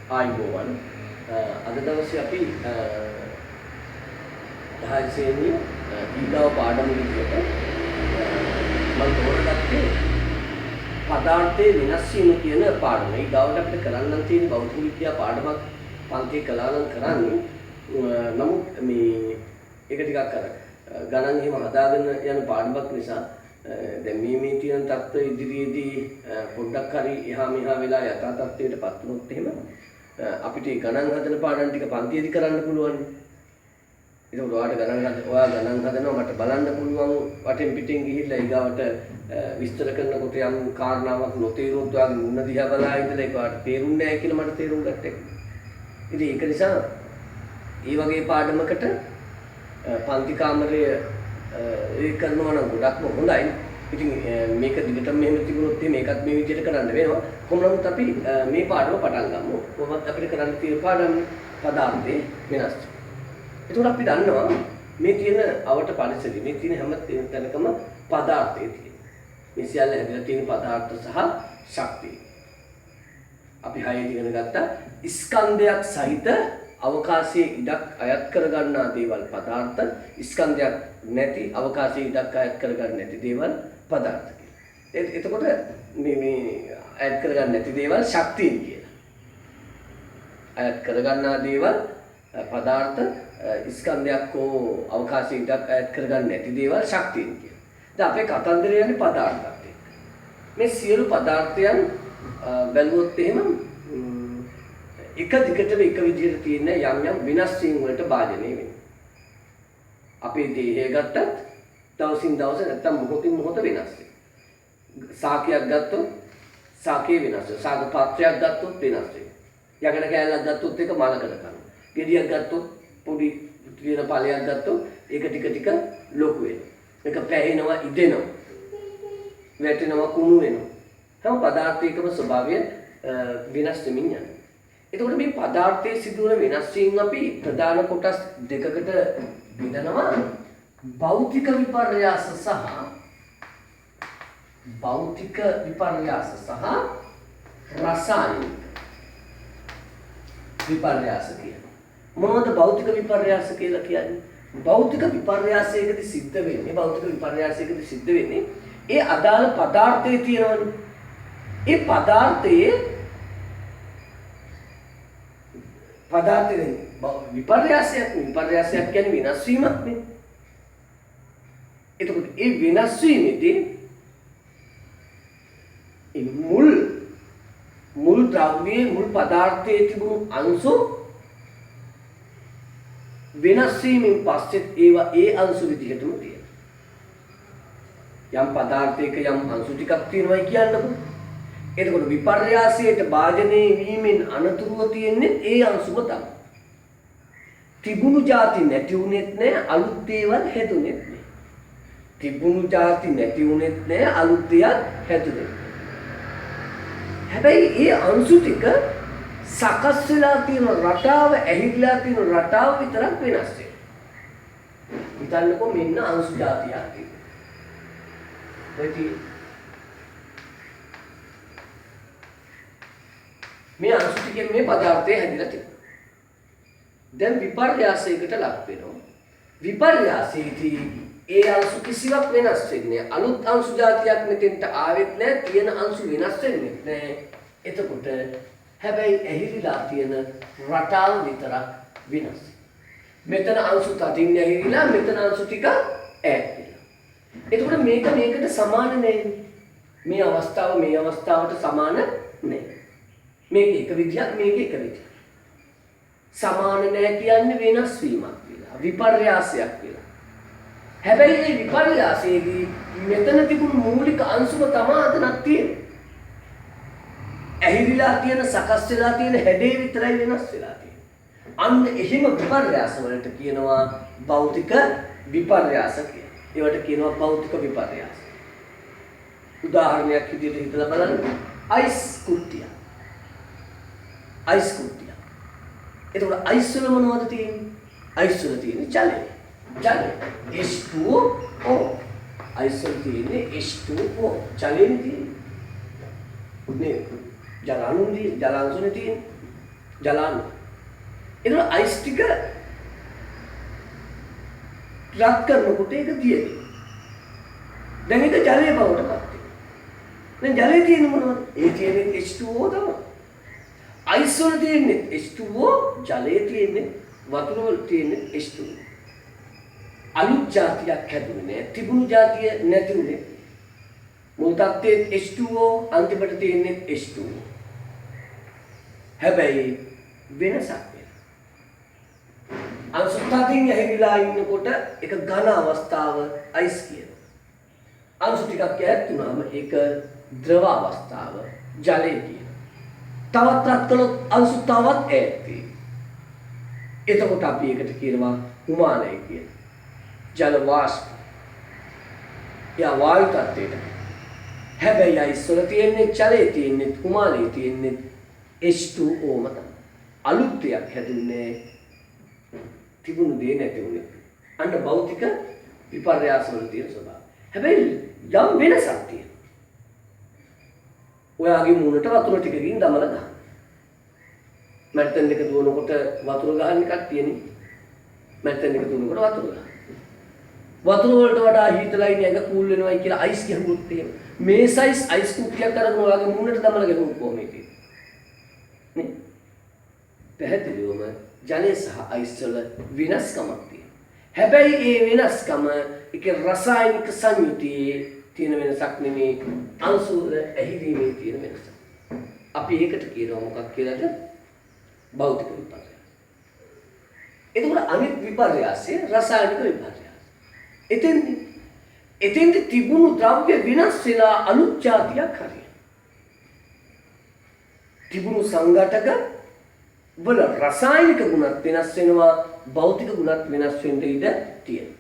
ආයුබෝවන් අද දවසේ අපි 10 ශ්‍රේණිය ඊගාව පාඩම විදියට මම තෝරගත්තේ පදාර්ථයේ වෙනස් වීම කියන පාඩම. ඊගාවට අපිට කරන්න තියෙන භෞතික විද්‍යා පාඩමක් පන්තියේ කළා නම් කරන්නේ. නමුත් මේ ඒක ටිකක් අර ගණන් එහෙම හදාගෙන යන පාඩමක් නිසා දැන් මේ තියෙන தত্ত্ব ඉදිරියේදී පොඩ්ඩක් හරි එහා මෙහා වෙලා යථා තත්ත්වයටපත් වුණොත් එහෙම අපිට ගණන් හදන පාඩම් ටික පන්තියේදී කරන්න පුළුවන්. ඒක ඔයාලට ඔයා ගණන් හදනවා මට බලන්න පුළුවන් වටෙන් පිටින් ගිහිල්ලා ඊගාවට විස්තර කරනකොට යම් කාරණාවක් නොතේරුනොත් ඔයාගේ මුණ දිහා බලා ඉඳලා ඒක ඔයාලට තේරුන්නේ නැහැ කියලා මට තේරුම් ගන්න එක. ඉතින් ඒක නිසා මේ වගේ පාඩමකට පන්ති කාමරයේ ඒ කරනවා නම් ගොඩක්ම හොඳයි. ඉතින් මේක දිගටම මෙහෙම තිබුණොත් මේකත් මේ විදිහට කරන්න වෙනවා. කොහොම නමුත් අපි මේ පාඩම පටන් ගමු. කොහොමද අපිට කරන්න තියෙන පාඩම පදාර්ථයේ වෙනස්. ඒකට අපි දන්නවා මේ තියෙන අවට පරිසරය මේ තියෙන හැම තැනකම පදාර්ථය තියෙනවා. මේ සියල්ල හැදලා තියෙන පදාර්ථ සහ ශක්තිය. අපි හයේ ඉගෙන ගත්තා ස්කන්ධයක් සහිත අවකාශයේ ඉඩක් අයත් කරගන්නා දේවල් පදාර්ථ, ස්කන්ධයක් නැති අවකාශයේ ඉඩක් අයත් කරගන්න නැති දේවල් පදාර්ථ කියලා. එතකොට මේ අයත් කරගන්න නැති දේවල් ශක්තිය කියලා. අයත් කරගන්නා දේවල් පදාර්ථ, ස්කන්ධයක් හෝ අවකාශයේ ඉඩක් අයත් කරගන්න නැති දේවල් ශක්තිය කියලා. දැන් අපේ කතන්දරය යන්නේ පදාර්ථات එක්ක. මේ සියලු පදාර්ථයන් බැලුවොත් එහෙම එක දිගටම එක විදිහට තියෙන යම් වෙනස් වීම් වලට භාජනය වෙනවා. අපේ දේහය ගත්තත් දවසින් දවස නැත්තම් මොහොතින් මොහොත වෙනස් වෙනවා. සාකයක් ගත්තොත් සාකේ වෙනස් වෙනවා. සාක පාත්‍රයක් ගත්තොත් වෙනස් වෙනවා. යකඩ කෑල්ලක් ගත්තොත් ඒක මලකඩ කරනවා. ගෙඩියක් ගත්තොත් පොඩි තියෙන ඵලයක් ගත්තොත් ඒක ටික ටික ලොකු වෙනවා. ඒක පැහැෙනවා, ඉදෙනවා. වැටෙනවා, කුණු වෙනවා. හැම පදාර්ථයකම ස්වභාවය වෙනස් වෙමින් යනවා. එතකොට මේ පදාර්ථයේ සිදුවන වෙනස් වීම අපි ප්‍රධාන කොටස් දෙකකට බෙදනවා. භෞතික විපර්යාස සහ රසායනික විපර්යාස කියනවා. මොනවද භෞතික විපර්යාස කියලා කියන්නේ? භෞතික විපර්යාසයකදී සිද්ධ වෙන්නේ ඒ අදාළ පදාර්ථයේ තියෙනවනේ. ඒ පදාර්ථයේ විපර්යාසයක් කියන්නේ වෙනස් වීමක් නේ. එතකොට ඒ වෙනස් වීමේදී මුල් ද්‍රව්‍යයේ මුල් පදාර්ථයේ තිබුණු අංශු වෙනස් වීමෙන් පස්සේ ඒවා ඒ අංශු විදිහටම තියෙනවා. යම් පදාර්ථයක යම් අංශු ටිකක් තියෙනවා කියන්නකො. එතකොට විපර්යාසයට භාජනය වීමෙන් අනතුරුව තියෙන්නේ ඒ අංශුම තමයි. තිබුණු જાති නැති වුනේත් නැහැ, අලුත් දේවල් හැදුනේත් නැහැ. තිබුණු જાති නැති වුනේත් නැහැ, අලුත් දේවල් හැදුනේත් නැහැ. හැබැයි ඒ අංශු ටික සකස් වෙලා තියෙන රටාව, ඇහිලා තියෙන රටාව විතරක් වෙනස් වෙනවා. හිතන්නකෝ මෙන්න අංශු જાතියක් තියෙනවා. මේ අංශු ටිකෙන් මේ පදාර්ථය හැදිලා තියෙනවා. දැන් විපර්යාසයකට ලක් වෙනවා. විපර්යාසයේදී ඒ අංශු කිසිවක් වෙනස් වෙන්නේ නැහැ. අලුත් අංශු જાතියක් මෙතෙන්ට ආවෙත් නැහැ. තියෙන අංශු වෙනස් වෙන්නේ නැහැ. එතකොට හැබැයි ඇහිරිලා තියෙන රටාව විතරක් වෙනස්. මෙතන අංශු තදින් ඇහිරිලා මෙතන අංශු ටික ඈත් වෙලා. එතකොට මේකට සමාන නැහැ. මේ අවස්ථාවට සමාන නැහැ. මේක එක විදිහක්, මේක එක විදිහක්. සමාන නැහැ කියන්නේ වෙනස් වීමක් කියලා. විපර්යාසයක් කියලා. හැබැයි මේ විපර්යාසයේදී මෙතන තිබුණු මූලික අංශුම තමයි අතනක් තියෙන්නේ. ඇහිරිලා තියෙන, සකස් වෙලා තියෙන හැඩේ විතරයි වෙනස් වෙලා තියෙන්නේ. අන්න එහෙම විපර්යාස වලට කියනවා භෞතික විපර්යාස කියලා. ඒවට කියනවා භෞතික විපර්යාස. උදාහරණයක් විදිහට හිතලා බලන්න. අයිස් කුට්ටිය. එතකොට අයිස් වල මොනවද තියෙන්නේ? අයිස් වල තියෙන්නේ ජලය. H2O. අයිස් වල තියෙන්නේ H2O. ජලයෙන් තියෙන්නේ. ජලාංශුනේ තියෙන්නේ. ජලාන. ඒතර අයිස් ටික රත් කරනකොට ඒක තියෙන්නේ. දැන් ඒක ජලය බවට පත් වෙනවා. දැන් ජලයේ තියෙන්නේ මොනවද? ඒ තියෙන්නේ H2O තමයි. අයිස් වල තියෙන්නේ H2O, ජලයේ තියෙන්නේ වතුර වල තියෙන්නේ H2O. අලුත් જાතියක් හැදුනේ නැහැ. තිබුණු જાතිය නැති උනේ. මුල් තත්ත්වයේ H2O, අන්තිමට තියෙන්නේ H2O. හැබැයි වෙනසක් වෙනවා. අංශු තදින් ඇහිලා ඉන්නකොට ඒක ඝන අවස්ථාව අයිස් කියනවා. අංශු ටිකක් ඈත් වුණාම ඒක ද්‍රව අවස්ථාව ජලය කියනවා. තවත් රත් කළොත් අංශු තවත් ඈත් වෙනවා. එතකොට අපි ඒකට කියනවා හිමාලය කියලා. ජල වාෂ්ප. යා වායු තත්ත්වයට. හැබැයි අයිස් වල තියෙන්නේ ජලයේ තියෙන්නේ හිමාලයේ තියෙන්නේ H2O මත. අලුත් දෙයක් හැදුන්නේ තිබුණු දේ නැති වුණේ. අන්න භෞතික විපර්යාස වල තියෙන ස්වභාවය. හැබැයි යම් වෙනසක් තියෙනවා. ඔයාගේ මූණට වතුර ටිකකින් දමලා ගන්න. මැට්ටන් එක දුවනකොට වතුර ගහන්න එකක් තියෙන්නේ. මැට්ටන් එක දුවනකොට වතුර ගන්න. වතුර වලට වඩා හීතලයි නැග කූල් වෙනවයි කියලා අයිස් ගැහුවොත් එහෙම. මේ සයිස් අයිස් කුක්කියක් අරගෙන ඔයාගේ මූණට දමලා ගැහුවොත් කොහොමද ඒක? නේ? පැහැදිලිවම ජලය සහ අයිස් වල වෙනස්කමක් තියෙනවා. හැබැයි ඒ වෙනස්කම ඒකේ රසායනික සංයුතියේ තියෙන වෙනසක් නෙමෙයි අංශු වල ඇහිීමේ තියෙන වෙනස. අපි ඒකට කියනවා මොකක් කියලාද? භෞතික විපර්යාස. එතකොට අනිත් විපර්යාසය රසායනික විපර්යාස. එතෙන්දි තිබුණු ද්‍රව්‍ය වෙනස් වෙලා අලුත් જાතියක් හරියට. තිබුණු සංඝටක වල රසායනික ගුණත් වෙනස් වෙනවා, භෞතික ගුණත් වෙනස් වෙන්න ඉඩ තියෙනවා.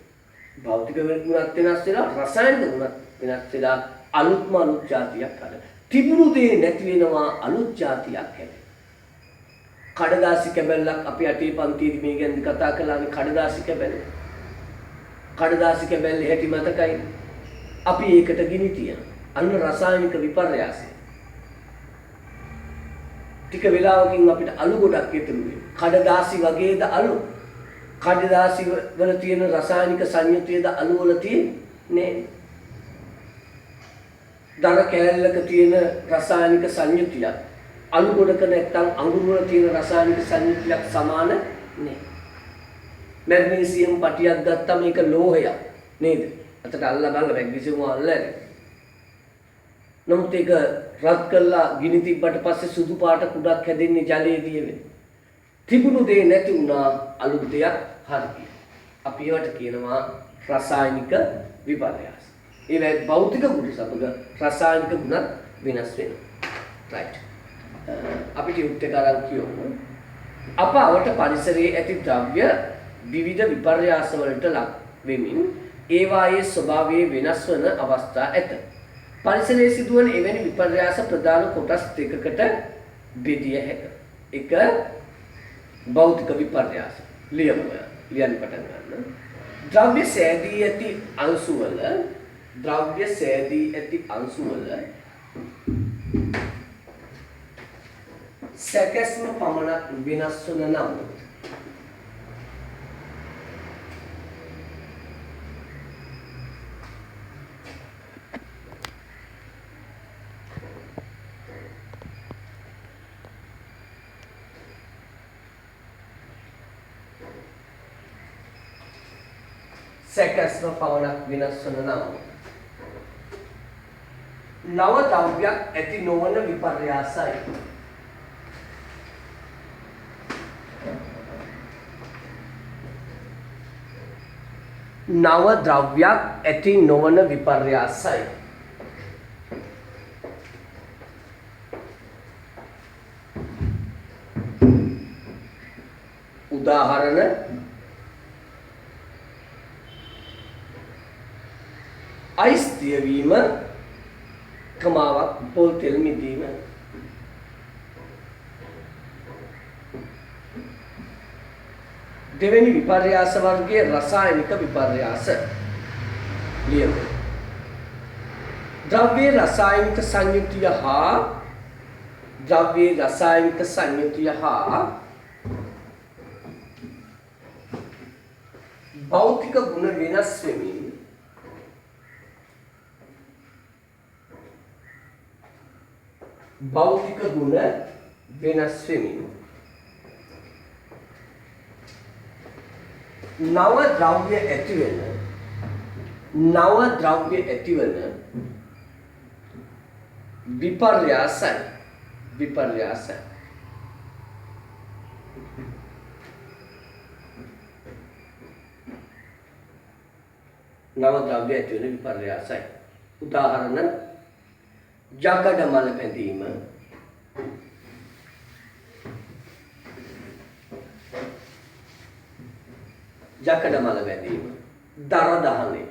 භෞතික ගුණත් වෙනස් වෙලා රසායනික ගුණත් වෙනස් වෙලා අලුත් જાතියක් හදලා. තිබුණු දේ නැති වෙනවා, අලුත් જાතියක් හැදෙනවා. කඩදාසි කැබැල්ලක් අපි අටේ පන්තියේදී මේ ගැන කතා කළානේ. කඩදාසි කැබැල්ල. කඩදාසි කැබැල්ල හැටි මතකයි. අපි ඒකට ගිනි තියනවා. අන්න රසායනික විපර්යාසය. ටික වෙලාවකින් අපිට අලු ගොඩක් ඉතුරු වෙනවා. කඩදාසි වගේද අලු. කඩදාසි වල තියෙන රසායනික සංයුතියද අලු වල තියෙන්නේ. දර කෑල්ලක තියෙන රසායනික සංයුතිය අලු ගොඩක නැත්තම් අඟුරු වල තියෙන රසායනික සංයුතියක් සමාන නෑ. මැග්නීසියම් පටියක් ගත්තම ඒක ලෝහයක් නේද? අතට අල්ලා බලලා මැග්නීසියම් අල්ලන්නේ. නමුත් ඒක රත් කළා ගිනි තිබ්බට පස්සේ සුදු පාට කුඩක් හැදෙන්නේ ජලයේදී වෙන්නේ. තිබුණු දේ නැති වුණා, අලුත් දෙයක් හරියි. අපි ඒවට කියනවා රසායනික විපර්යාස. ඒවැ භෞතික ගුණ සමග රසායනික ගුණ වෙනස් වෙනවා. රයිට්. අපිට උත්තර කරන් කියමු. අපවට පරිසරයේ ඇති ද්‍රව්‍ය විවිධ විපර්යාස වලට ලක් වෙමින් ඒවායේ ස්වභාවයේ වෙනස් වන අවස්ථා ඇත. පරිසරයේ සිදුවන එවැනි විපර්යාස ප්‍රධාන කොටස් දෙකකට බෙදිය හැකිය. එක භෞතික විපර්යාස. ලියන්න පටන් ගන්න. ද්‍රව්‍ය සෑදී ඇති අංශු වල සැකැස්ම පමණක් වෙනස් වන නම් සැකැස්ම පමණක් වෙනස් වන නම් නව ද්‍රව්‍යයක් ඇති නොවන විපර්යාසයි. නව ද්‍රව්‍යයක් ඇති නොවන විපර්යාසයි. උදාහරණ අයිස් තියවීම, කමාවක් පොල් තෙල් මිදීම. දෙවෙනි විපර්යාස වර්ගයේ රසායනික විපර්යාස. ලියමු. ද්‍රව්‍යයේ රසායනික සංයුතිය හා ද්‍රව්‍යයේ රසායනික සංයුතිය හා භෞතික ගුණ වෙනස් වෙමින් භෞතික ගුණ වෙනස් වෙමින් නව ද්‍රව්‍ය ඇතිවෙන විපර්යාසයි නව ද්‍රව්‍ය ඇතිවෙන විපර්යාසයි. උදාහරණ ජකඩ මල පැදීම, ජකඩ මල පැදීම, දර දහනේ,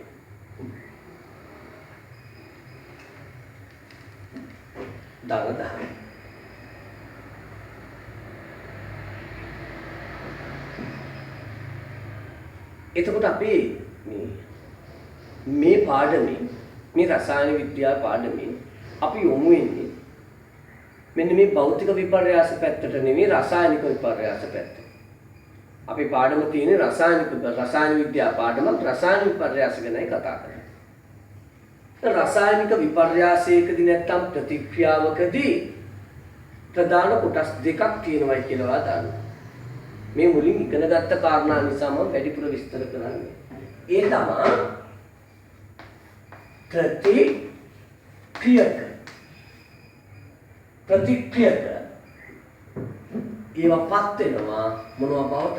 එතකොට අපි මේ පාඩමේ මේ රසායන විද්‍යාව පාඩමේ අපි යොමු වෙන්නේ මෙන්න මේ භෞතික විපර්යාස පැත්තට නෙමෙයි රසායනික විපර්යාස පැත්තට. අපි පාඩම තියෙන්නේ රසායන විද්‍යාව පාඩමක් රසායන විපර්යාස ගැනයි කතා කරන්නේ. රසායනික විපර්යාසයකදී නැත්තම් ප්‍රතික්‍රියාවකදී ප්‍රධාන කොටස් දෙකක් තියෙනවා කියලා දානවා. මේ මුලින් ඉගෙන ගත්ත කාරණා නිසා මම වැඩිපුර විස්තර කරන්නේ. ඒ තමයි ප්‍රතික්‍රියක ඒවපත් වෙනවා මොනවා බවට?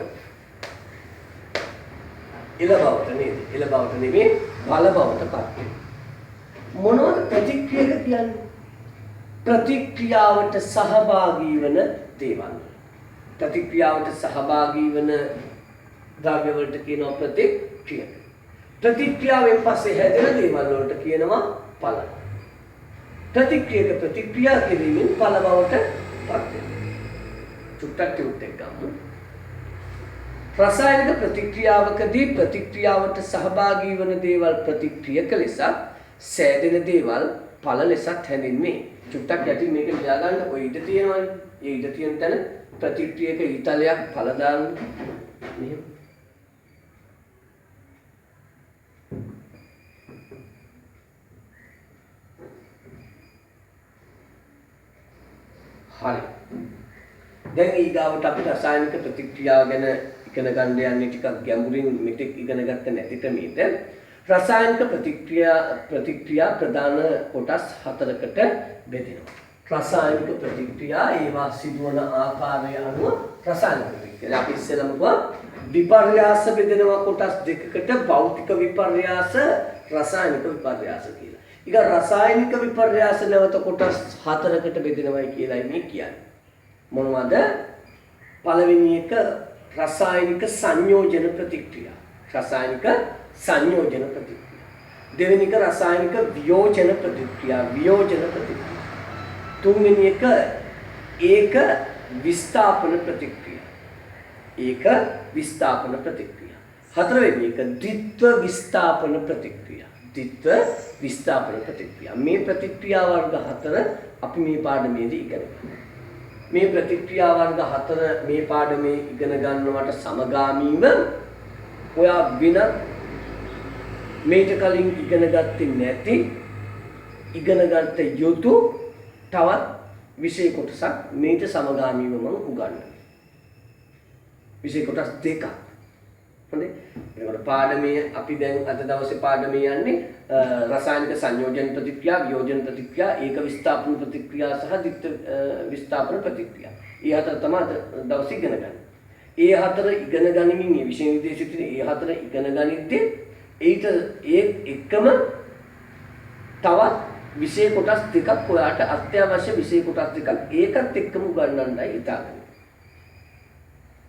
එළ බවට නේද? එළ බවට නෙමෙයි බල බවට පත් වෙනවා. මොනවද ප්‍රතික්‍රියක කියන්නේ? ප්‍රතික්‍රියාවට සහභාගී වන දේවල්. ප්‍රතික්‍රියාවට සහභාගී වන ද්‍රව්‍ය වලට කියනවා ප්‍රතික්‍රියක. ප්‍රතික්‍රියාවෙන් පස්සේ හැදෙන දේවල් වලට කියනවා ඵල. ප්‍රතික්‍රියක ප්‍රතික්‍රියා කිරීමෙන් ඵල බවට පත් වෙනවා. චුට්ටක් ගමු. රසායනික ප්‍රතික්‍රියාවකදී ප්‍රතික්‍රියාවට සහභාගී වන දේවල් ප්‍රතික්‍රියක ලෙස, සෑදෙන දේවල් ඵල ලෙසත් හැඳින්වේ. චුට්ටක් යටින් මේක ලියා ගන්න. ඔය ඉඳ තියෙනවානේ. ඒ ඉඳ තියෙන තැන ප්‍රතික්‍රියක ඊතලයක් ඵල දාන්න. මෙහෙම. හරි. දැන් ඊගාවට අපි රසායනික ප්‍රතික්‍රියාව ගැන ඉගෙන ගන්න යන්නේ ටිකක් ගැඹුරින් මෙතෙක් ඉගෙන ගත්ත නැති ක්‍රමයකට. රසායනික ප්‍රතික්‍රියා ප්‍රධාන කොටස් හතරකට බෙදෙනවා. රසායනික ප්‍රතික්‍රියා ඒවා සිදුවන ආකාරය අනුව රසායනික ප්‍රතික්‍රියා. අපි ඉස්සෙල්ලාම ගියා විපර්යාස බෙදෙනවා කොටස් දෙකකට, භෞතික විපර්යාස, රසායනික විපර්යාස කියලා. ඊග රසායනික විපර්යාස නැවත කොටස් හතරකට බෙදෙනවායි කියලායි මේ කියන්නේ. මොනවද? පළවෙනි එක රසායනික සංයෝජන ප්‍රතික්‍රියා. රසායනික සංයෝජන ප්‍රතික්‍රියා. දෙවෙනි එක රසායනික වියෝජන ප්‍රතික්‍රියා. තුන්වෙනි එක ඒක විස්ථාපන ප්‍රතික්‍රියා. හතරවෙනි එක ද්විත්ව විස්ථාපන ප්‍රතික්‍රියා. මේ ප්‍රතික්‍රියා වර්ග හතර අපි මේ පාඩමේදී ඉගෙන ගන්නවා. මේ ප්‍රතික්‍රියා වර්ග හතර මේ පාඩමේ ඉගෙන ගන්නවට සමගාමීව ඔයා වෙන මේක කලින් ඉගෙන ගත්තේ නැති ඉගෙන ගන්න යුතු තවත් විෂය කොටසක් මේක සමගාමීව මම උගන්වනවා. විෂය කොටස් දෙකක්. හොඳයි. ඒකට පාඩමේ අපි දැන් අද දවසේ පාඩමේ යන්නේ රසායනික සංයෝජන ප්‍රතික්‍රියා, වියෝජන ප්‍රතික්‍රියා, ඒක විස්ථාපන ප්‍රතික්‍රියා සහ ද්විත්ව විස්ථාපන ප්‍රතික්‍රියා. ඒ හතර තමයි දවසේ ඉගෙන ගන්න. ඒ හතර ඉගෙන ගනිමින් මේ විෂය නිර්දේශිත ඒ හතර ඉගෙන ගනිද්දී ඒ එකම තවත් විෂය කොටස් දෙකක් ඔයාට අත්‍යවශ්‍ය විෂය කොටස් දෙකක් ඒකත් එක්කම උගන්වන්නයි හිතාගන්නේ.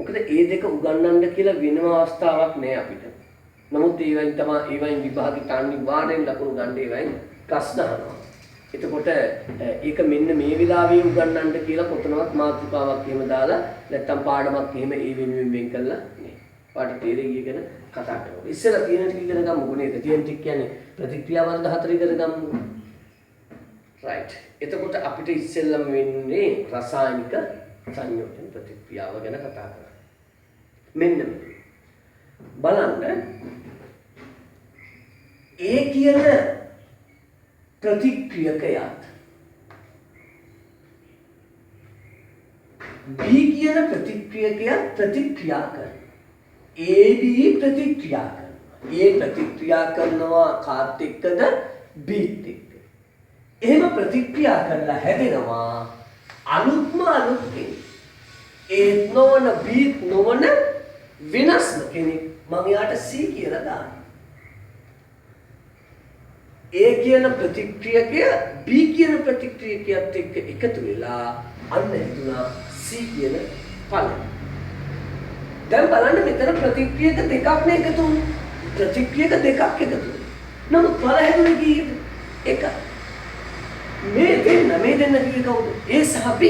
මොකද ඒ දෙක උගන්වන්න කියලා වෙනම අවස්ථාවක් නෑ අපිට. නමුත් ඒවයින් විභාගෙට අනිවාර්යෙන් ලකුණු ගන්න ඒවයින් ප්‍රශ්න අහනවා. එතකොට ඒක මෙන්න මේ වෙලාවේ උගන්වන්න කියලා කොතනවත් මාතෘකාවක් එහෙම දාලා නැත්තම් පාඩමක් එහෙම ඒ වෙනුවෙන් වෙන් කළා නේ. පාඩ තේරෙයි කියන කතා කරනවා. ඉස්සෙල්ලා තියෙන ටික ඉගෙන ගමු නේද? තියෙන ටික කියන්නේ ප්‍රතික්‍රියා වර්ග හතර ඉගෙන ගමු. right. එතකොට අපිට ඉස්සෙල්ලම වෙන්නේ රසායනික සංයෝජන ප්‍රතික්‍රියාව ගැන කතා කරන්න. මෙන්න බලන්න A කියන ප්‍රතික්‍රියකයත් B කියන ප්‍රතික්‍රියකයත් ප්‍රතික්‍රියා කරනවා. AB ප්‍රතික්‍රියා කරනවා. A ප්‍රතික්‍රියා කරනවා කාත් එක්කද B එක්ක. එහෙම ප්‍රතික්‍රියා කරලා හැදෙනවා අලුත්ම අලුත් කෙනෙක්. ඒත් නොවන බීත් නොවන වෙනස්ම කෙනෙක්. මම යාට C කියලා දානවා. A කියන ප්‍රතික්‍රියකය B කියන ප්‍රතික්‍රියකයත් එක්ක එකතු වෙලා අන්න හිතුණා C කියන ඵලය. දැන් බලන්න මෙතන ප්‍රතික්‍රියක දෙකක් නේ එකතු වුනේ. ප්‍රතික්‍රියක දෙකක් එකතු වුනේ. නමුත් ඵල හැදුනේ කීයද? එකක්. මේ දෙන්න කිව්වේ කවුද? A සහ B.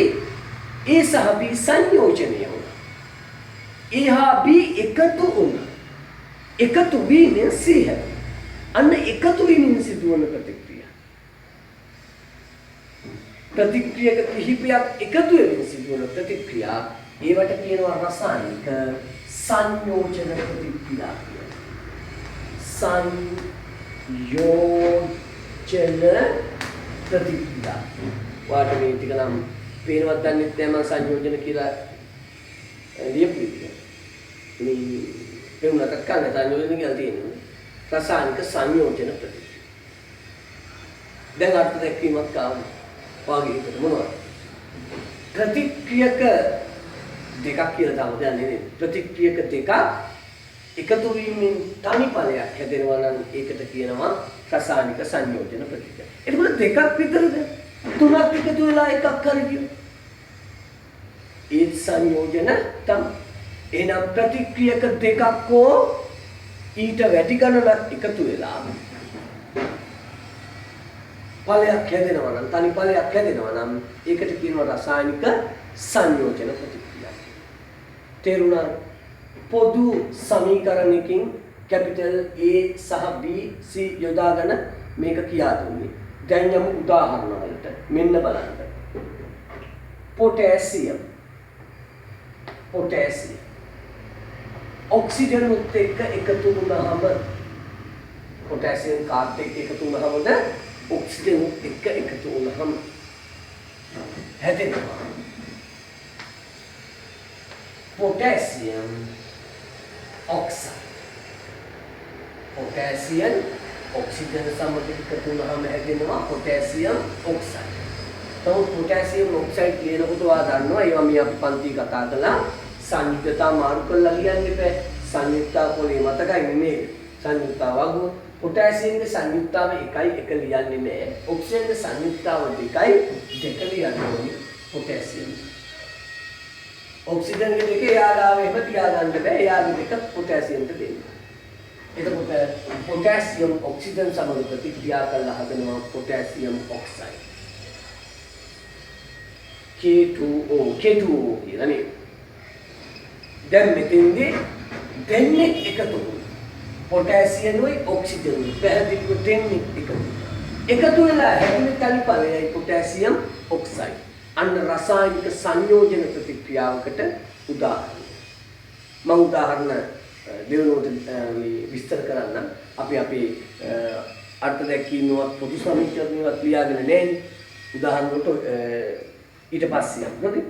A සහ B සංයෝජනය වුණා. A හා B එකතු වුණා. එකතු වීමෙන් C හැදුණා. අන්න එකතු වීමෙන් සිදුවන ප්‍රතික්‍රියා. ප්‍රතික්‍රියක කිහිපයක් එකතු වෙමින් සිදුවන ප්‍රතික්‍රියා ඒවට කියනවා රසායනික සංයෝජන ප්‍රතික්‍රියා කියලා. සංයෝජන ප්‍රතික්‍රියා. වාට මේ ටික නම් පේනවත් දන්නේ නැහැ මම සංයෝජන කියලා ලියපු විදිහ. මේ පෙනුනට කන්න සංයෝජන කියලා තියෙනවා. රසායනික සංයෝජන ප්‍රතික්‍රියා. දැන් අර්ථ දැක්වීමක් ආවම වාගේ හිතට මොනවද? ප්‍රතික්‍රියක දෙකක් කියලා තාම දන්නේ නෙවෙයි. ප්‍රතික්‍රියක දෙකක් එකතු වීමෙන් තනි ඵලයක් හැදෙනවා නම් ඒකට කියනවා රසායනික සංයෝජන ප්‍රතික්‍රියා. එතකොට දෙකක් විතරද? තුනක් එකතු වෙලා එකක් කරගියොත් ඒ සංයෝජන තමයි. එහෙනම් ප්‍රතික්‍රියක දෙකක් හෝ ඊට වැඩි ගණනක් එකතු වෙලා ඵලයක් හැදෙනවා නම් තනි ඵලයක් හැදෙනවා නම් ඒකට කියනවා රසායනික සංයෝජන ප්‍රතික්‍රියා. තේරුණා? පොදු සමීකරණයකින් කැපිටල් A සහ B C යොදාගෙන මේක කියා දුන්නේ. දැන් යමු උදාහරණ වලට. මෙන්න බලන්න. පොටෑසියම් ඔක්සිජන් උත් එක්ක එකතු වුණාම පොටෑසියම් කාත් එක්ක එකතු වුණාමද ඔක්සිජන් උත් එක්ක එකතු වුණාම හැදෙනවා potassium oxide. Potassium oxygen සමග එකතු වුණාම හැදෙනවා potassium oxide. තව potassium oxide කියනකොට ඔයා දන්නවා ඒවා මේ අපි පන්ති කතා කළා සංයුක්තතා මාරු කරලා ලියන්න බෑ. සංයුක්තා පොලේ මතකයි නෙමෙයි. සංයුක්තා වගු potassiumගේ සංයුක්තාව එකයි එක ලියන්නේ නෑ. oxygenගේ සංයුක්තාව දෙකයි දෙක ලියන්න ඕනේ potassium. ඔක්සිජන් එක දෙකේ යාගාව එහෙම තියාගන්න බෑ. යාගේ දෙක පොටෑසියම්ට දෙන්න. එතකොට පොටෑසියම් ඔක්සිජන් සමග ප්‍රතික්‍රියා කරලා හදනවා පොටෑසියම් ඔක්සයිඩ්. K2O කියලා නේ. දැන් මෙතෙන්දී දෙන්නේ එකතු වුණා. පොටෑසියම්යි ඔක්සිජනුයි පැහැදිලිව දෙන්නේ එකතු. එකතු වෙලා හැදෙන තනි ඵලයයි පොටෑසියම් ඔක්සයිඩ්. අන්න රසායනික සංයෝජන ප්‍රතික්‍රියාවකට උදාහරණ. මම උදාහරණ දෙවනුවට විස්තර කරන්න අපි අපේ අර්ථ දැක්වීමවත් පොදු සමීකරණයක් ලියාගෙන නැහැ. උදාහරණ වලට ඊට පස්සේ යන්න.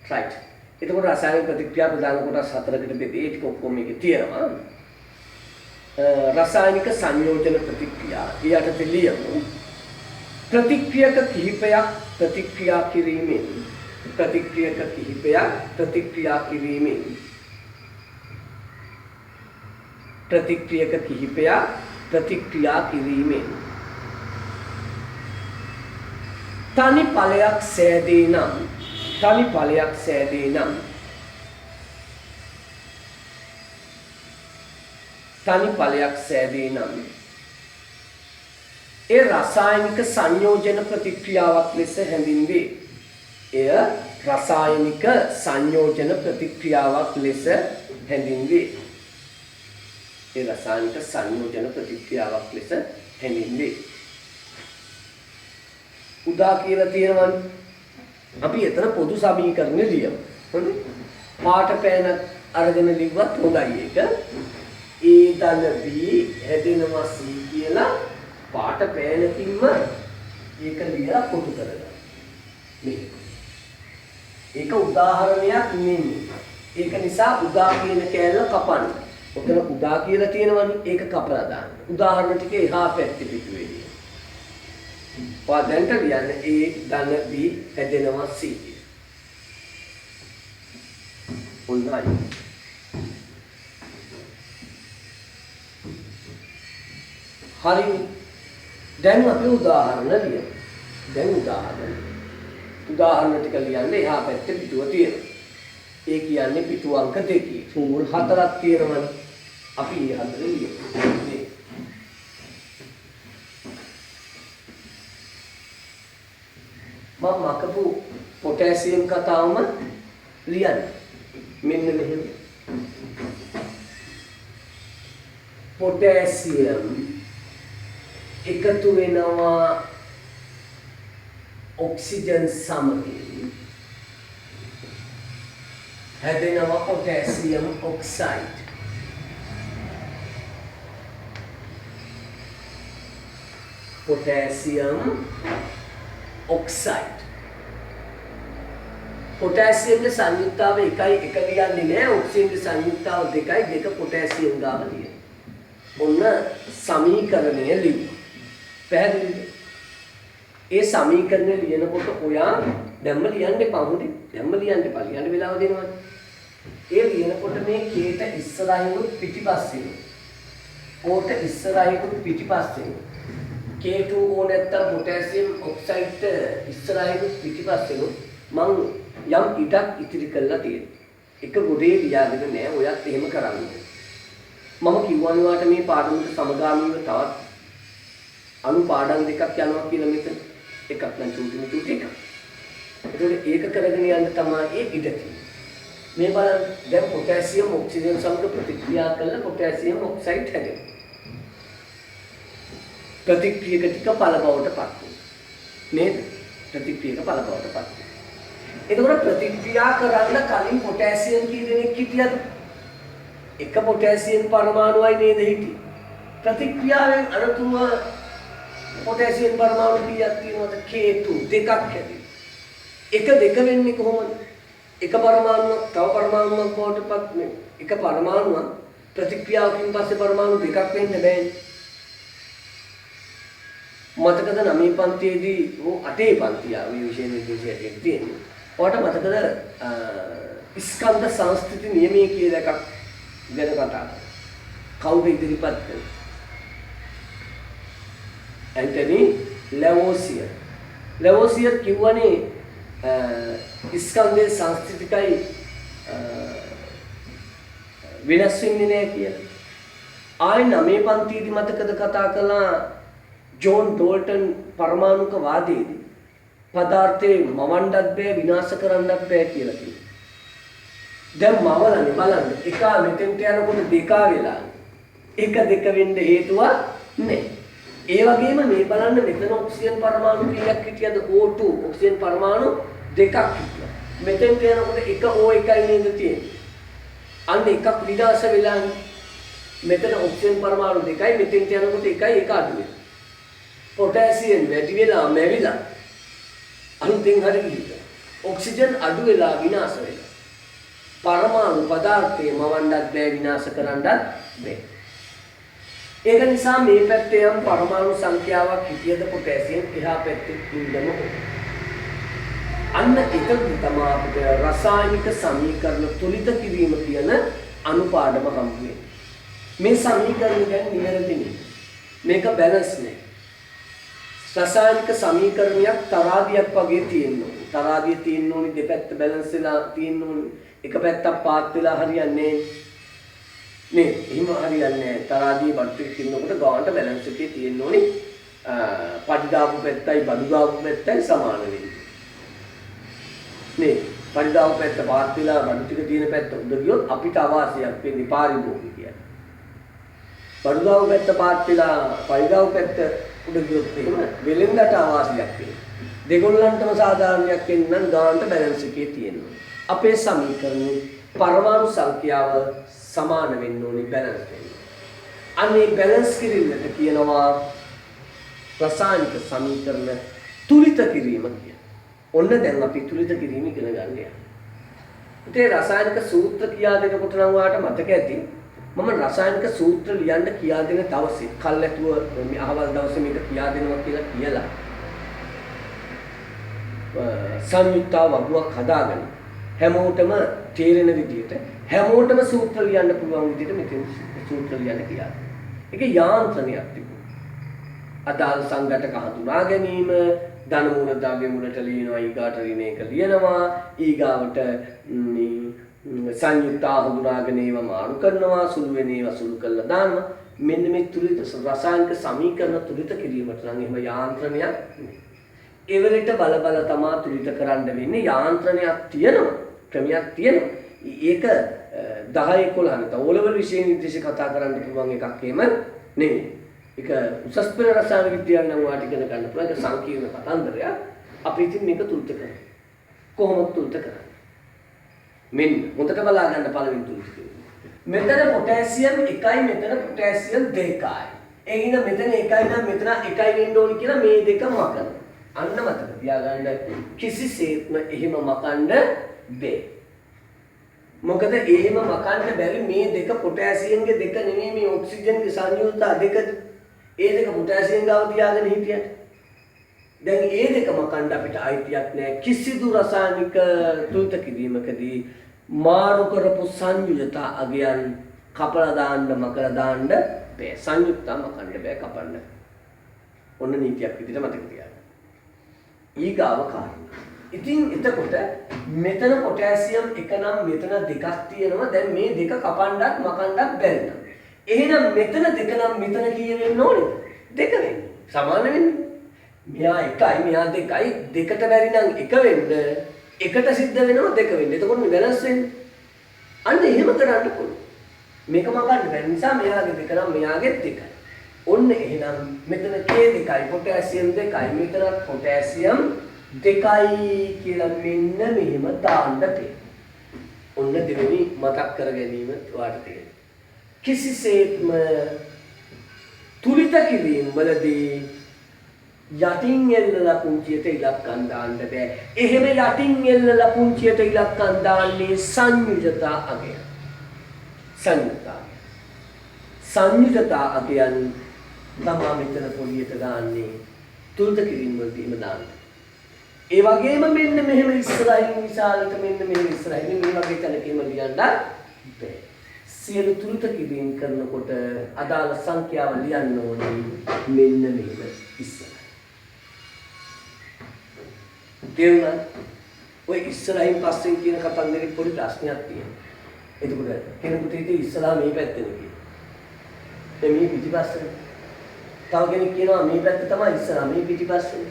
right. එතකොට රසායනික ප්‍රතික්‍රියා ප්‍රධාන කොටස් හතරකට බෙදී ඒක ඔක්කොම මේකේ තියෙනවා. රසායනික සංයෝජන ප්‍රතික්‍රියා ඊට ලියමු. ප්‍රතික්‍රියක කිහිපයක් ප්‍රතික්‍රියා කිරීමෙන් ප්‍රතික්‍රියක කිහිපයක් ප්‍රතික්‍රියා කිරීමෙන් ප්‍රතික්‍රියක කිහිපයක් ප්‍රතික්‍රියා කිරීමෙන් තනි ඵලයක් සෑදේ නම් තනි ඵලයක් සෑදේ නම් තනි ඵලයක් සෑදේ නම් ඒ රසායනික සංයෝජන ප්‍රතික්‍රියාවක් ලෙස හැඳින්වේ. එය රසායනික සංයෝජන ප්‍රතික්‍රියාවක් ලෙස හැඳින්වේ. ඒ රසායනික සංයෝජන ප්‍රතික්‍රියාවක් ලෙස හැඳින්වේ. උදා කියලා තියෙනවනේ. අපි එතන පොදු සමීකරණෙ ලියමු. හොඳයි. පාට පෑන අරගෙන ලිව්වත් හොඳයි ඒක. A ධන B හැදෙනවා C කියලා පාට පෑනකින්ම ඒක ලියලා කොටු කරගන්න. මේ. ඒක උදාහරණයක් නෙමෙයි. ඒක නිසා උදා කියන කෑල්ල කපන්න. ඔතන උදා කියලා තියෙනවනේ ඒක කපලා දාන්න. උදාහරණ ටික එහා පැත්තේ පිටුවේදී. ඔය දැන්ට ලියන්න A ධන B හැදෙනවා C. හොඳයි. හරි. දැන් අපි උදාහරණ ලියමු. දැන් උදාහරණ ටික ලියන්න එහා පැත්තේ පිටුව තියෙනවා. ඒ කියන්නේ පිටු අංක 2. සූල් 4ක් තියෙනවනේ. අපි ඒ හතරේ ලියමු. මම මකපු පොටෑසියම් කතාවම ලියන්න. මෙන්න මෙහෙම. පොටෑසියම් එකතු වෙනවා ඔක්සිජන් සමගින් හැදෙනවා potassium oxide. potassium oxide. potassium के संयुक्ताव එකයි එක ලියන්නේ නෑ oxygen के संयुक्ताव දෙකයි දෙක potassium ගාව ලියන. ඔන්න සමීකරණය ලියුවා. පැහැදිලිද? ඒ සමීකරණය ලියනකොට ඔයා දැම්ම ලියන්න එපා හොඳේ. දැම්ම ලියන්න එපා. ලියන්න වෙලාව දෙනවනේ. ඒ ලියනකොට මේ K ට ඉස්සරහින් පිටිපස්සෙන් O ට ඉස්සරහින් පිටිපස්සෙන් K2O නැත්තම් potassium oxide ඉස්සරහින් පිටිපස්සෙන් මං යම් ඉඩක් ඉතිරි කරලා තියෙනවා. එක ගොඩේ ලියාගෙන නෑ. ඔයත් එහෙම කරන්න. මම කිව්වනේ වාට මේ පාඩමට සමගාමීව තවත් අනු පාඩම් දෙකක් යනවා කියලා මෙතන. එකක් නම් චූටි එකක්. ඒක කරගෙන යන්න තමයි ඒ ඉඩ තියෙන්නේ. මේ බලන්න දැන් potassium oxygen සමග ප්‍රතික්‍රියා කරලා potassium oxide හැදෙනවා. ප්‍රතික්‍රියක ටික පළ බවට පත් වෙනවා. නේද? ප්‍රතික්‍රියක පළ බවට පත් වෙනවා. එතකොට ප්‍රතික්‍රියා කරන්න කලින් potassium කී දෙනෙක් හිටියද? එක potassium පරමාණුවයි නේද හිටියේ. ප්‍රතික්‍රියාවෙන් අනතුරුව potassium පරමාණු කීයක් තියෙනවද? K2 දෙකක් හැදෙනවා. එක දෙක වෙන්නේ කොහොමද? එක පරමාණුවක් තව පරමාණුවක් බවට පත් වෙනවා. එක පරමාණුවක් ප්‍රතික්‍රියාවකින් පස්සේ පරමාණු දෙකක් වෙන්න බෑනේ. මතකද 9 පන්තියේදී ඕ 8 පන්තිය විශේෂ නිර්දේශයක් තියෙනවා. ඔයාලට මතකද ස්කන්ධ සංස්කෘති නියමයේ කියලා එකක් ගැන කතා කරා. කවුද ඉදිරිපත් කළේ? ඇන්ටනි ලැවෝසියර්. ලැවෝසියර් කිව්වනේ ස්කන්ධයේ සංස්කෘතිකයි වෙනස් වෙන්නේ නැහැ කියලා. ආයි 9 පන්තියේදී මතකද කතා කළා ජෝන් ඩෝල්ටන් පරමාණුක වාදයේදී පදාර්ථේ මවන්නත් බෑ විනාශ කරන්නත් බෑ කියලා කිව්වා. දැන් මවලනේ බලන්න එක මෙතෙන්ට යනකොට දෙක වෙලා. එක දෙක වෙන්න හේතුව නැහැ. ඒ වගේම මේ බලන්න මෙතන ඔක්සිජන් පරමාණු කීයක් හිටියද? O2 ඔක්සිජන් පරමාණු දෙකක් හිටියා. මෙතෙන්ට යනකොට එක O1යි නේද තියෙන්නේ. අන්න එකක් විනාශ වෙලා. මෙතන ඔක්සිජන් පරමාණු දෙකයි මෙතෙන්ට යනකොට එකයි එක අඩු වෙනවා. potassium වැඩි වෙලා මැවිලා අලුතෙන් හරි ගිහිල්ලා ඔක්සිජන් අඩු වෙලා විනාශ වෙලා පරමාණු පදාර්ථයේ මවන්නත් බෑ විනාශ කරන්නත් බෑ. ඒක නිසා මේ පැත්තේ යම් පරමාණු සංඛ්‍යාවක් හිටියද potassium එහා පැත්තේ ඉන්නම අන්න ඒක තමයි අපිට රසායනික සමීකරණ තුලිත කිරීම කියන අනුපාඩම හම්බ වෙන්නේ. මේ සමීකරණ දැන් නිවැරදි නෙමෙයි. මේක බැලන්ස් නෑ. රසායනික සමීකරණයක් තරාදියක් වගේ තියෙනවා. තරාදිය තියෙන්න ඕනි දෙපැත්ත බැලන්ස් වෙලා තියෙන්න ඕනි. එක පැත්තක් පාත් වෙලා හරියන්නේ නේ. එහෙම හරියන්නේ නැහැ. තරාදිය බඩට කින්නකොට ගානට බැලන්ස් එකේ තියෙන්න ඕනි. පඩි දාපු පැත්තයි බඩු දාපු පැත්තයි සමාන වෙන්නේ. නේ. පඩි දාපු පැත්ත පාත් වෙලා බඩු ටික තියෙන පැත්ත උඩ ගියොත් අපිට අවාසියක් වෙන්නේ පාරිභෝගිකයන්. බඩු දාපු පැත්ත පාත් වෙලා පඩි දාපු පැත්ත උඩ ගියොත් එහෙම වෙලෙන්දට අවාසියක් වෙනවා. දෙගොල්ලන්ටම සාධාරණයක් වෙන්න නම් ගානට බැලන්ස් එකේ තියෙනවා. අපේ සමීකරණේ පරමාණු සංඛ්‍යාව සමාන වෙන්න ඕනේ බැලන්ස් වෙන්න. අනේ බැලන්ස් කිරීමට කියනවා රසායනික සමීකරණ තුලිත කිරීම කියලා. ඔන්න දැන් අපි තුලිත කිරීම ඉගෙන ගන්න යනවා. ඉතින් රසායනික සූත්‍ර කියා දෙනකොට නම් ඔයාලට මතක ඇති මම රසායනික සූත්‍ර ලියන්න කියා දෙන දවසේ කල්ැතුව මේ අහවල් දවසේ මේක කියා දෙනවා කියලා සංයුක්තාව වගුවක් හදාගන්න හැමෝටම තේරෙන විදිහට හැමෝටම සූත්‍ර ලියන්න පුළුවන් විදිහට මෙතන සූත්‍ර ලියන්න කියලා. ඒක යාන්ත්‍රණයක් තිබුණා. අදාළ සංඝටක හඳුනා ගැනීම ධන මූල ද්‍රව්‍ය මූලට ලියනවා ඊගාට ඍණ එක ලියනවා ඊගාවට සංයුක්තා හඳුනාගෙන ඒවා මාරු කරනවා සුළු වෙන ඒවා සුළු කරලා දානවා මෙන්න මේ තුලිත රසායනික සමීකරණ තුලිත කිරීමට නම් එහෙම යාන්ත්‍රණයක් එවලට බල බල තමා තුලිත කරන්න වෙන්නේ යාන්ත්‍රණයක් තියෙනවා ක්‍රමයක් තියෙනවා ඒක 10 11 නැත්නම් ඕලෙවල් විෂය නිර්දේශ කතා කරන්න පුළුවන් එකක් එහෙම නෙමෙයි ඒක උසස් පෙළ රසායන විද්‍යාව නම් වාට ඉගෙන ගන්න පුළුවන් ඒක සංකීර්ණ කතන්දරයක් අපි ඉතින් මේක තුලිත කරනවා කොහොමද තුලිත කරන්නේ මෙන්න හොඳට බලා ගන්න පළවෙනි තුලිත කිරීම මෙතන පොටෑසියම් 1යි මෙතන පොටෑසියම් 2යි ඒ හින්දා මෙතන 1යි නම් මෙතන 1යි වෙන්න ඕනි කියලා මේ දෙක මකනවා අන්න මතක තියාගන්න කිසිසේත්ම එහෙම මකන්න බෑ. මොකද එහෙම මකන්න බැරි මේ දෙක පොටෑසියම්ගේ දෙක නෙමෙයි මේ ඔක්සිජන්ගේ සංයුක්ත දෙක. ඒ දෙක පොටෑසියම් ගාව තියාගෙන හිටියට. දැන් ඒ දෙක මකන්න අපිට අයිතියක් නැහැ. කිසිදු රසායනික තුලිත කිරීමකදී මාරු කරපු සංයුජතා අගයන් කපලා දාන්න මකලා දාන්න බෑ. සංයුක්ත මකන්න බෑ කපන්න. ඔන්න නීතියක් විදිහට මතක තියාගන්න. ඊගාව කාරණා. ඉතින් එතකොට මෙතන පොටෑසියම් එක නම් මෙතන දෙකක් තියෙනවා. දැන් මේ දෙක කපන්නත් මකන්නත් බැරි නම්. එහෙනම් මෙතන දෙක නම් මෙතන කීය වෙන්න ඕනේ? දෙක වෙන්න. සමාන වෙන්නේ. මෙහා එකයි මෙහා දෙකයි දෙකට බැරි නම් එක වෙන්න. එකට සිද්ධ වෙනවා දෙක වෙන්න. එතකොට බැලන්ස් වෙන්නේ. අන්න එහෙම කරන්න පුළුවන්. මේක මකන්න බැරි නිසා මෙයාගේ දෙක නම් මෙයාගේ දෙකයි. ඔන්න එහෙනම් මෙතන K2යි පොටෑසියම් 2යි මෙතන පොටෑසියම් 2යි කියලා මෙන්න මෙහෙම දාන්න තියෙනවා. ඔන්න දෙවෙනි මතක් කර ගැනීම ඔයාලට තියෙනවා. කිසිසේත්ම තුලිත කිරීම වලදී යටින් එල්ලලා පුංචියට ඉලක්කම් දාන්න බෑ. එහෙම යටින් එල්ලලා පුංචියට ඉලක්කම් දාන්නේ සංයුජතා අගය. සංයුජතා අගයන් තමා මෙතන පොලියට දාන්නේ තුලිත කිරීම වලදීම දාන්නේ. ඒ වගේම මෙන්න මෙහෙම ඉස්සරහින් විශාලට මෙන්න මෙහෙම ඉස්සරහින් මේ වගේ තැනකම ලියන්න බෑ. සියලු තුලිත කිරීම කරනකොට අදාළ සංඛ්‍යාව ලියන්න ඕනේ මෙන්න මෙහෙම ඉස්සරහ. තේරුණා? ඔය ඉස්සරහින් පස්සෙන් කියන කතන්දරේ පොඩි ප්‍රශ්නයක් තියෙනවා. එතකොට කෙනෙකුට හිතේ ඉස්සරහා මේ පැත්තේ කියලා. මේ පිටිපස්සේ තව කෙනෙක් කියනවා මේ පැත්ත තමයි ඉස්සරහා මේ පිටිපස්සේ.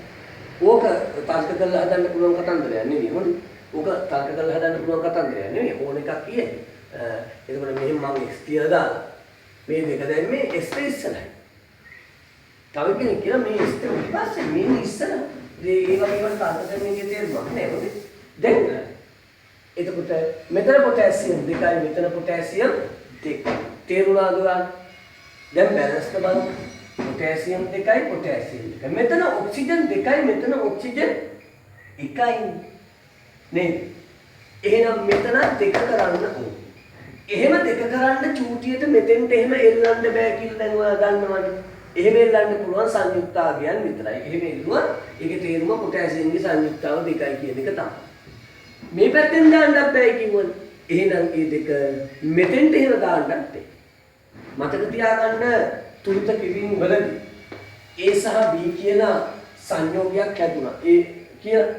ඕක තර්ක කරලා හදන්න පුළුවන් කතන්දරයක් නෙවෙයි හොඳ. ඕක තර්ක කරලා හදන්න පුළුවන් කතන්දරයක් නෙවෙයි. ඕන එකක් කියන්නේ. එතකොට මෙහෙම මම x තියලා දාලා මේ දෙක දැම්මේ x ඉස්සරහයි. තව කෙනෙක් කියනවා මේ x පිටිපස්සේ මේ ඉස්සරහ. ඒ වගේ වන් තර්ක කරන්නේ තේරුමක් නෑ හොඳ. දැන් එතකොට මෙතන පොටෑසියම් 2යි මෙතන පොටෑසියම් 2යි. තේරුණාද ඔයාලට? දැන් බැලන්ස් බලන්න. पोटेशियम दिखाई पोटेशियम दिखाई මෙතන ඔක්සිජන් දෙකයි මෙතන ඔක්සිජන් එකයි නේද එහෙනම් මෙතන දෙක කරන්න ඕනේ එහෙම දෙක කරන්න චූටියට මෙතෙන්ට එහෙම එල්ලන්න බෑ කියලා දැන් ඔයා දන්නවනේ එහෙම එල්ලන්න පුළුවන් සංයුක්තාවයන් විතරයි එහෙම එල්ලුවා ඒකේ තේරුම පොටෑසියම්ගේ සංයුක්තාව දෙකයි කියන එක තමයි මේ පැත්තෙන් දාන්නත් බෑ කිව්වනේ එහෙනම් මේ දෙක මෙතෙන්ට එහෙම දාන්නත් බෑ මතක තියාගන්න තුලිත කිරීම වලදී A සහ B කියලා සංයෝගයක් හැදුනා. ඒ කියලා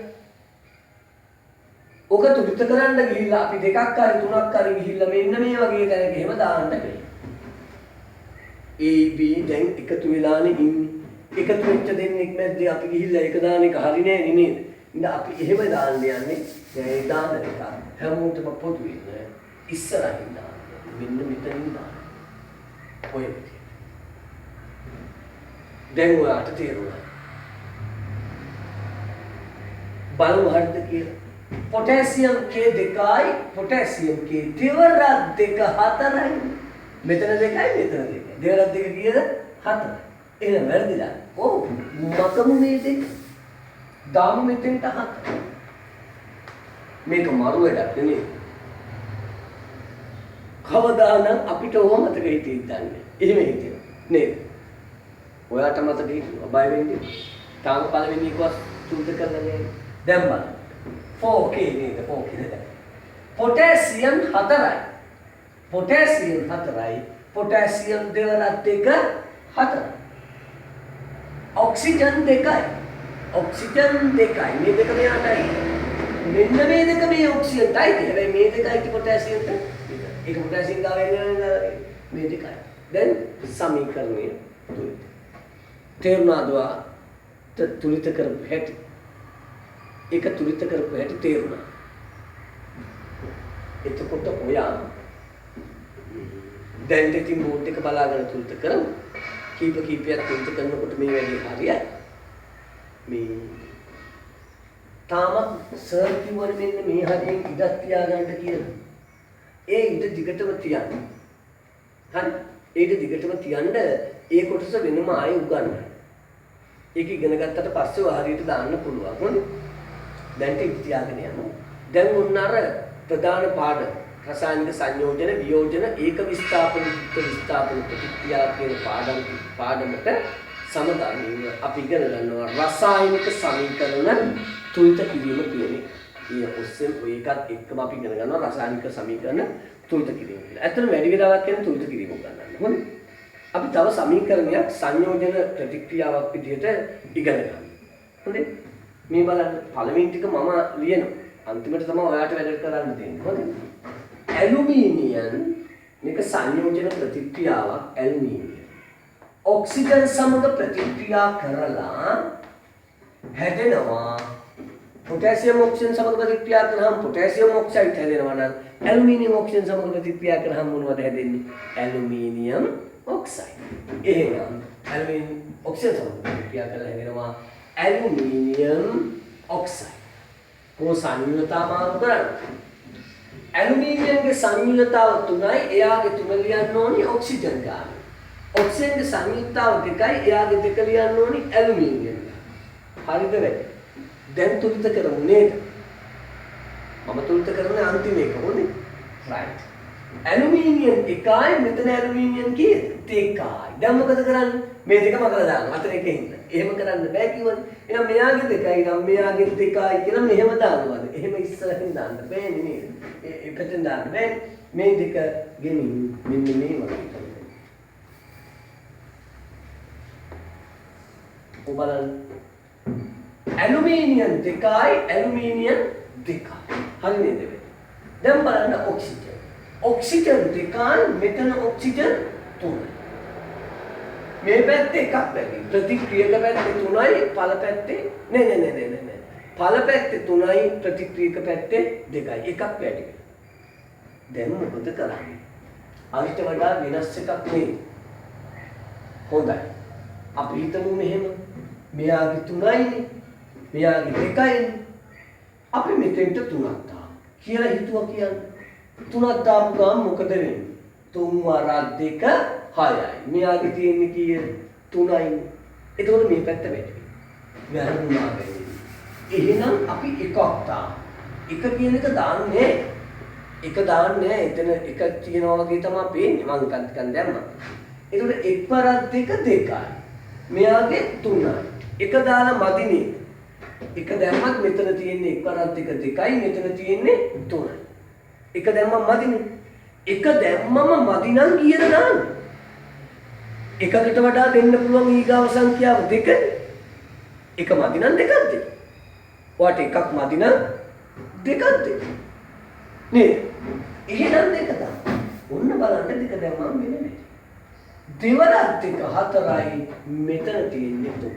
ඔක තුලිත කරන්න ගිහිල්ලා අපි දෙකක් හරි තුනක් හරි ගිහිල්ලා මෙන්න මේ වගේ තැනක එහෙම දාන්න බෑ. A B දැන් එකතු වෙලානේ ඉන්නේ. එකතු වෙච්ච දෙන්නෙක් මැද්දේ අපි ගිහිල්ලා එක දාන එක හරි නෑ නේද? ඉතින් අපි එහෙම දාන්න යන්නේ. දැන් ඒ දාන එක හැමෝටම පොදුවේ ඉස්සරහින් දාන්න. මෙන්න මෙතනින් දාන්න. ඔය දැන් ඔයාට තේරුණා. බලමු හරිද කියලා. පොටෑසියම් K2යි පොටෑසියම් K දෙවරක් දෙක හතරයි. මෙතන දෙකයි මෙතන දෙකයි. දෙවරක් දෙක කීයද? හතරයි. එහෙනම් වැරදිලා. ඔව් මකමු මේ දෙක. දාමු මෙතෙන්ට හතර. මේක මරු වැඩක් නෙමෙයි. කවදානම් අපිට ඕව මතක හිතෙන්නේ. එහෙම හිතෙනවා. නේද? ඔයාට මතක හිටිනවා බය වෙන්නේ. තාම පළවෙනි එකවත් සූත්‍ර කරලා නෑ. දැන් බලන්න. 4K නේද? 4K නේද? පොටෑසියම් 4යි. පොටෑසියම් 4යි. පොටෑසියම් දෙවරක් දෙක 4යි. ඔක්සිජන් 2යි. ඔක්සිජන් 2යි. මේ දෙක මෙයාටයි. මෙන්න මේ දෙක මේ ඔක්සිජන්ටයි. හැබැයි මේ දෙකයි පොටෑසියම්ට. ඒක පොටෑසියම් ගාවෙන්නේ මේ දෙකයි. දැන් සමීකරණය තුලින් තේරුණාද තුලිත කරපු හැටි? ඒක තුලිත කරපු හැටි තේරුණා. එතකොට ඔයා දැන් දෙතින් බෝඩ් එක බලාගෙන තුලිත කරමු. කීපයක් තුලිත කරනකොට මේ වැඩි හරියයි. මේ තාම සර් කිව්වනේ මෙන්න මේ හරියෙන් ඉඩක් තියාගන්න කියලා. ඒ ඉඩ දිගටම තියන්න. හරි? ඒ ඉඩ දිගටම තියන්න ඒ කොටස වෙනම ආයෙ උගන්වන්න. ඒක ඉගෙන ගත්තට පස්සේ හරියට දාන්න පුළුවන්. හොඳයි. දැන් ටික තියාගෙන යමු. දැන් ඔන්න අර ප්‍රධාන පාඩම රසායනික සංයෝජන වියෝජන ඒක විස්ථාපන ප්‍රතික්‍රියා කියන පාඩමට සමගාමීව අපි ඉගෙන ගන්නවා රසායනික සමීකරණ තුලිත කිරීම කියන්නේ. ඊය ඔස්සෙන් ඔය එකත් එක්කම අපි ඉගෙන ගන්නවා රසායනික සමීකරණ තුලිත කිරීම කියලා. ඇත්තටම වැඩි වෙලාවක් කියන්නේ තුලිත කිරීම උගන්වන්න. හොඳයි. අපි තව සමීකරණයක් සංයෝජන ප්‍රතික්‍රියාවක් විදිහට ඉගෙන ගන්නවා. හොඳයි. මේ බලන්න පළවෙනි ටික මම ලියනවා. අන්තිමට තමයි ඔයාලට වැඩ කරන්න දෙන්නේ. හොඳයි. ඇලුමිනියම් මේක සංයෝජන ප්‍රතික්‍රියාවක් ඇලුමිනියම්. ඔක්සිජන් සමග ප්‍රතික්‍රියා කරලා හැදෙනවා. පොටෑසියම් ඔක්සිජන් සමග ප්‍රතික්‍රියා කරාම පොටෑසියම් ඔක්සයිඩ් හැදෙනවා නම් ඇලුමිනියම් ඔක්සිජන් සමග ප්‍රතික්‍රියා කරාම මොනවද හැදෙන්නේ? Aluminium oxide. එහෙනම් ඇලුමිනියම් ඔක්සිජන් සමග ප්‍රතික්‍රියා කරලා හැදෙනවා ඇලුමිනියම් ඔක්සයිඩ්. කො සංයුතතාව මාරු කරන්නේ. ඇලුමිනියම්ගේ සංයුතතාව 3යි එයාගේ 3 ලියන්න ඕනි ඔක්සිජන් ගාන. ඔක්සිජන්ගේ සංයුතතාව 2යි එයාගේ 2 ලියන්න ඕනි ඇලුමිනියම්. හරිද වෙන්නේ? දැන් තුලිත කරමු නේද? මම තුලිත කරන්නේ අන්තිම එක හොඳේ. right. ඇලුමිනියම් 1යි මෙතන ඇලුමිනියම් කීයද? 2යි. දැන් මොකද කරන්නේ? මේ දෙක මගලා දාන්න. අතර එකේ ඉන්න. එහෙම කරන්න බෑ කිව්වනේ. එහෙනම් මෙයාගේ 2යි නම් මෙයාගේ 2යි කියලා මෙහෙම දානවාද? එහෙම ඉස්සරහින් දාන්න බෑනේ නේද? ඒ පැත්තෙන් දාන්න බෑ. මේ දෙක ගෙනින් මෙන්න මේ වගේ කරන්න. බලන්න. ඇලුමිනියම් 2යි ඇලුමිනියම් 2යි. හරි නේද? දැන් බලන්න ඔක්සිජන්. ඔක්සිජන් 2යි මෙතන ඔක්සිජන් 3යි. මේ පැත්තේ එකක් වැඩි. ප්‍රතික්‍රියක පැත්තේ 3යි ඵල පැත්තේ නෑ. ඵල පැත්තේ 3යි ප්‍රතික්‍රියක පැත්තේ 2යි. එකක් වැඩි. දැන් මොකද කරන්නේ? අරිට වඩා වෙනස් එකක් නෙයි. හොඳයි. අපි හිතමු මෙහෙම. මෙයාගේ 3යිනේ. මෙයාගේ 2යිනේ. අපි මෙතෙන්ට 3ක් දාමු. කියලා හිතුවා කියන්නේ. 3ක් දාපු ගමන් මොකද වෙන්නේ? 3 වරක් 2 6යි. මෙයාගේ තියෙන්නේ කීයද? 3යි. එතකොට මේ පැත්ත වැඩි වෙනවා. වැරදුනා වෙන්නේ. එහෙනම් අපි එකක් දාමු. එක කියන එක දාන්නේ එක දාන්නේ එතන එක තියනවා වගේ තමයි පේන්නේ. මම ටිකක් දැම්මා. එතකොට 1 වරක් 2 2යි. මෙයාගේ 3යි. එක දාලා මදිනේ. එක දැම්මත් මෙතන තියෙන්නේ 1 වරක් 2 2යි. මෙතන තියෙන්නේ 3යි. එක දැම්මම මදිනේ. එක දැම්මම මදි නම් කීයද දාන්නේ? එකකට වඩා දෙන්න පුළුවන් ඊගාව සංඛ්‍යාව 2. එක මදි නම් දෙකක් දෙන්න. ඔයාට එකක් මදි නම් දෙකක් දෙන්න. නේද? එහෙනම් දෙක දාන්න. ඔන්න බලන්න දෙක දැම්මම වෙන්නේ. දෙවරක් 2 4යි මෙතන තියෙන්නේ 3.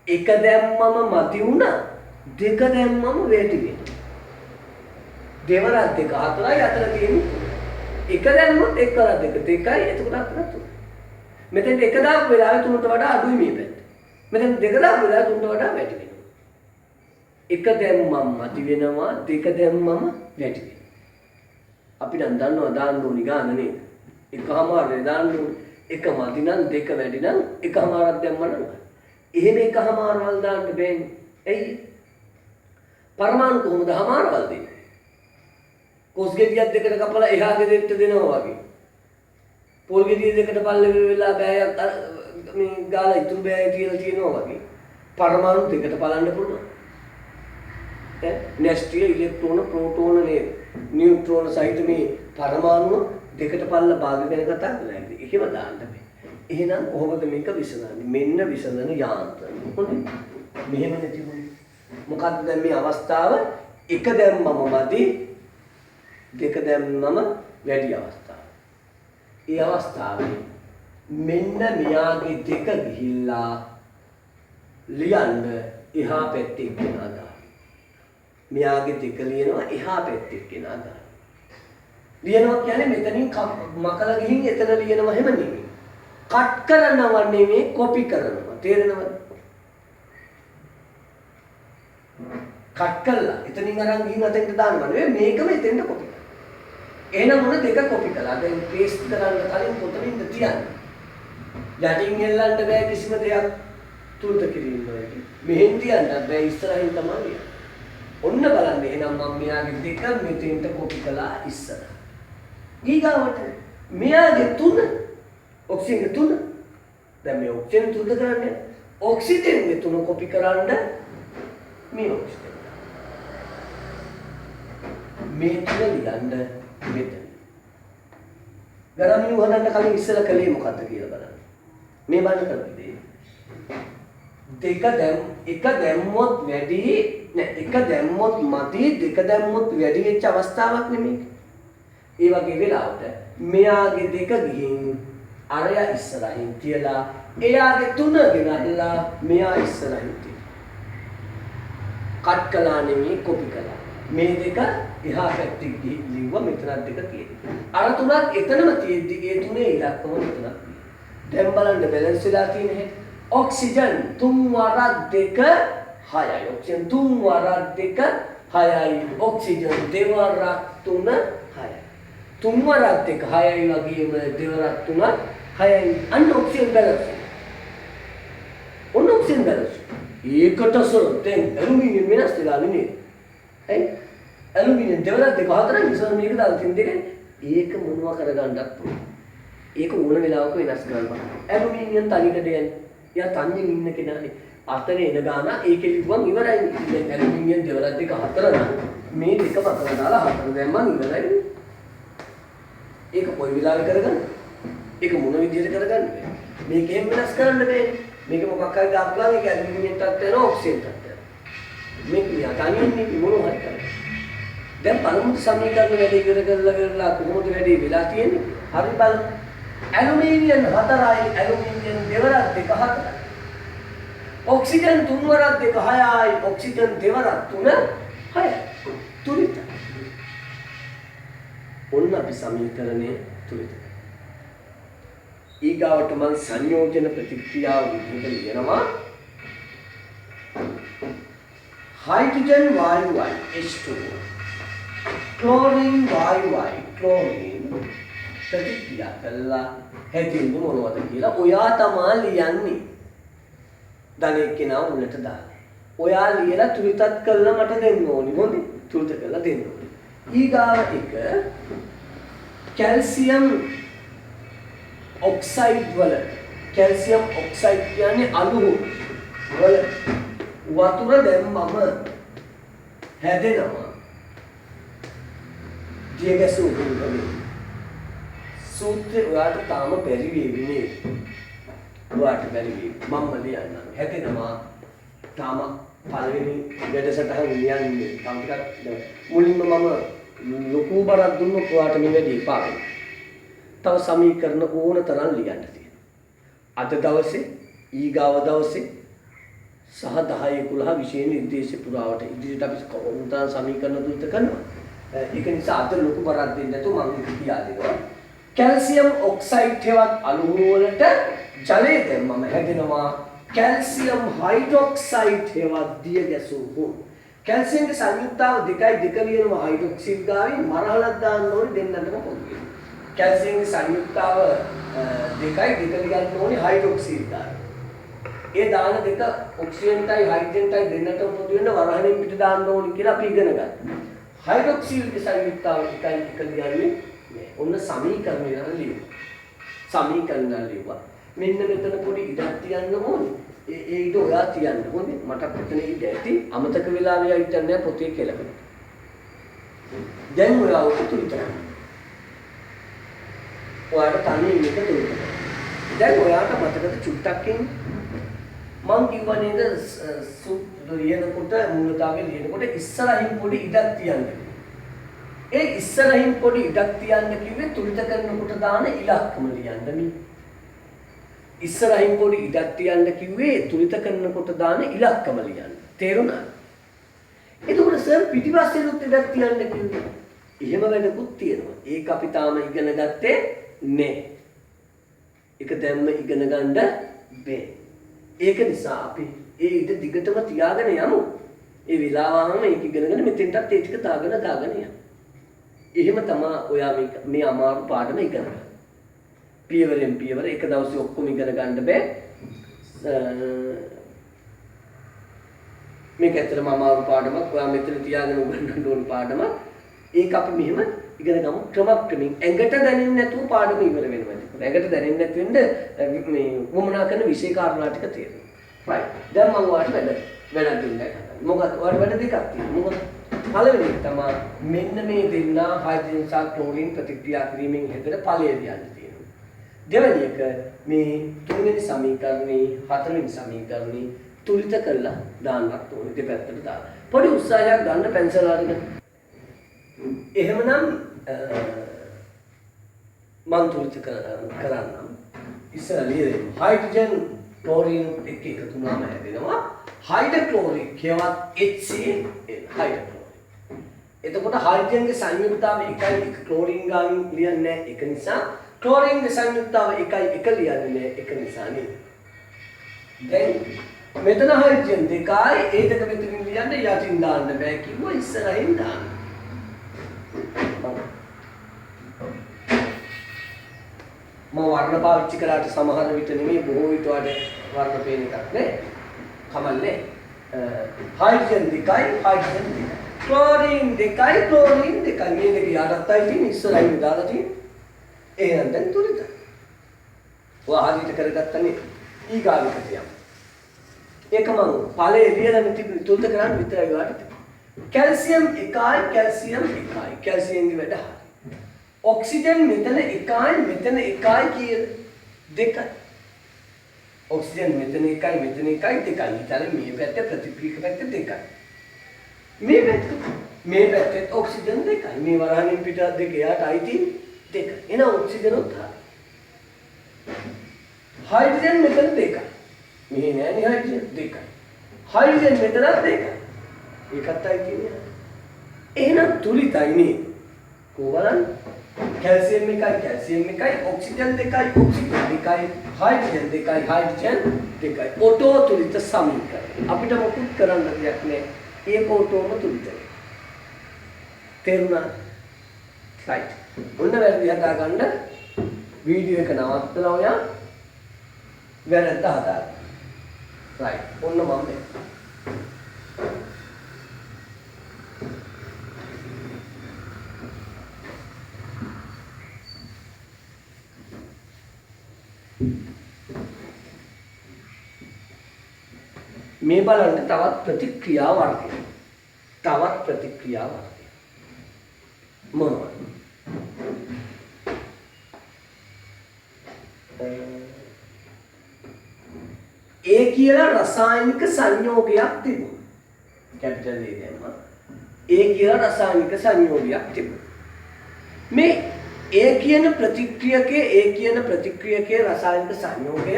එක දැම්මම මදි වුණා. දෙක දැම්මම වැඩි වෙනවා. දෙවරක් 2 4යි අතර තියෙන්නේ 3. එක දැම්මොත් 1 වරක් 2 2යි එතකොට අතර 3. මෙතෙන් එක දාපු වෙලාවේ 3ට වඩා අඩුයි මේ පැත්ත. මෙතෙන් දෙක දාපු වෙලාවේ 3ට වඩා වැඩි වෙනවා. එක දැම්මම මදි වෙනවා දෙක දැම්මම වැඩි වෙනවා. අපි නම් දන්නවා දාන්න ඕනි ගාන නේද? එකමාරේ දාන්න ඕනි. එක මදි නම් දෙක වැඩි නම් එකමාරක් දැම්ම නම් එහෙම එකමාරවල් දාන්න බෑනේ. ඇයි? පරමාණු කොහොමද හමාරවල් දෙන්නේ? කොස් ගෙඩියක් දෙකට කපලා එහා ගෙදෙට්ට දෙනවා වගේ. පොල් ගෙඩිය දෙකට පල්ලෙ වෙලා බෑයක් මේ ගාලා ඉතුරු බෑය කියලා කියනවා වගේ. පරමාණු දෙකට බලන්න පුළුවන්. නෙස්ටිය ඉලෙක්ට්‍රෝන ප්‍රෝටෝන නේද? නියුට්‍රෝන සහිත මේ පරමාණු දෙකට පල්ල භාග ගැන කතා කරලා ඉන්නේ. ඒකම දාන්න බෑ. එහෙනම් කොහොමද මේක විසඳන්නේ? මෙන්න විසඳන යාන්ත්‍රණය. හොඳයි. මෙහෙම නැතිවුනේ. මොකක්ද දැන් මේ අවස්ථාව? එක දැම්මම මදි දෙක දැම්මම වැඩි අවස්ථාව. ඒ අවස්ථාවේ මෙන්න මෙයාගේ දෙක ගිහිල්ලා ලියන්න එහා පැත්තේ කෙනා දාන්න. මෙයාගේ දෙක ලියනවා එහා පැත්තේ කෙනා දාන්න. ලියනවා කියන්නේ මෙතනින් මකලා ගිහින් එතන ලියනවා හැම නෙමෙයි. කට් කරනවා නෙමෙයි කොපි කරනවා. තේරෙනවද? කට් කළා එතනින් අරන් ගිහින් අතෙන්ට දානවා නෙවෙයි මේකම එතෙන්ට කොපි කරනවා. එහෙනම් මොන දෙක කොපි කළා. දැන් පේස්ට් කරන්න කලින් කොතනින්ද තියන්නේ? යටින් එල්ලන්න බෑ කිසිම දෙයක් තුල්ත කිරීම වලට. මෙහෙන් තියන්න බෑ ඉස්සරහින් තමයි. ඔන්න බලන්න එහෙනම් මම මෙයාගේ දෙක මෙතෙන්ට කොපි කළා ඉස්සර. ඊගාවට මෙයාගේ තුන ඔක්සිජන් තුන දැන් මේ ඔක්සිජන් තුනද කරන්නේ ඔක්සිජන්ගේ තුන කොපි කරන්න මේ ඔක්සිජන් මේ තුන ලියන්න මෙතන. ගරමිනු හදන්න කලින් ඉස්සලා කළේ මොකද්ද කියලා බලන්න. මේ බලන්න කරන්නේ දෙක එක දැම්මොත් වැඩි නෑ එක දැම්මොත් මදි දෙක දැම්මොත් වැඩි වෙච්ච අවස්ථාවක් නෙමෙයි. ඒ වගේ වෙලාවට මෙයාගේ දෙක ගිහින් අරයා ඉස්සරහින් තියලා එයාගේ තුන ගෙනල්ලා මෙයා ඉස්සරහින් තියලා කට් කළා නෙමෙයි කොපි කළා. මේ දෙක එහා පැත්තේ ගිහින් ලිව්වා මෙතනත් දෙක තියෙනවා. අර තුනත් එතනම තියෙද්දි ඒ තුනේ ඉලක්කම මෙතනක් තියෙනවා. දැන් බලන්න බැලන්ස් වෙලා තියෙන හැටි. ඔක්සිජන් 3 වරක් 2 6යි. ඔක්සිජන් 3 වරක් 2 6යි. ඔක්සිජන් 2 වරක් 3 6යි. 3 වරක් 2 6යි වගේම 2 වරක් 3 6යි. අන්න ඔක්සිජන් බැලන්ස්. ඔන්න ඔක්සිජන් බැලන්ස්. ඒකට දැන් ඇලුමිනියම් වෙනස් වෙලා නෙමෙයි. ඇයි? ඇලුමිනියම් 2 වරක් 2 4යි ඉස්සර මේක දාලා තින් දෙකේ. ඒක මොනවා කරගන්නත් පුළුවන්. ඒක ඕන වෙලාවක වෙනස් කරන්න බෑ. ඇලුමිනියම් තනියට දෙන්නේ. යා තනියෙන් ඉන්න කෙනානේ අතන එන ගාන ඒකේ ලිව්වම ඉවරයි. දැන් ඇලුමිනියම් 2 වරක් 2 4 නම් මේ දෙක පතර දාලා 4 දැම්මම ඉවරයි. ඒක කොයි වෙලාවෙ කරගන්න? ඒක මොන විදිහට කරගන්න බෑ. මේකෙන් වෙනස් කරන්න බෑ. මේක මොකක් හරි දාපුවාම ඒක ඇලුමිනියම් තත්ත්වයට යනවා ඔක්සිජන් තත්ත්වයට. මේක යා තනියෙන් නේ මොනවා හරි කරන්නේ. දැන් පළමු සමීකරණ වැඩි කරලා කොහොමද වැඩි වෙලා තියෙන්නේ? හරි බලන්න. ඇලුමිනියම් 4යි ඇලුමිනියම් 2 වරක් 2 4යි. ඔක්සිජන් 3 වරක් 2 6යි ඔක්සිජන් 2 වරක් 3 6යි. තුලිත. ඔන්න අපි සමීකරණය තුලිත. ඊගාවට මම සංයෝජන ප්‍රතික්‍රියාව විදිහට ලියනවා. හයිඩ්‍රජන් වායුවයි H2O ක්ලෝරින් වායුවයි ක්ලෝරින් ප්‍රතික්‍රියා කළා හැදෙන්නේ මොනවද කියලා ඔයා තමයි ලියන්නේ. ධනෙ කෙනා උලට දාන්න. ඔයා ලියලා තුලිතත් කළා මට දෙන්න ඕනි. හොඳේ. තුලිත කළා දෙන්න ඕනි. ඊගාව එක කැල්සියම් ඔක්සයිඩ් වල කැල්සියම් ඔක්සයිඩ් කියන්නේ අලුහු වල වතුර දැම්මම හැදෙනවා. දියගැසු උගුරුනේ. සූත්‍රය ඔයාට තාම බැරි වෙවි නේද? ඔයාට බැරි වෙවි. මම ලියන්නම්. හැදෙනවා. තාම පළවෙනි වැඩසටහන ලියන්නේ. තාම ටිකක් මුලින්ම මම ලොකු බරක් දුන්නොත් ඔයාට මේ වැඩි එපා වෙනවා. තව සමීකරණ ඕන තරම් ලියන්න තියෙනවා. අද දවසේ ඊගාව දවසේ සහ 10 11 විශේෂ නිර්දේශ පුරාවට ඉදිරියට අපි කොහොමද සමීකරණ දුර්ත කරනවා. ඒක නිසා අද ලොකු බරක් දෙන්නේ නැතුව මම කියා දෙනවා. කැල්සියම් ඔක්සයිඩ් හේවත් අලුහුණු වලට ජලය දැම්මම හැදෙනවා කැල්සියම් හයිඩ්‍රොක්සයිඩ් හේවත් දිය ගැසූ හුණු. කැල්සියම්ගේ සංයුක්තාව 2.2 ලියනවා හයිඩ්‍රොක්සිල් ගාවින් මරහලක් දාන්න ඕනේ දෙන්නටම පොදුවේ. කැල්සියම්ගේ සංයුක්තාව 2.2 ලියන්න ඕනේ හයිඩ්‍රොක්සිල් ගාවින්. ඒ දාන දෙක ඔක්සිජන්ටයි හයිඩ්‍රජන්ටයි දෙන්නටම පොදු වෙන වරහණෙන් පිට දාන්න ඕනේ කියලා අපි ඉගෙන ගත්තා. හයිඩ්‍රොක්සිල්ගේ සංයුක්තාව 2.2 ලියන්නේ ඔන්න සමීකරණය කරලා ලියුවා. සමීකරණ ලියුවා. මෙන්න මෙතන පොඩි ඉඩක් තියන්න ඕනේ. ඒ ඉඩ ඔයා තියන්න ඕනේ. මට මෙතන ඉඩ ඇති. අමතක වෙලා වෙලා ඉන්නේ පොතේ කියලා. දැන් ඔයා ඔක තුලිට. ඔයාට තනියෙන් එක තුලිට. දැන් ඔයාට මතකද චුට්ටක් මං කිව්වා නේද ලියනකොට මූලතාවය ලියනකොට ඉස්සරහින් පොඩි ඉඩක් තියන්න. ඒ ඉස්සරහින් පොඩි ඉඩක් තියන්න කිව්වේ තුලිත කරනකොට දාන ඉලක්කම ලියන්න මේ. ඉස්සරහින් පොඩි ඉඩක් තියන්න කිව්වේ තුලිත කරනකොට දාන ඉලක්කම ලියන්න. තේරුණාද? එතකොට සර් පිටිපස්සේ උත් ඉඩක් තියන්න කිව්වේ. එහෙම වැඩකුත් තියෙනවා. ඒක අපි තාම ඉගෙන ගත්තේ නෑ. ඒක දැම්ම ඉගෙන ගන්න බෑ. ඒක නිසා අපි ඒ ඉඩ දිගටම තියාගෙන යමු. ඒ වෙලාවම මේක ඉගෙනගෙන මෙතෙන්ටත් ඒ ටික දාගෙන යමු. එහෙම තමයි ඔයා මේ අමාරු පාඩම ඉගෙන ගන්න. පියවරෙන් පියවර එක දවසේ ඔක්කොම ඉගෙන ගන්න බෑ. මේක ඇත්තටම අමාරු පාඩමක්. ඔයා මෙතන තියාගෙන උගන්වන්න ඕන පාඩමක්. ඒක අපි මෙහෙම ඉගෙන ගමු ක්‍රමක්‍රමයෙන්. ඇඟට දැනෙන්නේ නැතුව පාඩම ඉවර වෙනවා. ඇඟට දැනෙන්නේ නැති වෙන්න මේ වමනා කරන විෂය කාරණා ටික තියෙනවා. right. දැන් මම ඔයාලට වැඩක් දෙන්නයි හදන්නේ. මොකද ඔයාලට වැඩ දෙකක් තියෙනවා. මොකද පළවෙනි එක තමයි මෙන්න මේ දෙන්න හයිඩ්‍රජන් සහ ක්ලෝරින් ප්‍රතික්‍රියා කිරීමෙන් හැදෙන ඵලය ලියන්න තියෙනවා. දෙවෙනි එක මේ තුන්වෙනි සමීකරණේ හතරවෙනි සමීකරණේ තුලිත කරලා දාන්නත් ඕනේ දෙපැත්තට දාලා. පොඩි උත්සාහයක් ගන්න පෙන්සල් අරගෙන. එහෙමනම් මම තුලිත කරන්නම්. ඉස්සර ලියලා හයිඩ්‍රජන් ක්ලෝරින් එක එකතු වුණාම හැදෙනවා හයිඩ්‍රොක්ලෝරික් කියවත් HCl හයිඩ්‍රොක්ලෝරික්. එතකොට හයිඩ්‍රජන්ගේ සංයුක්තාව 1.1 ක්ලෝරින් ගාමින් ලියන්නේ නැහැ. ඒක නිසා ක්ලෝරින්ගේ සංයුක්තාව 1.1 ලියන්නේ නැහැ. ඒක නිසා නේ. දැන් මෙතන හයිඩ්‍රජන් දෙකයි ඒ දෙක මෙතනින් ලියන්න යටින් දාන්න බෑ කිව්වා ඉස්සරහින් දාන්න. මම වර්ණ පාවිච්චි කරාට සමහර විට නෙමෙයි බොහෝ විට වර්ණ පේන එකක් නේ. කමන්නේ. හයිඩ්‍රජන් දෙකයි හයිඩ්‍රජන් දෙකයි. ක්ලෝරින් දෙකයි ක්ලෝරින් දෙකයි. මේ දෙක යටත්යි තියෙන ඉස්සරහින් දාලා තියෙන. එහෙනම් දැන් තුලිත. ඔයා හරියට කරගත්තනේ ඊගාවිකට යමු. ඒක මම ඵලයේ ලියලා තිබුණේ තුලිත කරන්න විතරයි ඔයාලට. කැල්සියම් 1යි කැල්සියම් 1යි. කැල්සියම්ගේ වැඩ හරියි. ඔක්සිජන් මෙතන 1යි මෙතන 1යි කියන දෙකයි. ඔක්සිජන් මෙතන 1යි මෙතන 1යි දෙකයි. ඊතර මේ පැත්තේ ප්‍රතික්‍රියක පැත්තේ දෙකයි. මේ පැත්තේ ඔක්සිජන් දෙකයි. මේ වරහණින් පිට දෙක යට අයිති දෙකයි. එන ඔක්සිජන් උත් හයිඩ්‍රජන් මෙතන දෙකයි. මේ නෑනේ හයිඩ්‍රජන් දෙකයි. හයිඩ්‍රජන් මෙතන දෙකයි. ඒකත් අයිති නෑ. එහෙනම් තුලිතයි නේ. කොහොමද? කැල්සියම් 1යි කැල්සියම් 1යි ඔක්සිජන් 2යි ඔක්සිජන් 2යි හයිඩ්‍රජන් 2යි හයිඩ්‍රජන් 2යි ඔටෝ තුලිත සමීකරණ. අපිට මොකුත් කරන්න දෙයක් නෑ. ඒක ඔටෝම තුලිතයි. තේරුණා? right. ඔන්න වැරදි හදා ගන්න වීඩියෝ එක නවත්තලා ඔයා වැරද්ද හදාගන්න. right. ඔන්න මම මේ බලන්න තවත් ප්‍රතික්‍රියා වර්ගයක්. තවත් ප්‍රතික්‍රියා වර්ගයක්. මොනවද? ඒ කියලා රසායනික සංයෝගයක් තිබුණා. කැපිටල් A දැම්මා. ඒ කියලා රසායනික සංයෝගයක් තිබුණා. මේ ඒ කියන ප්‍රතික්‍රියකේ රසායනික සංයෝගය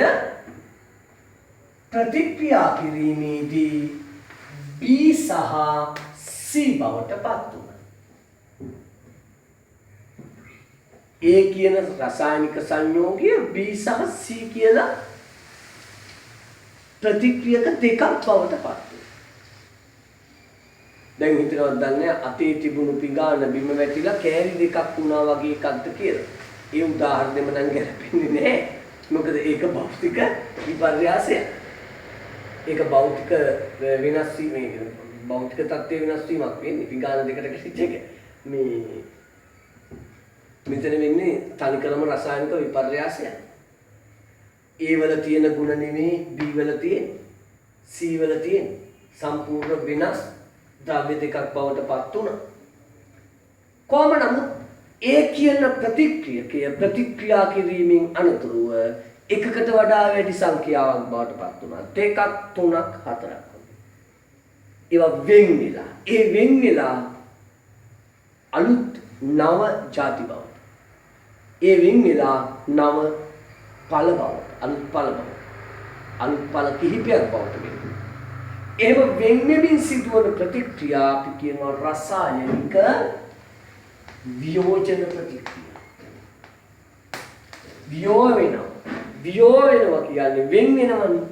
ප්‍රතික්‍රියා කිරීමේදී B සහ C බවට පත් වුණා. A කියන රසායනික සංයෝගය B සහ C කියලා ප්‍රතික්‍රියක දෙකක් බවට පත් වුණා. දැන් හිතනවත් දන්නේ අතේ තිබුණු පිඟාන බිම වැටිලා කෑලි දෙකක් වුණා වගේ එකක්ද කියලා. ඒ උදාහරණෙම නම් ගැලපෙන්නේ නැහැ. මොකද ඒක භෞතික විපර්යාසයක්. ඒක භෞතික වෙනස් වීමක් භෞතික තත්ත්වයේ වෙනස් වීමක් වෙන්නේ පිඟාන දෙකට කිසිච්ච එක. මෙතන වෙන්නේ තනිකරම රසායනික විපර්යාසයක්. A වල තියෙන ಗುಣ නෙමෙයි B වල තියෙන C වල තියෙන සම්පූර්ණ වෙනස් ද්‍රව්‍ය දෙකක් බවට පත් වුණා. කොහොම නමුත් ඒ කියන ප්‍රතික්‍රියා කිරීමෙන් අනතුරුව එකකට වඩා වැඩි සංඛ්‍යාවක් බවට පත් වුණා. දෙකක් තුනක් හතරක්. ඒවා වෙන් වෙලා අලුත් නව ಜಾති බවට. ඒ වෙන් වෙලා නව ඵල බවට, අලුත් ඵල බවට. අලුත් ඵල කිහිපයක් බවට වෙනවා. එහෙම වෙන්වෙමින් සිදුවන ප්‍රතික්‍රියා අපි කියනවා රසායනික වියෝජන ප්‍රතික්‍රියා. වියෝ වෙනවා කියන්නේ වෙන් වෙනවනේ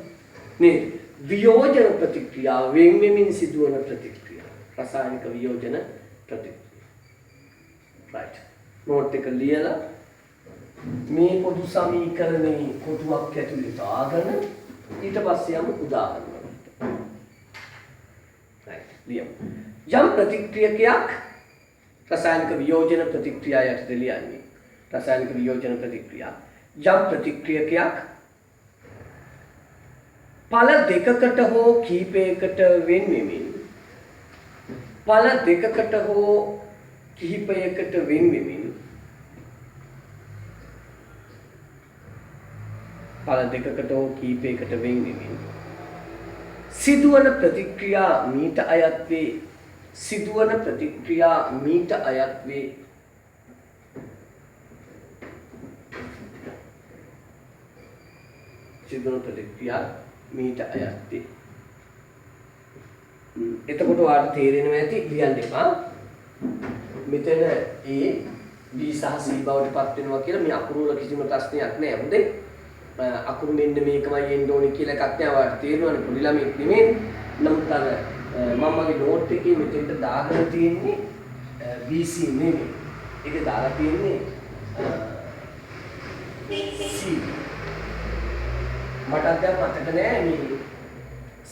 නේද? වියෝජන ප්‍රතික්‍රියා වෙන්වෙමින් සිදුවන ප්‍රතික්‍රියා. රසායනික වියෝජන ප්‍රතික්‍රියා. right. නෝට් එක ලියලා මේ පොදු සමීකරණේ කොටුවක් ඇතුළේ දාගෙන ඊට පස්සේ යමු උදාහරණ වලට. right. ලියමු. යම් ප්‍රතික්‍රියකයක් රසායනික වියෝජන ප්‍රතික්‍රියා යටතේ ලියන්නේ. රසායනික වියෝජන ප්‍රතික්‍රියා යම් ප්‍රතික්‍රියකයක් ඵල දෙකකට හෝ කිහිපයකට වෙන් වෙමින් ඵල දෙකකට හෝ කිහිපයකට වෙන් වෙමින් ඵල දෙකකට හෝ කිහිපයකට වෙන් වෙමින් සිදුවන ප්‍රතික්‍රියා මීට අයත් වේ. සිදුවන ප්‍රතික්‍රියා මීට අයත් වේ. සිදුවන ප්‍රතික්‍රියා මීට අයත් වේ. එතකොට ඔයාලට තේරෙනවා ඇති ලියන්න එපා. මෙතන A B සහ C බවට පත් වෙනවා කියලා මේ අකුරු වල කිසිම ප්‍රශ්නයක් නැහැ. හොඳේ. අකුරු මෙන්න මේකමයි එන්න ඕනේ කියලා එකක් නෑ. ඔයාලට තේරෙනවනේ පොඩි ළමෙක් නෙමෙයි. නමුත් අර මම මගේ නෝට් එකේ මෙතෙන්ට දාගෙන තියෙන්නේ BC නෙමෙයි. ඒක දාලා තියෙන්නේ C. මට දැන් මතක නෑ මේ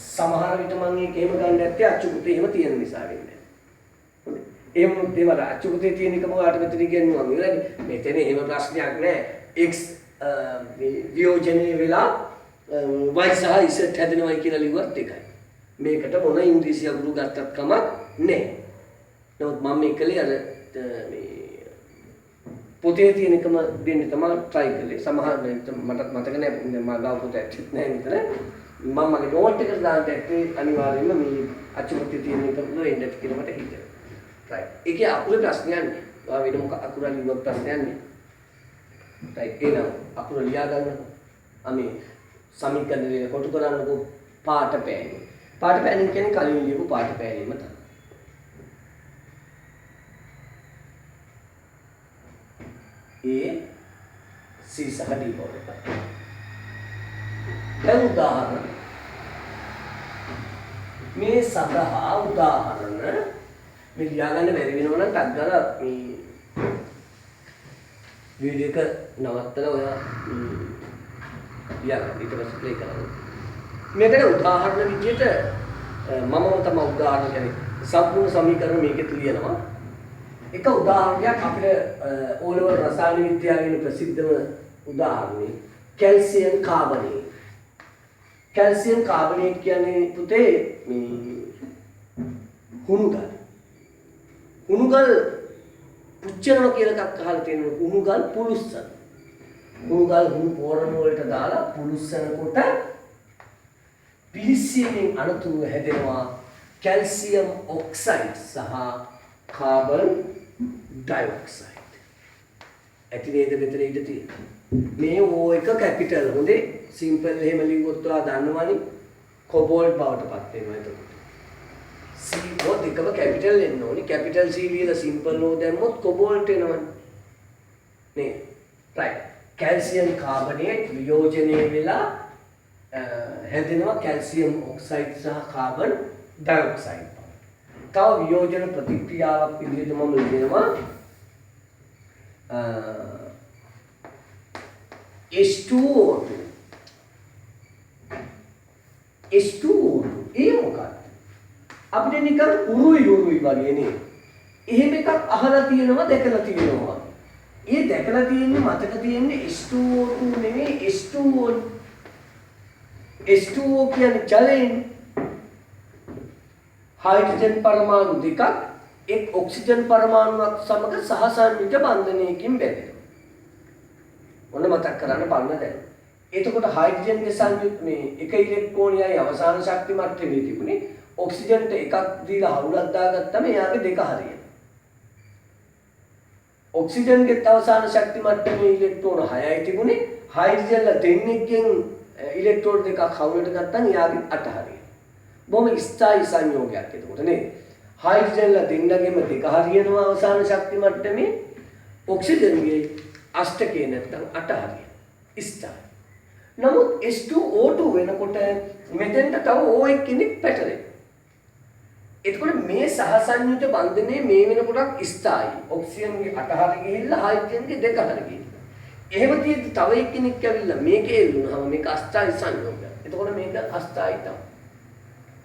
සමහර විට මම ඒක එහෙම ගන්න නැත්තේ අච්චුකුතේ එහෙම තියෙන නිසා වෙන්නේ. හොඳයි. එහෙම ඒවල අච්චුකුතේ තියෙන එකම ඔයාලට මෙතන ඉගෙනුවා. මෙතන එහෙම ප්‍රශ්නයක් නෑ. X වියෝජනයේ වෙලා y සහ z හැදෙනවයි කියලා ලිව්වත් එකයි. මේකට මොන ඉංග්‍රීසි අකුරු ගත්තත් කමක් නැහැ. නමුත් මම මේ කලේ අර මේ පොතේ තියෙන එකම දෙන්න තමයි try කළේ. සමහර මට මතක නැහැ මම ගාව පොත ඇත්තේ නැහැ විතර. මම මගේ නෝට් එකට දාන්න ඇත්තේ අනිවාර්යයෙන්ම මේ අච්චුපොතේ තියෙන එක නෝෙන්ඩ් කියලා මට හිතෙනවා. right. ඒකේ අකුරු ප්‍රශ්නයක් නෑ. ඔයා වෙන මොකක් අකුරු ලියුවක් ප්‍රශ්නයක් නෑ. right. එහෙනම් අකුරු ලියා ගන්නකො. අපි සමීකරණය කොටු කරන්නකො පාට පෑනේ. පාට පෑනේ කියන්නේ කලින් ලියපු පාට පෑනීම තමයි. A C සහ D බවට. දැන් උදාහරණ මේ සඳහා උදාහරණ මේ ලියා ගන්න බැරි වෙනවා නම් ටක් ගාලා මේ වීඩියෝ එක නවත්තලා ඔයා ලියා ගන්න ඊට පස්සේ ප්ලේ කරන්න. මේකට උදාහරණ විදිහට මම තමයි උදාහරණ කියන්නේ සම්පූර්ණ සමීකරණ මේකෙත් ලියනවා. එක උදාහරණයක් අපිට ඕලෙවල් රසායන විද්‍යාවේ ප්‍රසිද්ධම උදාහරණේ කැල්සියම් කාබනේට්. කැල්සියම් කාබනේට් කියන්නේ පුතේ මේ හුණුගල්. හුණුගල් පුච්චනවා කියලා එකක් අහලා තියෙනවා. හුණුගල් පුලුස්සන. හුණුගල් හුණු පෝරණ වලට දාලා පුලුස්සනකොට පිලිස්සීමෙන් අනතුරුව හැදෙනවා කැල්සියම් ඔක්සයිඩ් සහ කාබන් ඩයොක්සයිඩ්. ඇති නේද මෙතන ඉඳ තියෙන්නේ. මේ O එක කැපිටල් හොඳේ සිම්පල් එහෙම ලිව්වොත් ඔයා දන්නවනේ කොබෝල්ට් බවට පත් වෙනවා එතකොට. C O දෙකම කැපිටල් එන්න ඕනේ. කැපිටල් C ලියලා සිම්පල් O දැම්මොත් කොබෝල්ට් එනවනේ. නේ. right. කැල්සියම් කාබනේට් වියෝජනයේ වෙලා හැදෙනවා කැල්සියම් ඔක්සයිඩ් සහ කාබන් ඩයොක්සයිඩ්. තව වියෝජන ප්‍රතික්‍රියාවක් විදිහට මම ලියනවා H2O2 ඒ මොකක්ද? අපිට නිකන් උරුයි වගේ නේ. එහෙම එකක් අහලා තියෙනවා දැකලා තියෙනවා. ඒ දැකලා තියෙන්නේ මතක තියෙන්නේ H2O2 නෙමෙයි H2O. H2O කියන්නේ ජලයෙන් හයිඩ්‍රජන් පරමාණු දෙකක් එක් ඔක්සිජන් පරමාණුවක් සමග සහසන්විත බන්ධනයකින් බැඳෙනවා. ඔන්න මතක් කරන්න බලන්න දැන්. එතකොට හයිඩ්‍රජන්ගේ සංයුත් මේ එක ඉලෙක්ට්‍රෝනයයි අවසාන ශක්ති මට්ටමේ තිබුණේ ඔක්සිජන්ට එකක් දීලා හවුලක් දාගත්තම එයාගේ දෙක හරියනවා. ඔක්සිජන්ගේ අවසාන ශක්ති මට්ටමේ ඉලෙක්ට්‍රෝන 6යි තිබුණේ හයිඩ්‍රජන්ලා දෙන්නෙක්ගෙන් ඉලෙක්ට්‍රෝන දෙකක් හවුලට ගත්තම එයාගේ 8 හරියනවා. බොහොම ස්ථායි සංයෝගයක් එතකොට නේද? හයිඩ්‍රජන්ලා දෙන්නගෙම දෙක හරියනවා අවසාන ශක්ති මට්ටමේ ඔක්සිජන්ගේ අෂ්ටකේ නැත්නම් 8 හරියනවා. ස්ථායි. නමුත් H2O2 වෙනකොට මෙතෙන්ට තව O එක්කෙනෙක් පැටලෙනවා. එතකොට මේ සහසංයුත බන්ධනයේ මේ වෙනකොටක් ස්ථායි. ඔක්සිජන්ගේ 8 හරි ගිහිල්ලා හයිඩ්‍රජන්ගේ 2 හරි ගිහිල්ලා. එහෙම තියෙද්දි තව එක්කෙනෙක් ඇවිල්ලා මේකේ එල්ලුනහම මේක අස්ථායි සංයෝගයක්. එතකොට මේක අස්ථායි තමයි.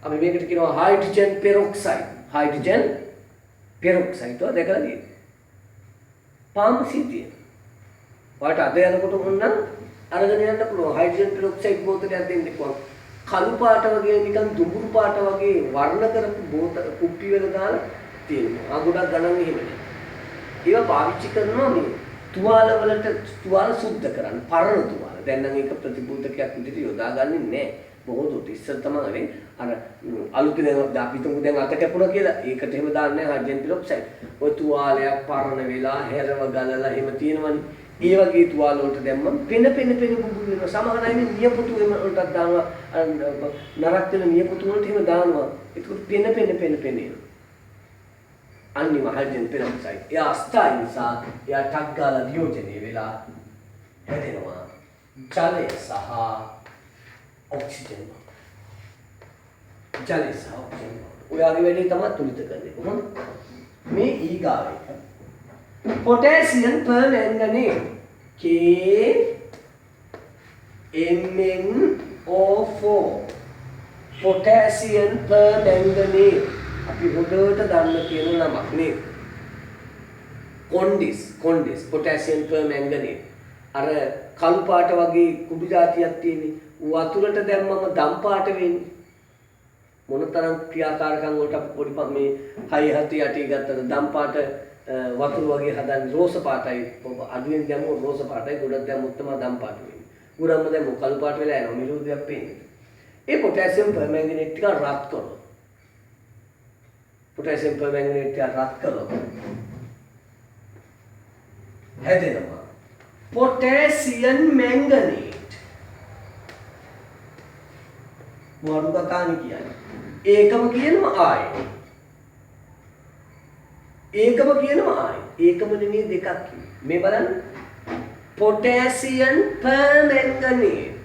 අපි මේකට කියනවා හයිඩ්‍රජන් පෙරොක්සයිඩ්. හයිඩ්‍රජන් පෙරොක්සයිඩ් તો දැකලා තියෙනවා. පාම්සිතිය. ඔයාලට අද යනකොට මොන්නම් අරගෙන යන්න පුළුවන් හයිඩ්‍රජන් පෙරොක්සයිඩ් බෝතලයක් දෙන්න පුළුවන්. කළු පාට වගේ නිකන් දුඹුරු පාට වගේ වර්ණ කරපු බෝතල කුප්පි වල දාලා තියෙනවා. ආ ගොඩක් ගණන් එහෙම නෑ. ඒවා පාවිච්චි කරනවා මේ තුවාල වලට තුවාල සුද්ධ කරන්න. පරණ තුවාල. දැන් නම් ඒක ප්‍රතිබෝධකයක් විදිහට යොදාගන්නේ නෑ. බොහෝ දුරට ඉස්සර තමයි අර අලුතෙන් අපි තුමු දැන් අත කැපුණා කියලා ඒකට එහෙම දාන්නේ හයිඩ්‍රජන් පෙරොක්සයිඩ්. ඔය තුවාලයක් පරණ වෙලා හැරව ගලලා එහෙම තියෙනවනේ. ඒ වගේ තුවාල වලට දැම්මම පෙන බුබුලු වෙනවා. සමහර අය මේ නියපොතු වලට දානවා නරක් වෙන නියපොතු වලට එහෙම දානවා. ඒක පෙන එනවා. අනිම හයිඩ්‍රජන් පෙරොක්සයිඩ්. එයා අස්ථායි නිසා එයා ටක් ගාලා වියෝජනය වෙලා හැදෙනවා. ජලය සහ ඔක්සිජන්. ජලය සහ ඔක්සිජන්. ඔයාගේ වැඩේ තමයි තුලිත කරන්නේ. කොහොමද? මේ ඊගාව එක. Potassium permanganate KMnO4 potassium permanganate අපි හොඳට දන්න කියන නමක් නේද? කොන්ඩිස් potassium permanganate අර කළු පාට වගේ කුඩු జాතියක් තියෙන්නේ වතුරට දැම්මම දම් පාට වෙන්නේ මොනතරම් ක්‍රියාකාරකම් වලට අපි පොඩි මේ 6 7 8 ගත්තද දම් පාට වතුර වගේ හදන්නේ රෝස පාටයි අඩුවෙන් දැම්මොත් රෝස පාටයි ගොඩක් දැම්මොත් තමයි දම් පාට වෙන්නේ. ගුරම්ම දැම්මොත් කළු පාට වෙලා යනවා මිලුදියක් පේන්නේ. ඒ පොටෑසියම් පර්මැංගනේට් ටික රත් කරනවා. පොටෑසියම් පර්මැංගනේට් ටික රත් කරනවා. හැදෙනවා. පොටෑසියම් මැංගනේට්. මොනවද කතානේ කියන්නේ? ඒකම කියනවා ආයේ. ඒකම කියනවා ආයි. ඒකම නෙමෙයි දෙකක් කියන්නේ. මේ බලන්න. පොටෑසියම් පර්මැංගනේට්.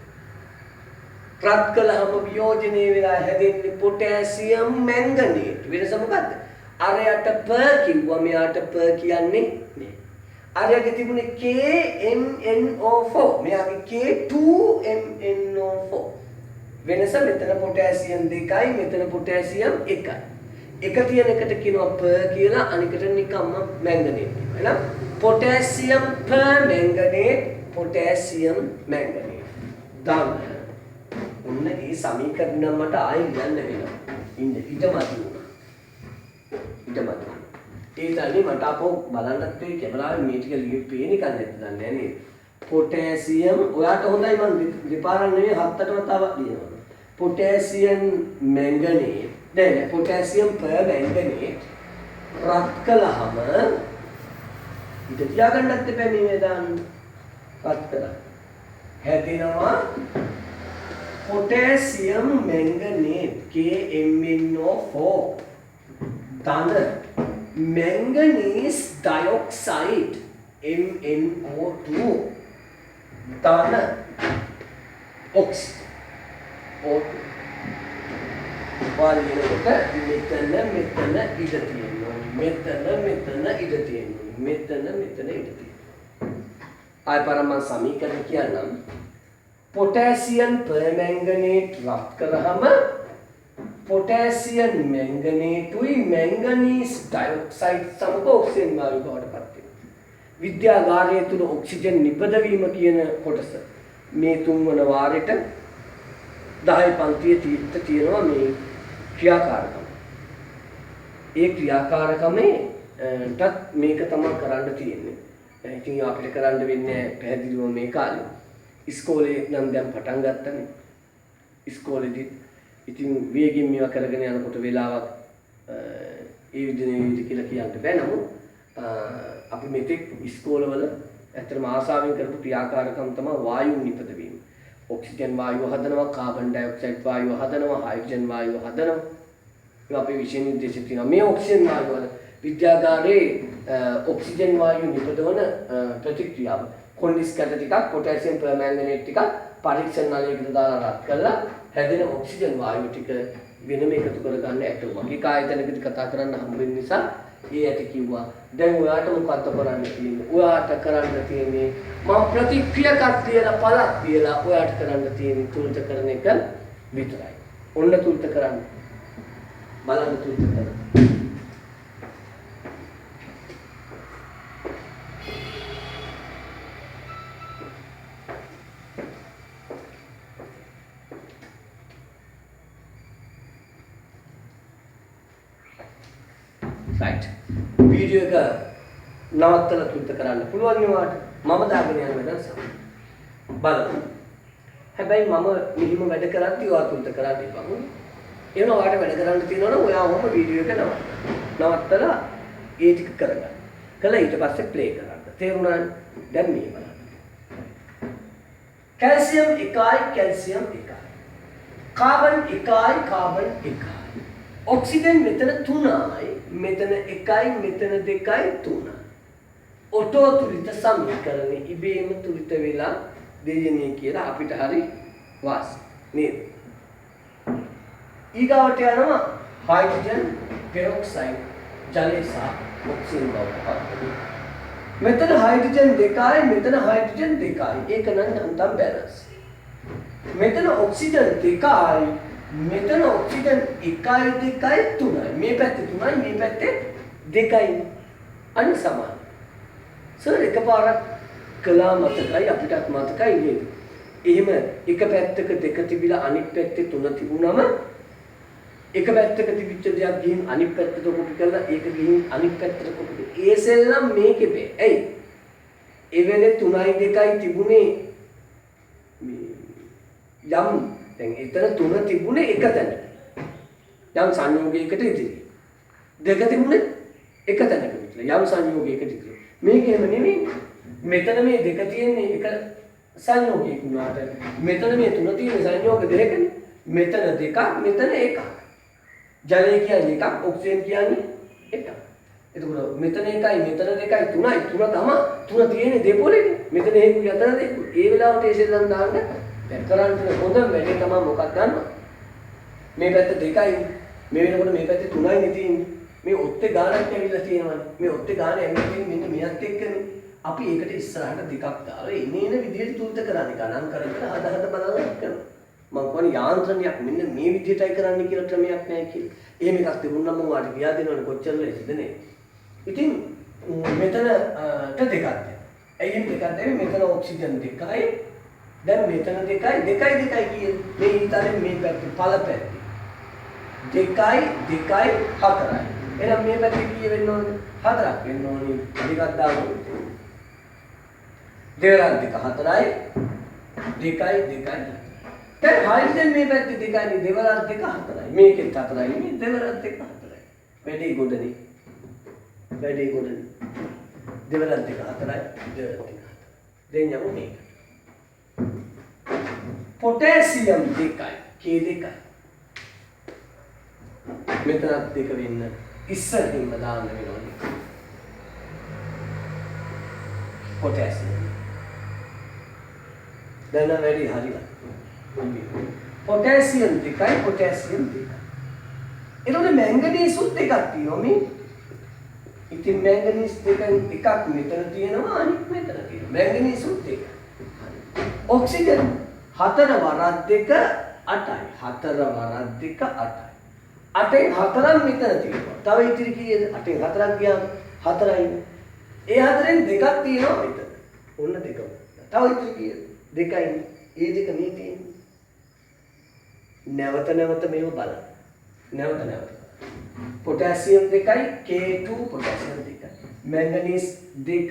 රත් කළාම වියෝජනය වෙලා හැදෙන්නේ පොටෑසියම් මැංගනේට්. වෙනස මොකද්ද? අරයට පර් කිව්වා මෙයාට පර් කියන්නේ නේ. අරයගේ තිබුණේ KMnO4. මෙයාගේ K2MnO4. වෙනස මෙතන පොටෑසියම් 2යි මෙතන පොටෑසියම් 1යි. එක තියෙන එකට කියනවා පර් කියලා අනිකට නිකම්ම මැංගනේට් කියනවා. එහෙනම් පොටෑසියම් පර්මැංගනේට් පොටෑසියම් මැංගනේට්. දාන්න. ඔන්න මේ සමීකරණ මට ආයෙ ගන්න වෙනවා. ඊටමදි වුණා. ඒ තනිය මට අපෝ බලන්නත් මේ කැමරාවේ මේ ටික ලියු පේන එක නැත්නම් නේද? පොටෑසියම් ඔයාට හොඳයි මම දෙපාරක් නෙවෙයි 7-8ම තව ලියනවා. පොටෑසියම් මැංගනේට් දැන් පොටෑසියම් පර්මැංගනේට් රත් කළාම ඊට තියාගන්නත් එපා මේ දාන්න රත් කළා හැදෙනවා පොටෑසියම් මැංගනේට් KMnO4 දාන්න මැංගනීස් ඩයොක්සයිඩ් MnO2 දාන්න O2 වාඩි වෙනකොට මෙතන ඉඳ තියෙනවා. මෙතන ඉඳ තියෙනවා. මෙතන ඉඳ තියෙනවා. ආය පරම සමීකරණ කියන්නම්. पोटेशियम परमैंगनेट रख करहम पोटेशियम मैंगनेटुई मैंगनीज डाइऑक्साइड समको ऑक्सीजन वायु බවට පත් වෙනවා. විද්‍යාගාරයේ තුල ඔක්සිජන් නිපදවීම කියන කොටස මේ තුන්වන වාරෙට 10 පන්තියේ තියෙනවා මේ ක්‍රියාකාරකම. ඒ ක්‍රියාකාරකමේටත් මේක තමයි කරන්න තියෙන්නේ. ඉතින් අපිට කරන්න වෙන්නේ පැහැදිලිව මේ කාලේ ඉස්කෝලේ නම් දැන් පටන් ගත්තනේ. ඉස්කෝලේදී ඉතින් වේගින් මේවා කරගෙන යනකොට වෙලාවක් ඒ විදිහේ කියලා කියන්න බෑ. නමුත් අපි මෙතෙක් ඉස්කෝලවල ඇත්තටම ආසාවෙන් කරපු ක්‍රියාකාරකම් තමයි වායු නිපදවීම. ඔක්සිජන් වායුව හදනවා, කාබන් ඩයොක්සයිඩ් වායුව හදනවා, හයිඩ්‍රජන් වායුව හදනවා. ඒවා අපේ විෂය නිර්දේශය තියෙනවා. මේ ඔක්සිජන් වායුව විද්‍යාගාරයේ ඔක්සිජන් වායුව නිපදවන ප්‍රතික්‍රියාව කොන්ඩිස් කැට ටිකක් පොටෑසියම් පර්මැංගනේට් ටිකක් පරීක්ෂණ නලයකට දාලා රත් කරලා හැදෙන ඔක්සිජන් වායුව ටික වෙනම එකතු කරගන්න ඇටෝමක්. ඒක ආයතනයකදී කතා කරන්න හම්බ වෙන නිසා ඒ ඇට කිව්වා දැන් ඔයාට මොකක්ද කරන්න තියෙන්නේ? ඔයාට කරන්න තියෙන්නේ මම ප්‍රතික්‍රියාවක් තියලා පළක් තියලා ඔයාට කරන්න තියෙන්නේ තුල්ත කරන එක විතරයි. ඔන්න තුල්ත කරන්න. බලන්න තුල්ත කරන්න. right video එක නවත්තලා තුල්ත කරන්න පුළුවන් නේ මම දාගෙන යන වෙනස බලන්න. හැබැයි මම මෙහිම වැඩ කරද්දී ඔයා තුල්ත කරන්න ඉපමු. එනවා ඔයාට වැඩ කරන්න තියෙනවා නම් ඔයා ඔහොම වීඩියෝ එක නවත්තලා ඒ ටික කරගන්න. කළා ඊට පස්සේ ප්ලේ කරන්න. තේරුණාද? දැන් මේ බලන්න. කැල්සියම් 1යි කැල්සියම් 1යි. කාබන් 1යි කාබන් 1යි. ඔක්සිජන් මෙතන 3යි මෙතන 1යි මෙතන 2යි 3යි. ඔටෝ තුලිත සමීකරණය ඉබේම තුලිත වෙලා දෙයනේ කියලා අපිට හරි වාසි නේද? ඊගාවට යනවා හයිඩ්‍රජන් පෙරොක්සයිඩ් ජලය සහ ඔක්සිජන් බවට පත් වෙනවා. මෙතන හයිඩ්‍රජන් 2යි මෙතන හයිඩ්‍රජන් 2යි. ඒක නම් අන්තම් බැලන්ස්. මෙතන ඔක්සිජන් 2යි මෙතන ඔක්සිජන් 1යි 2යි 3යි. මේ පැත්තේ 3යි මේ පැත්තේ 2යි. අනිත් සමාන. සර් එකපාරක් කළා මතකයි අපිටත් මතකයි නේද? එහෙම එක පැත්තක 2 තිබිලා අනිත් පැත්තේ 3 තිබුණම එක පැත්තක තිබිච්ච දෙයක් ගිහින් අනිත් පැත්තට කොපි කරලා ඒක ගිහින් අනිත් පැත්තට කොපි කරලා ඒ සෙල්ලම් මේකේ බෑ. ඇයි? ඒ වෙලේ 3යි 2යි තිබුණේ යම් දැන් එතන 3 තිබුණේ එක තැන. යම් සංයෝගයකට ඉදිරි. 2 තිබුණේ එක තැනක විතර. යම් සංයෝගයකට ඉදිරි. මේක එහෙම නෙමෙයි. මෙතන මේ 2 තියෙන්නේ එක සංයෝගයක වුණාට මෙතන මේ 3 තියෙන සංයෝග දෙකනේ. මෙතන 2ක් මෙතන 1ක්. ජලය කියන්නේ 1ක් ඔක්සිජන් කියන්නේ 1ක්. එතකොට මෙතන 1යි මෙතන 2යි 3යි 3 තමයි 3 තියෙන්නේ දෙපොලේනේ. මෙතන හේතු යතන දෙකු. ඒ වෙලාවට ඒ සෙල්ලම් දාන්න දැන් කරන්න හොඳම වැඩේ තමයි මොකක්ද දන්නවද? මේ පැත්ත 2යි මේ වෙනකොට මේ පැත්තේ 3යි තියෙන්නේ. මේ ඔත්තේ ගානක් ඇවිල්ලා තියෙනවානේ. මේ ඔත්තේ ගාන ඇවිල්ලා තියෙන්නේ මෙන්න මෙයත් එක්කනේ. අපි ඒකට ඉස්සරහට දෙකක් දාලා එනේන විදිහට තුල්ත කරන්නේ ගණන් කරගෙන හද බලලා කරනවා. මම කියන්නේ යාන්ත්‍රණයක් මෙන්න මේ විදිහටයි කරන්න කියලා ක්‍රමයක් නැහැ කියලා. එහෙම එකක් තිබුණා නම් ඔයාලට ගියා දෙනවනේ කොච්චර ලේසිද නේ. ඉතින් මෙතනට දෙකක් දෙනවා. ඇයි දෙකක් දෙන්නේ? මෙතන ඔක්සිජන් 2යි. දැන් මෙතන 2යි කියන්නේ මේ ඊතරේ මේ පැත්තේ පළ පැත්තේ. 2යි 4යි. එහෙනම් මේ පැත්තේ කීය වෙන්න ඕනද? 4ක් වෙන්න ඕනේ. ටිකක් දාමු. 2 4යි 2යි දැන් හයිඩ්‍රජන් මේ පැත්තේ 2යි 2 4යි. මේකෙත් 4යි මේ 2 4යි. වැඩි ගොඩනේ. 2 4යි 2 4යි. දැන් යමු මේක. पोटेशियम 2යි K2යි. මෙතනත් 2 වෙන්න ඉස්සරින්ම දාන්න වෙනවනේ. पोटेशियम. දැන් වැඩි හරියට. पोटेशियम 2යි पोटेशियम 2යි. එතකොට මැංගනීසුත් එකක් තියෙනවා මේ. ඉතින් මැංගනීස් දෙකෙන් එකක් මෙතන තියෙනවා අනිත් මෙතන තියෙනවා. මැංගනීසුත් එක. ඔක්සිජන් 4 වරක් 2 8යි. 4 වරක් 2 8යි. 8න් 4ක් මෙතන තියෙනවා. තව ඉතිරි කීයද? 8න් 4ක් ගියාම 4යි. ඒ 4න් දෙකක් තියෙනවා මෙතන. ඔන්න දෙකම. තව ඉතිරි කීයද? 2යි. ඒ දෙක මේ තියෙන්නේ. නැවත නැවත මේව බලන්න. නැවත නැවත. Potassium 2යි K2 potassium 2යි. මැංගනීස් 2යි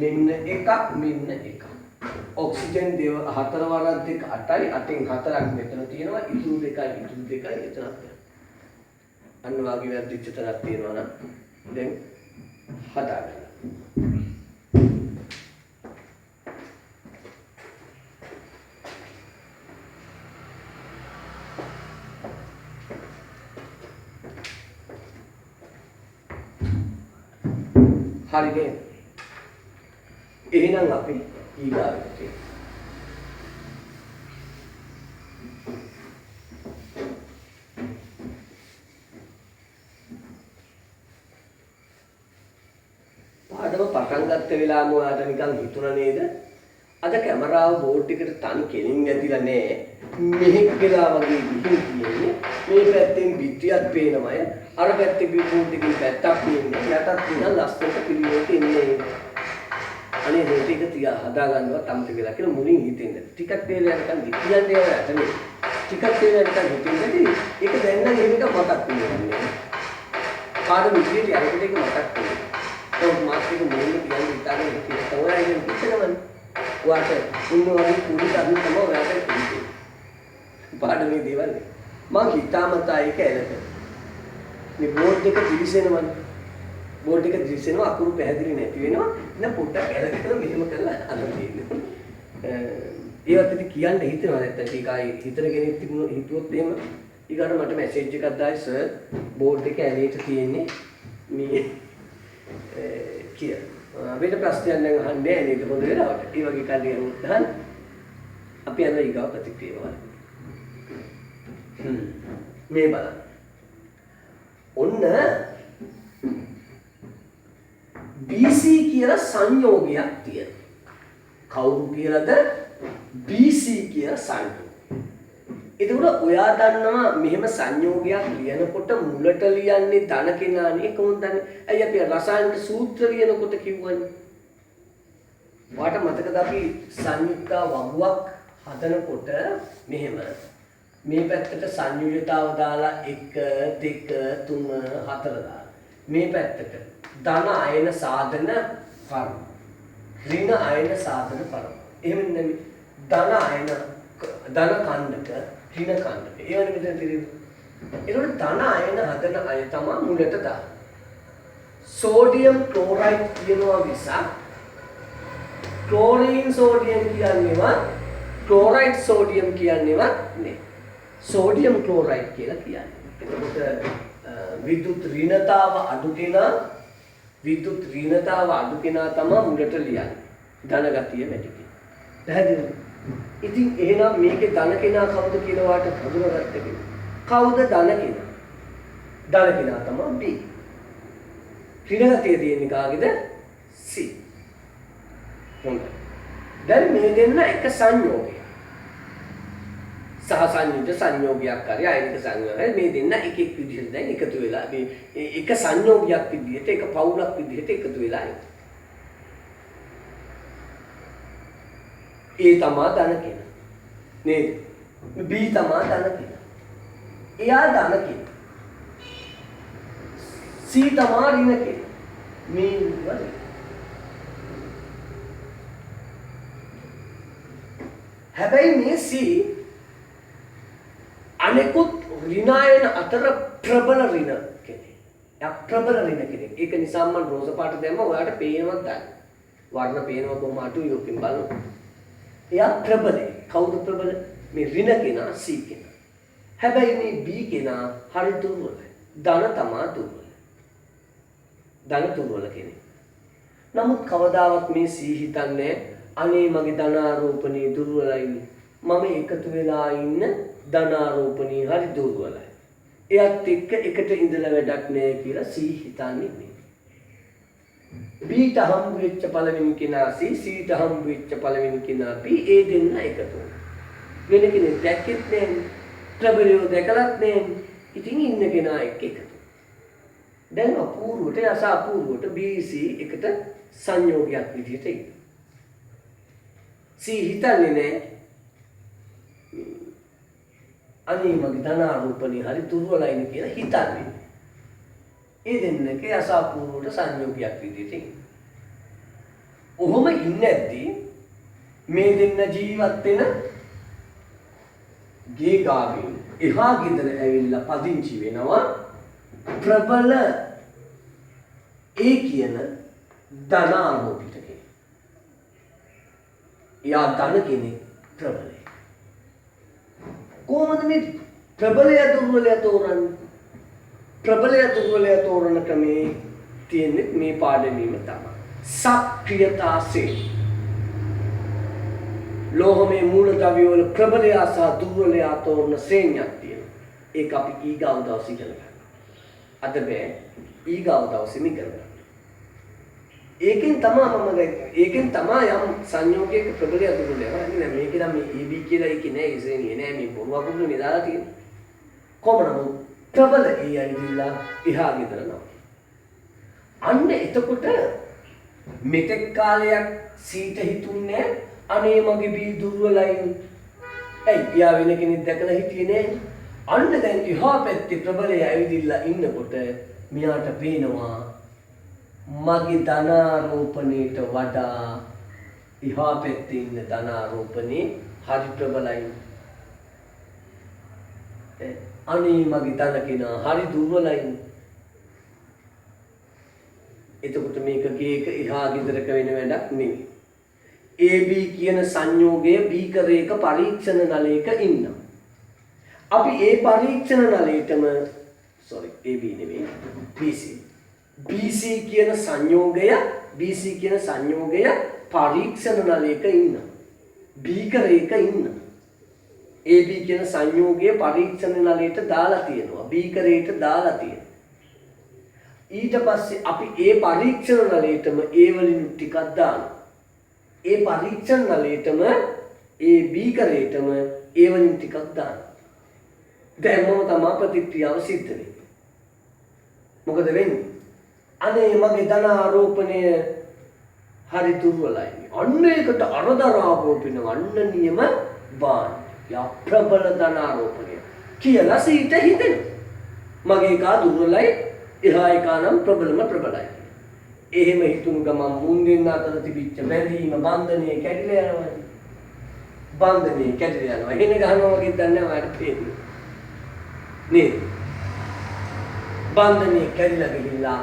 මෙන්න එකක් මෙන්න එකක්. ඔක්සිජන් 4 වරක් 2 8යි 8න් 4ක් මෙතන තියෙනවා. ඉතුරු 2යි එතනක් තියෙනවා. අන්න වාගේ වැරදිච්ච තරක් තියෙනවා නම් දැන් හදාගන්න. හරිද? එහෙනම් අපි ඊගාවට පාඩම පටන් ගත්ත වෙලාවම ඔයාලට නිකන් හිතුණා නේද? අද කැමරාව බෝඩ් එකට තනි කෙලින් ඇදිලා නැහැ. මෙහෙක් වෙලා වගේ ගිහින් තියෙන්නේ. මේ පැත්තෙන් පිටියක් පේනමය. අර පැත්තේ බෝඩ් එකකින් පැත්තක් පේන්නේ. යටත් තියෙන ලස්සනට පිළිවෙලට එන්නේ. අනේ මේ ටික තියා හදා ගන්නවත් අමතක වෙලා කියලා මුලින් හිතෙන්න. ටිකක් වේලා යනකම් කියන්නේ ඔයාලට නේ. ටිකක් වේලා යනකම් හිතෙන්නේ ඒක දැන් නම් ඒක මතක් වෙන්නේ. පාඩම ඉදිරියට යනකොට ඒක මතක් වෙනවා. ඔව් මාත්‍රික මොන්නේ කියන්නේ හිතාගෙන ඉතින් තමයි ඉන්නේ පිටනවනේ. ඔයාට උන්න වගේ කුඩු කරන්න තමයි ඔයාට තියෙන්නේ. පාඩමේ දේවල් මම හිතාමතා ඒක ඇලක. මේ බෝඩ් එක දිවිසෙනවනේ. බෝඩ් එක දිවිසෙනවා අකුරු පැහැදිලි නැති වෙනවා. ඉතින් පොඩ්ඩක් ඇලකට මෙහෙම කරලා අරන් තියෙනවා. ඒවත් ඉතින් කියන්න හිතනවා නැත්තම් ටිකයි හිතන කෙනෙක් තිබුණොත් හිතුවොත් එහෙම ඊගාට මට මැසේජ් එකක් දායි සර් බෝඩ් එක ඇලේට තියෙන්නේ මේ කියලා. අපිට ප්‍රශ්නයක් නම් අහන්නේ නැහැ නේද හොඳ වෙලාවට. ඒ වගේ කල්ලි අහන්න. අපි අද ඊගාව ප්‍රතික්‍රියාව. මේ බලන්න. ඔන්න BC කියලා සංයෝගයක් තියෙනවා. කවුරු කියලාද? BC කියලා සංයෝගය. එතකොට ඔයා දන්නවා මෙහෙම සංයෝගයක් ලියනකොට මුලට ලියන්නේ ධන කෙනානේ කොහොමද දන්නේ? ඇයි අපි රසායනික සූත්‍ර ලියනකොට කිව්වනේ? වාට මතකද අපි සංයුක්තා වගුවක් හදනකොට මෙහෙම මේ පැත්තට සංයුජතාව දාලා 1 2 3 4 දාලා මේ පැත්තට ධන අයන සාධන පරම ඍණ අයන සාධන පරම එහෙම නෙමෙයි ධන අයන ධන කණ්ඩක ඍණ කණ්ඩක ඒවනේ මෙතන තියෙන්නේ. ඒකට ධන අයන හදන අය තමයි මුලට දාන්නේ. සෝඩියම් ක්ලෝරයිඩ් කියනවා විසක් ක්ලෝරින් සෝඩියම් කියන්නේවත් ක්ලෝරයිඩ් සෝඩියම් කියන්නේවත් නේ. සෝඩියම් ක්ලෝරයිඩ් කියලා කියන්නේ. එතකොට විද්‍යුත් ඍණතාව අඩු කෙනා තමයි මුලට ලියන්නේ. ධන ගතිය වැඩි කෙනා. පැහැදිලිද? ඉතින් එහෙනම් මේකේ ධන කෙනා කවුද කියලා වාට හඳුනාගත්ත කෙනා. කවුද ධන කෙනා? ධන කෙනා තමයි B. ඍණ ගතිය තියෙන්නේ කාගේද? C. හොඳයි. දැන් මේ දෙන්න එක සංයෝගයක්. සහසංයුජ සංයෝගයක් කරේ අයනික සංයෝගය මේ දෙන්න එක විදිහට දැන් එකතු වෙලා මේ එක සංයෝගයක් විදිහට එක පවුලක් විදිහට එකතු වෙලා ඒ තමා ධන කෙනා නේද? B තමා ධන කෙනා. එයා ධන කෙනා. C තමා ඍණ කෙනා. මේ වල හැබැයි මේ C අනෙකුත් ඍණායන අතර ප්‍රබල ඍණ කෙනෙක්. යා ප්‍රබල ඍණ කෙනෙක්. ඒක නිසා මම රෝස පාට දැම්ම ඔයාලට පේනවත් ගන්න. වර්ණ පේනවා කොහොම අටු යොකින් බලන්න. එයා ප්‍රබලයි. කවුද ප්‍රබල? මේ ඍණ කෙනා C කෙනා. හැබැයි මේ B කෙනා හරි දුර්වලයි. ධන තමා දුර්වල. ධන දුර්වල කෙනෙක්. නමුත් කවදාවත් මේ C හිතන්නේ අනේ මගේ ධනාරෝපණී දුර්වලයි. මම එකතු වෙලා ඉන්න ධනාරෝපණී හරි දුර්වලයි. එයත් එක්ක එකට ඉඳලා වැඩක් නෑ කියලා C හිතන්නේ නේ. Bට හම්බ වෙච්ච පළවෙනි කෙනා C, Cට හම්බ වෙච්ච පළවෙනි කෙනා B, ඒ දෙන්න එකතු වෙනවා. වෙන කෙනෙක් දැක්කෙත් නෑනේ. ප්‍රබලයෝ දැකලත් නෑනේ. ඉතින් ඉන්න කෙනා එක්ක එකතු. දැන් අපූර්වට යස අපූර්වට BC එකට සංයෝගයක් විදිහට ඉන්නවා. C හිතන්නේ නෑ අනේ මගේ ධනාරෝපණේ හරි දුර්වලයිනේ කියලා හිතන්නේ. ඒ දෙන්නක යස අපූර්වට සංයෝගයක් විදිහට ඉන්නවා. ඔහොම ඉන්නේ නැද්දී මේ දෙන්න ජීවත් වෙන ගේ ගාවින් එහා ගෙදර ඇවිල්ලා පදිංචි වෙනවා ප්‍රබල ඒ කියන ධනාරෝපිත කෙනෙක්. එයා ධන කෙනෙක් ප්‍රබලයි. කොහොමද මේ ප්‍රබලය දුර්වලය තෝරන්නේ? ප්‍රබලය දුර්වලය තෝරන ක්‍රමේ තියෙන්නේ මේ පාඩමේම තමයි. සක්‍රියතාසේ ලෝහමේ මූලද්‍රව්‍ය වල ප්‍රබලය සහ දුර්වලය තෝරන ශ්‍රේණියක් තියෙනවා. ඒක අපි ඊගාව දවසේ ඉගෙන ගන්නවා. අද බෑ ඊගාව දවසේ ඉගෙන ගන්නවා. ඒකෙන් තමයි යම් සංයෝගයක ප්‍රබලය දුර්වලය නෑ මේක නම් මේ EB කියලා ඒකේ නෑ ඒ ශ්‍රේණිය නෑ මේ පොරුවක් උන්නේ දාලා තියෙන්නේ. කොහොමද ප්‍රබල ඒ ඇවිල්ලා එහා ගෙදරනවා. අන්න එතකොට මෙතෙක් කාලයක් සීට හිතුන්නේ අනේ මගේ බී දුර්වලයි. ඇයි යා වෙන කෙනෙක් දැකලා හිටියේ නෑ. අන්න දැන් එහා පැත්තේ ප්‍රබලය ඇවිදිලා ඉන්නකොට මෙයාට පේනවා මගේ ධනාරෝපණයට වඩා එහා පැත්තේ ඉන්න ධනාරෝපණේ හරි ප්‍රබලයි. අනේ මගේ ධන කෙනා හරි දුර්වලයි. එතකොට මේක ගේක එහා ගෙදරක වෙන වැඩක් නෙවෙයි. AB කියන සංයෝගය බීකරයක පරීක්ෂණ නලයක ඉන්නවා. අපි ඒ පරීක්ෂණ නලයටම AB නෙවෙයි BC. BC කියන සංයෝගය පරීක්ෂණ නලයක ඉන්නවා. බීකරයක ඉන්නවා. AB කියන සංයෝගය පරීක්ෂණ නලයට දාලා තියෙනවා. බීකරයට දාලා තියෙනවා. ඊට පස්සේ අපි ඒ පරීක්ෂණ නලයටම ඒ වලින් ටිකක් දානවා. ඒ පරීක්ෂණ නලයටම ඒ බීකරයටම ඒ වලින් ටිකක් දානවා. දැන්ම තමයි ප්‍රතික්‍රියාව සිද්ධ වෙන්නේ. මොකද වෙන්නේ? අනේ මගේ ධන ආරෝපණය හරි දුර්වලයි. අන්න ඒකට අරදරාපෝපින අන්න නියම බාන. යා ප්‍රබල ධන ආරෝපණය කියලා සීට හිතෙනවා. මගේ කා දුර්වලයි එහා එක නම් ප්‍රබලයි. එහෙම හිතුණු ගමන් මුන් දෙන්න අතර තිබිච්ච බැඳීම බන්ධනය කැඩිලා යනවා. එහෙන ගහනවා වගේ දන්නේ නැහැ පේන්නේ. නේද? බන්ධනය කැඩිලා ගිහිල්ලා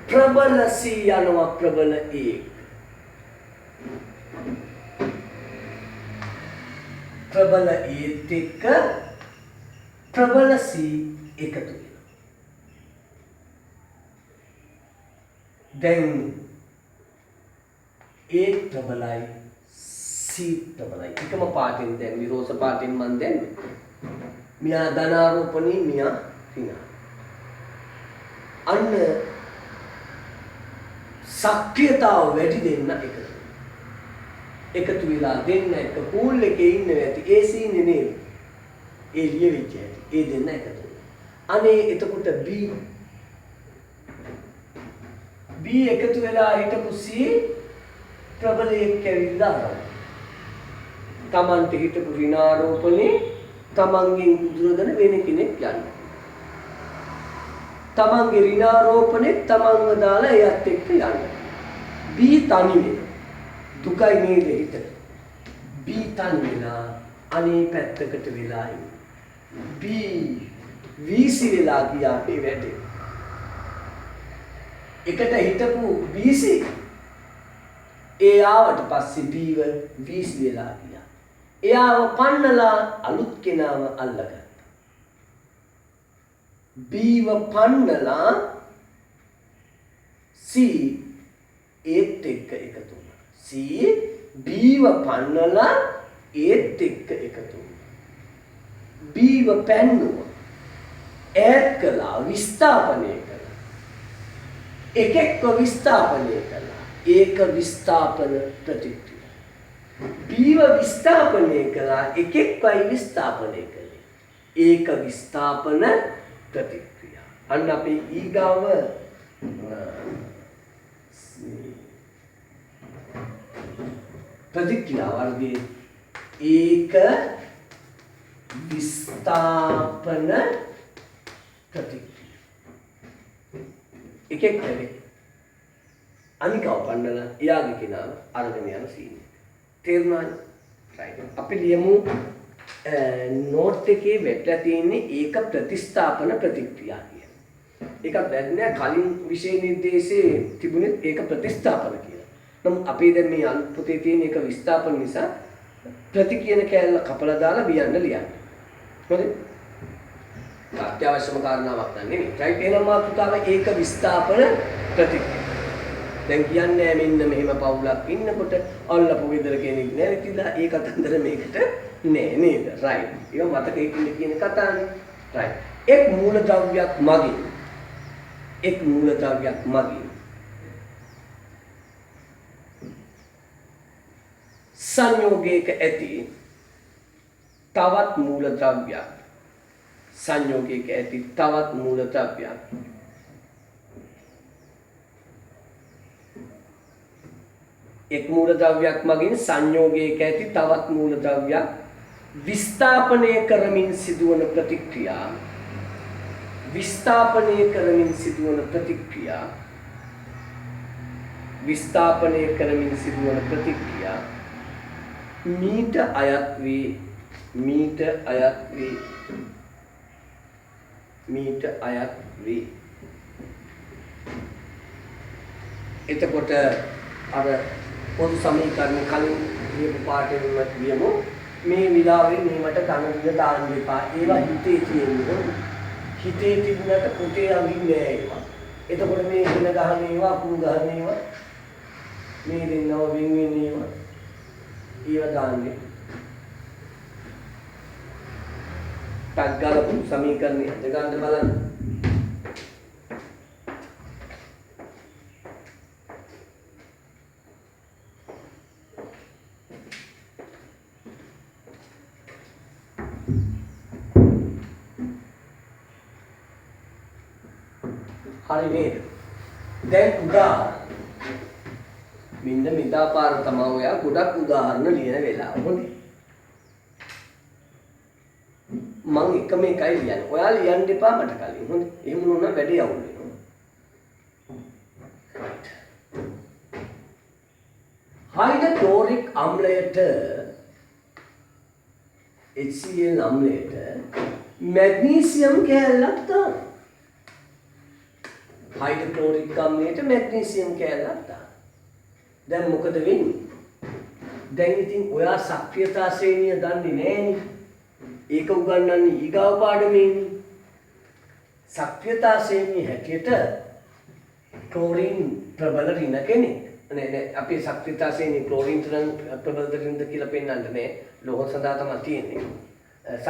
ප්‍රබල C යනවා ප්‍රබල A. ප්‍රබල A එක්ක ප්‍රබල C එකතු වෙනවා. දැන් A ප්‍රබලයි C ප්‍රබලයි. එකම පාටින් දැන් විරෝධ පාටින් මන් දැන්නේ. මියා ධනාරෝපණී මියා හිනා. අන්න සක්‍රියතාව වැඩි දෙන්න එකතු වෙලා දෙන්න එක පූල් එකේ ඉන්නේ නැති ඒ සීනේ නේද? ඒ ලියවිච්ච ඇති. ඒ දෙන්න එකතු. අනේ එතකොට B එකතු වෙලා හිටපු C ප්‍රබලයක් කැවිලා තමන්ට හිටපු ඍණාරෝපණේ තමන්ගෙන් උදුරගෙන වෙන කෙනෙක් යන්න. තමන්ගේ ඍණාරෝපණේ තමන්ව දාලා එයත් එක්ක යන්න. B තනි වෙන. දුකයි නේද හිතට. B තනි වෙලා අනේ පැත්තකට වෙලා ඉන්න. B VC වෙලා ගියා මේ වැඩේ. එකට හිටපු BC ඒ ආවට පස්සේ B VC වෙලා ගියා. එයාව පන්නලා අලුත් කෙනාව අල්ලගත්තා. B පන්නලා C ඒත් එක්ක එකතු වුණා. C B පන්නලා ඒත් එක්ක එකතු වුණා. B පැන්නුවා. ඈත් කළා විස්ථාපනය කළා. එකෙක්ව විස්ථාපනය කළා. ඒක විස්ථාපන ප්‍රතික්‍රියා. බීව විස්ථාපනය කළා එකෙක්වයි විස්ථාපනය කළේ. ඒක විස්ථාපන ප්‍රතික්‍රියා. අන්න අපි ඊගාව प्रतिक्रिया वर्गे एक विस्थापन प्रतिक्रिया एक एक करे අනිකව පන්නලා එයාගේ කෙනාව අරගෙන යන සීන් එක. තේරුණාද? රයිට්. අපි ලියමු නෝට් එකේ වැටලා තියෙන්නේ ඒක ප්‍රතිස්ථාපන ප්‍රතික්‍රියා කියලා. ඒකත් වැදන්නේ කලින් විෂය නිර්දේශයේ තිබුණේ ඒක ප්‍රතිස්ථාපන කියලා. නමුත් අපි දැන් මේ අලුත් පොතේ තියෙන එක විස්ථාපන නිසා ප්‍රති කියන කැලල කපලා දාලා ලියන්න. හරිද? අත්‍යවශ්‍යම කාරණාවක් නෙමෙයි. රයිට්. එහෙනම් මාතෘකාව ඒක විස්ථාපන ප්‍රතික්‍රියා. දැන් කියන්නේ මෙන්න මෙහෙම පවුලක් ඉන්නකොට අල්ලපු ගෙදර කෙනෙක් නැතිලා ඒ කතන්දර මේකට නෑ නේද? රයිට්. ඒක මතකයේ ඉන්න කියන කතාවනේ. රයිට්. එක් මූලද්‍රව්‍යයක් මගින් සංයෝගයක ඇති තවත් මූලද්‍රව්‍යයක් එක් මූලද්‍රව්‍යයක් මගින් සංයෝගයක ඇති තවත් මූලද්‍රව්‍යයක් විස්ථාපනය කරමින් සිදුවන ප්‍රතික්‍රියා මීට අයත් වේ. එතකොට අර පොදු සමීකරණ කලින් කියපු පාඩෙම කියමු. මේ විලාවේ මේවට කණවිල දාන්න එපා. ඒවා හිතේ තියෙන්නේ. හිතේ තිබුණාට පුතේ අඳින්නේ නෑ ඒවා. එතකොට මේ වෙන ගහන ඒවා කුණු ගහන ඒවා මේ දෙන්නව වෙන ඒවා ඊව දාන්නේ. ටග්ගල සමීකරණය දෙගන්න බලන්න. හරි නේද? දැන් උදාහරණ මෙන්න මිදාපාර තමයි ඔයා ගොඩක් උදාහරණ ලියන වෙලාව. හොඳයි. මම එකම එකයි ලියන්නේ. ඔයා ලියන්න එපා මට කලින්. හොඳයි. එහෙම වුණා වැඩි අවුල් වෙනවා. හයිඩ්‍රොක්ලෝරික් අම්ලයට HCl අම්ලයට මැග්නීසියම් කැලලක් දාන්න. හයිඩ්‍රොක්ලෝරික් අම්ලයට මැග්නීසියම් කැලලක් දාන්න. දැන් මොකද වෙන්නේ? දැන් ඉතින් ඔයා සක්‍රියතා ශ්‍රේණිය දන්නේ නැහැනේ. ඒක උගන්වන්නේ ඊගාව පාඩමේනේ. සක්‍රියතා ශ්‍රේණිය හැටියට ක්ලෝරින් ප්‍රබල ඍණ කෙනෙක්. නෑ අපේ සක්‍රියතා ශ්‍රේණිය ක්ලෝරින් ප්‍රබල ඍණද කියලා පෙන්වන්න නෑ. ලෝහ සඳහා තමයි තියෙන්නේ.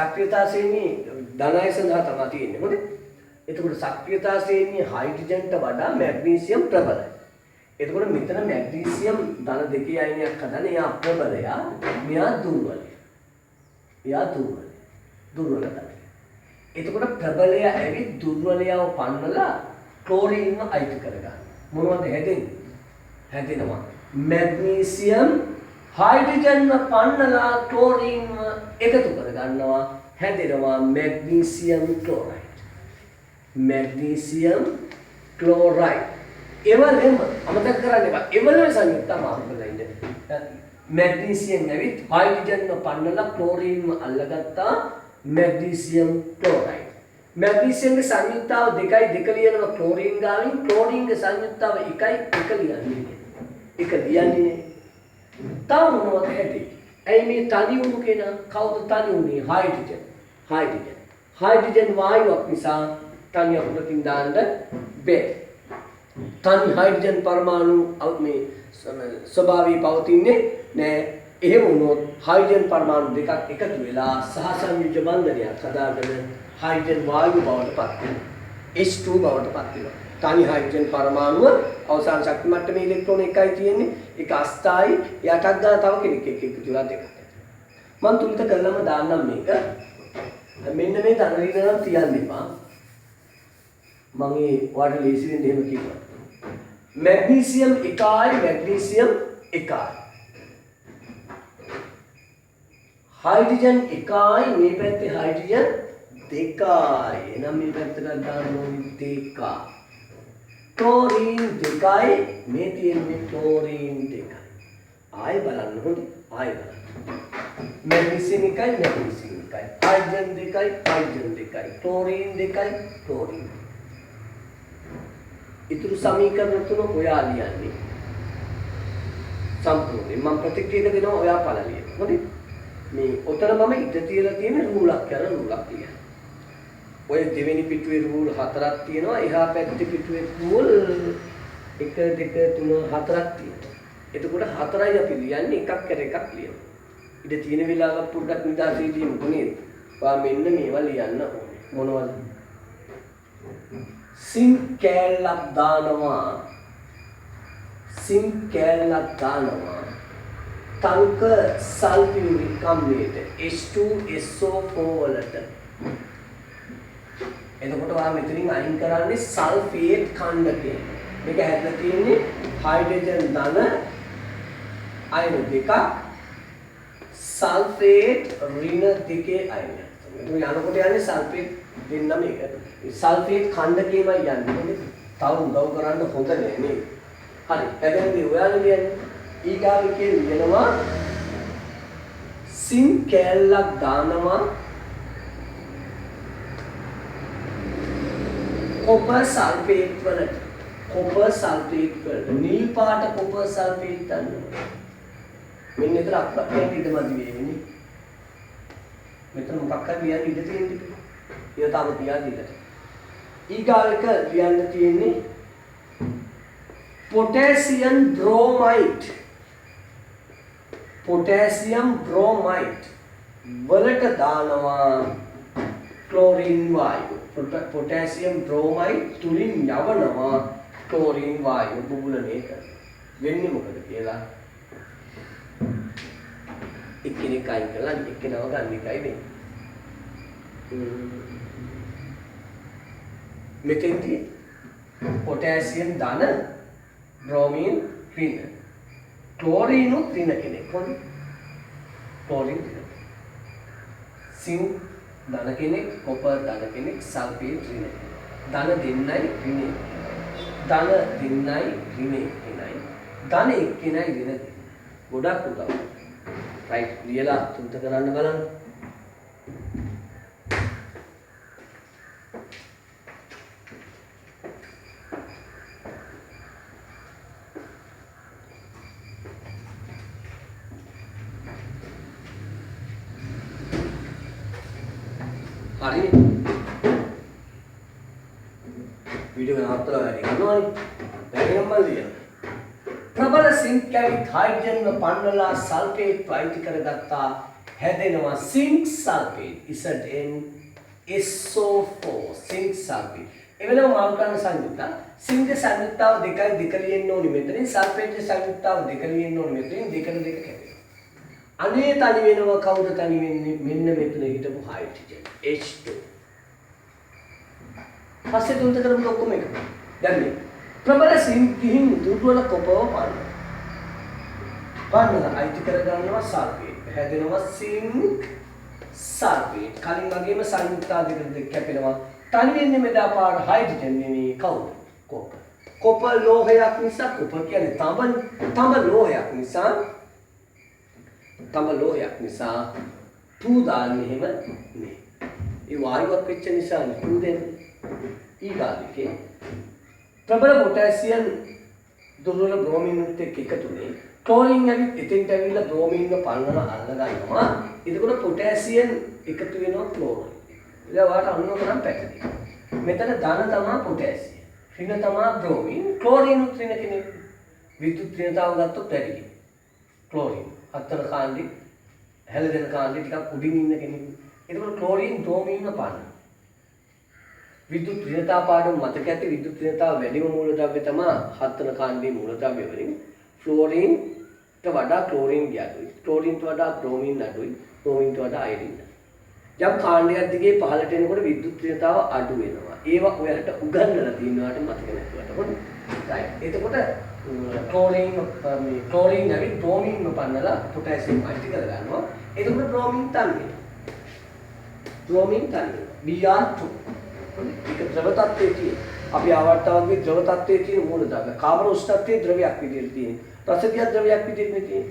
සක්‍රියතා ශ්‍රේණිය ධනය සඳහා තමයි තියෙන්නේ. හොඳේ. එතකොට සක්‍රියතා ශ්‍රේණිය හයිඩ්‍රජන්ට වඩා මැග්නීසියම් ප්‍රබලයි. එතකොට මෙතන මැග්නීසියම් ධන දෙකේ අයනයක් හදන එයා ප්‍රබලයා මෙයා දුර්වලයි. දුර්වල තමයි. එතකොට ප්‍රබලයා ඇවිත් දුර්වලයාව පන්නලා ක්ලෝරින්ව අයිති කරගන්න. මොනවද හැදෙන්නේ? හැදෙනවා මැග්නීසියම් හයිඩ්‍රජන්ව පන්නලා ක්ලෝරින්ව එකතු කරගන්නවා. හැදෙනවා මැග්නීසියම් ක්ලෝරයිඩ්. එවලෙම අමතක කරන්න එපා. එවලෙම සංයුක්ත මාරු කරලා ඉන්න. මැග්නීසියම් ඇවිත් හයිඩ්‍රජන්ව පන්නලා ක්ලෝරින්ව අල්ලගත්තා මැග්නීසියම් ක්ලෝරයිඩ්. මැග්නීසියම්ගේ සංයුක්තාව 2 ලියනවා ක්ලෝරින් ගාවින්. ක්ලෝරින්ගේ සංයුක්තාව 1 ලියන්නේ. එක ලියන්නේ. තව මොනවද හැදෙන්නේ? ඇයි මේ තනි වුණු කෙනා? කවුද තනි වුණේ? හයිඩ්‍රජන් වායුවක් නිසා තනි අකුරකින් දාන්න බැහැ. තනි හයිඩ්‍රජන් පරමාණු මේ ස්වභාවී පවතින්නේ නෑ එහෙම වුණොත් හයිඩ්‍රජන් පරමාණු දෙකක් එකතු වෙලා සහසංයුජ බන්ධනයක් හදාගෙන හයිඩ්‍රජන් වායු බවට පත් වෙනවා. H2 බවට පත් වෙනවා. තනි හයිඩ්‍රජන් පරමාණුව අවසාන ශක්ති මට්ටමේ ඉලෙක්ට්‍රෝන එකයි තියෙන්නේ. ඒක අස්ථායි යටක් ගන්න තව කෙනෙක් එක්ක එකතු වෙලා දෙකක්. මම තුලිත කරලම දාන්නම් මේක. මෙන්න මේ තනරින නම් තියන්න එපා. මම ඒ ඔයාලට ලේසි වෙන්න එහෙම කිව්වා. මැග්නීසියම් 1යි මැග්නීසියම් 1යි. හයිඩ්‍රජන් 1යි මේ පැත්තේ හයිඩ්‍රජන් 2යි. එහෙනම් මේ පැත්තට දාන්න ඕනේ 2. ක්ලෝරින් 2යි මේ තියෙන්නේ ක්ලෝරින් 2යි. ආයෙ බලන්න හොඳයි. ආයෙ බලන්න. මැග්නීසියම් 1යි මැග්නීසියම් 1යි. හයිඩ්‍රජන් 2යි හයිඩ්‍රජන් 2යි. ක්ලෝරින් 2යි ක්ලෝරින්. ඉතුරු සමීකරණ තුන ඔයා ලියන්නේ. සම්පූර්ණයෙන් මම ප්‍රතික්‍රියා දෙනවා ඔයා පළ ලියන්න. හොඳයි. මේ උතර මම ඉඳ තියලා තියෙන රූලක් කරන රූලක් ලියන්න. ඔය දෙවෙනි පිටුවේ රූල් 4ක් තියෙනවා. එහා පැත්තේ පිටුවේ රූල් 1 2 3 4ක් තියෙනවා. එතකොට 4යි අපි ලියන්නේ එකක් කර එකක් ලියමු. ඉත තියෙන වෙලාවක පොඩ්ඩක් නිදාසේ ලියමුකෝ නේද? ඔයා මෙන්න මේවා ලියන්න ඕනේ. මොනවද? සිංක් කෑල්ලක් දානවා. සිංක් කෑල්ලක් දානවා. තංක සල්ෆියුරික් අම්ලයට H2SO4 වලට. එතකොට ඔයා මෙතනින් අයින් කරන්නේ සල්ෆේට් ඛණ්ඩකය. මේක හැදලා තියෙන්නේ හයිඩ්‍රජන් ධන අයන දෙකක් සල්ෆේට් ඍණ දෙකේ අයන. මෙතන යනකොට යන්නේ සල්ෆේට් දෙන්න මේක. සල්ෆේට් ඛණ්ඩකයමයි යන්නේ. තව උදව් කරන්න හොඳ නෑ නේද? හරි. හැබැයි ඔයාලා කියන්නේ ඊගාවිකේ ලියනවා සිංක් කෑල්ලක් දානවා කොපර් සල්ෆේට් වලට. කොපර් සල්ෆේට් වලට නිල් පාට කොපර් සල්ෆේට් ගන්නවා. මෙන්න එතන අප්‍රත්‍යයෙන් ඉදමදි වෙන්නේ. මෙතන මොකක් හරි ලියන්න ඉඩ තියෙන්නේ. ඒක තාම තියන්න ඉඩ. ඊගාවක ලියන්න තියෙන්නේ potassium bromide. potassium bromide වලට දානවා ක්ලෝරින් වායු. potassium bromide තුලින් යවනවා ක්ලෝරින් වායු බුබුලණය කරනවා. වෙන්නේ මොකද කියලා එක්කෙනෙක් අයින් කළා එක්කෙනාව ගන්න එකයි වෙන්නේ. මෙතෙන්දී potassium ධන bromine ඍණ ක්ලෝරින් ඍණ කෙනෙක් හොඳයි. ක්ලෝරින් සිංක් ධන කෙනෙක් කොපර් ධන කෙනෙක් සල්ෆේට් ඍණ ධන දෙන්නයි ඍණ ධන දෙන්නයි ඍණ එකයි ධන එක්කෙනයි ඍණ ගොඩක් උදව්. රයිට් ලියලා තුන්ත කරන්න බලන්න. හරි වීඩියෝ එක නවත්තලා වැඩි කරනවානේ. වැඩිම ලියන්න. ප්‍රබල සිංක් කැවිත් හයිඩ්‍රජන්ව පන්නලා සල්ෆේට් වයිටි කරගත්තා. හැදෙනවා zinc sulphate ZnSO4 zinc sulphate. එවෙලම මාරු කරන සංයුක්ත සිංක සංයුක්තාව දෙකයි දෙක ලියන්න ඕනි මෙතනින් සල්ෆේට් සංයුක්තාව දෙක ලියන්න ඕනි මෙතනින් දෙකට දෙක කැපෙනවා. අනේ තනි වෙනවා කවුද තනි වෙන්නේ? මෙන්න මෙතන හිටපු හයිඩ්‍රජන් H2. පස්සේ තුන්ත කරමු ඔක්කොම එක. දැන් මේ ප්‍රබල සිංක් ගිහින් දුර්වල කොපව පන්නලා අයිති කරගන්නවා සල්ෆේට්. හැදෙනවා සිංක් සල්ෆේට්. කලින් වගේම සංයුක්තා දෙක කැපෙනවා. තනි වෙන්නේ මෙදා පාර හයිඩ්‍රජන් නෙමෙයි කවුද? කොපර්. කොපර් ලෝහයක් නිසා කොපර් කියන්නේ තඹ ලෝහයක් නිසා තම ලෝහයක් නිසා පූ දාන්නේ එහෙම නේ. ඒ වායුවක් වෙච්ච නිසා පූ දෙන්නේ. ඊගාලිකේ ප්‍රබල පොටෑසියම් දුර්වල බ්‍රෝමීන් එක්ක එකතුනේ ක්ලෝරින් ඇවිත් එතෙන්ට ඇවිල්ලා බ්‍රෝමීන්ව පන්නලා අල්ල ගන්නවා. එතකොට පොටෑසියම් එකතු වෙනවා ක්ලෝරින්. ඉතින් ඔයාලට අනුව කරන් පැටලෙයි. මෙතන ධන තමයි පොටෑසියම්. ඍණ තමයි බ්‍රෝමීන්. ක්ලෝරින් ඍණ කෙනෙක් විද්‍යුත් ඍණතාව ගත්තොත් වැඩි. ක්ලෝරින් හතර කාණ්ඩේ හැලදෙන කාණ්ඩේ ටිකක් උඩින් ඉන්න කෙනෙක්. එතකොට ක්ලෝරින් බ්‍රෝමීන් පාන. විද්‍යුත් ඍණතා පාඩම මතක ඇති විද්‍යුත් ඍණතාව වැඩිම මූලද්‍රව්‍ය තමයි හතර කාණ්ඩේ මූලද්‍රව්‍ය වලින් ෆ්ලෝරින්ට වඩා ක්ලෝරින් අඩුයි. ක්ලෝරින්ට වඩා බ්‍රෝමීන් අඩුයි. බ්‍රෝමීන්ට වඩා අයඩින්. යම් කාණ්ඩයක් දිගේ පහළට එනකොට විද්‍යුත් ඍණතාව අඩු වෙනවා. ඒවා ඔයාලට උගන්වලා තියෙනවාට මතක නැතුවට. හොඳයි. right. එතකොට ක්ලෝරින් නැවි බ්‍රෝමීන් පන්නලා පොටෑසියම් අයිති කරගන්නවා. එතකොට බ්‍රෝමීන් තන්නේ. බ්‍රෝමීන් තන්නේ. Br2. ඒක ද්‍රව තත්ත්වයේ තියෙන. අපි ආවර්තවගේ ද්‍රව තත්ත්වයේ තියෙන මූලධර්ම. කාබන උෂ්ණ තත්ත්වයේ ද්‍රවයක් විදිහට තියෙන. රසදිය ද්‍රවයක් විදිහට තියෙන.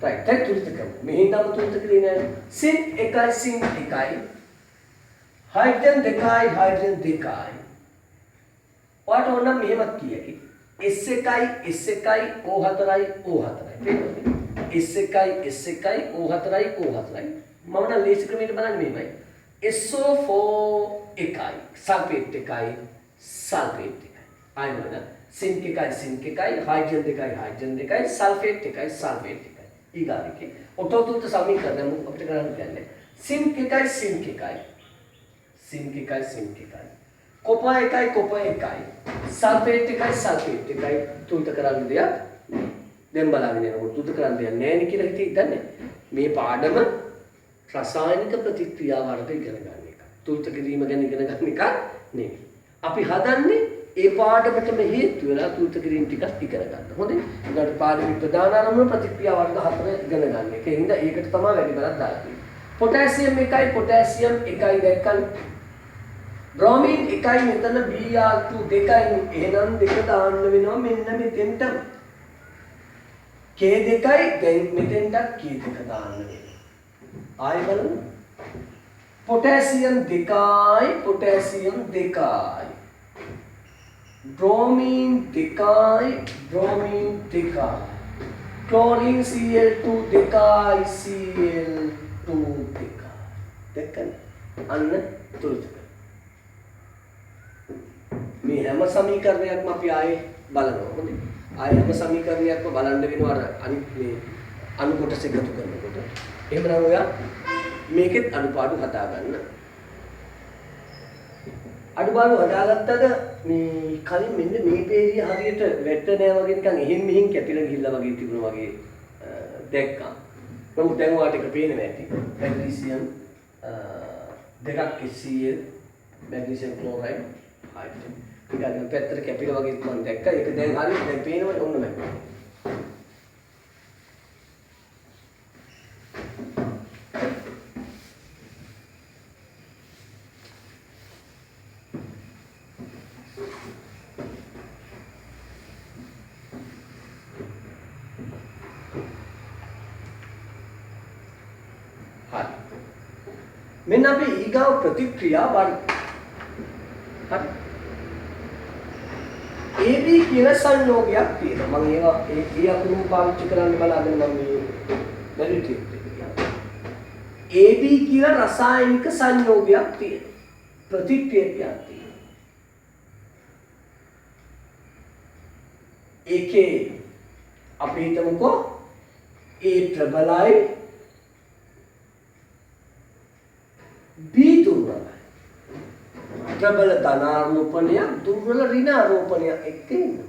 right. දැන් තුලිතකම. මෙහෙන් නම් තුලිතක දෙන්නේ සින් 1 සින් 1. Hydrogen 2 hydrogen 2. ඔයාට ඕන නම් මෙහෙමත් කියකි. S1 S1 O4යි O4යි. තේරෙනවද? S1 S1 O4යි O4යි. මම නම් ලේසි ක්‍රමයට බලන්නේ මෙහෙමයි. SO4 එකයි සල්ෆේට් එකයි සල්ෆේට් එකයි. අයනවද? සින්ක් එකයි සින්ක් එකයි හයිඩ්‍රජන් 2යි හයිඩ්‍රජන් 2යි සල්ෆේට් එකයි සල්ෆේට් එකයි. ඊගාරිකේ ඔටෝතුත් සමීකරණ අපිට කරන්න කියන්නේ සින්ක් එකයි සින්ක් එකයි සින්ක් එකයි සින්ක් එකයි කොපර් එකයි කොපර් එකයි සල්ෆේට් එකයි සල්ෆේට් එකයි තුන්ත කරන්න දෙයක් දැන් බලන්න යනකොට තුන්ත කරන්න දෙයක් නැහැ නේ කියලා හිතන්නේ මේ පාඩම රසායනික ප්‍රතික්‍රියා වර්ග ඉගෙන ගන්න එක. තුන්ත කිරීම ගැන ඉගෙන ගන්න එක නෙවෙයි. අපි හදන්නේ ඒ පාඩමටම හේතු වෙලා තුන්ත කිරීම ටිකක් ඉගෙන ගන්න. හොඳයි. ඊට පාඩමේ ප්‍රධාන අරමුණ ප්‍රතික්‍රියා වර්ග හතර ඉගෙන ගන්න එක. ඒ හින්දා ඒකට තමයි වැඩි බලක් දාලා තියෙන්නේ. පොටෑසියම් 1යි පොටෑසියම් 1යි දැක්කම බ්‍රෝමීන් 1යි මෙතන Br2 2යි එහෙනම් දෙක දාන්න වෙනවා මෙන්න මෙතෙන්ට K2යි දැන් මෙතෙන්ට K2 දාන්න වෙනවා ආයෙ බලමු पोटेशियम दिकाई पोटेशियम दिकाई ब्रोमीन दिकाई ब्रोमीन दिकाई क्लोरीन Cl2 दिकाई Cl2 दिकाई देखन अन्न तुलत මේ හැම සමීකරණයක්ම අපි ආයේ බලනවා හොඳයි ආයේ හැම සමීකරණයක්ම බලන්න වෙනවා අර අනිත් මේ අණු කොටස එකතු කරනකොට එහෙමනම් ඔයා මේකෙත් අඩුපාඩු හදා ගන්න. අඩුපාඩු හදාගත්තද මේ කලින් මෙන්න මේ පේජිය හරියට වැටෙ නෑ වගේ නිකන් එහෙන් මෙහෙන් කැපිලා ගිහිල්ලා වගේ තිබුණා වගේ දැක්කා. නමුත් දැන් ඔයාලට ඒක පේන්නේ නැති. මැග්නීසියම් දෙකක් Cl මැග්නීසියම් ක්ලෝරයිඩ් හයිඩ්‍රජන්. ඊගාට පැත්තට කැපිලා වගේ මම දැක්කා. ඒක දැන් හරියට දැන් පේනවනේ ඔන්න මම. මෙන්න අපි ඊගාව ප්‍රතික්‍රියා බලමු. හරි. AB කියන සංයෝගයක් තියෙනවා. මම ඒවා ඒ ක්‍රියාකෘති පාවිච්චි කරන්න බලාගෙන මම මේ බැලුවේ තියෙනවා. AB කියන රසායනික සංයෝගයක් තියෙනවා. ප්‍රතික්‍රියාවක් තියෙනවා. ඒකේ අපි හිතමුකෝ A ප්‍රබලයි B දුර්වලයි. ප්‍රබල ධනාරෝපණයක් දුර්වල ඍණාරෝපණයක් එක්ක ඉන්නවා.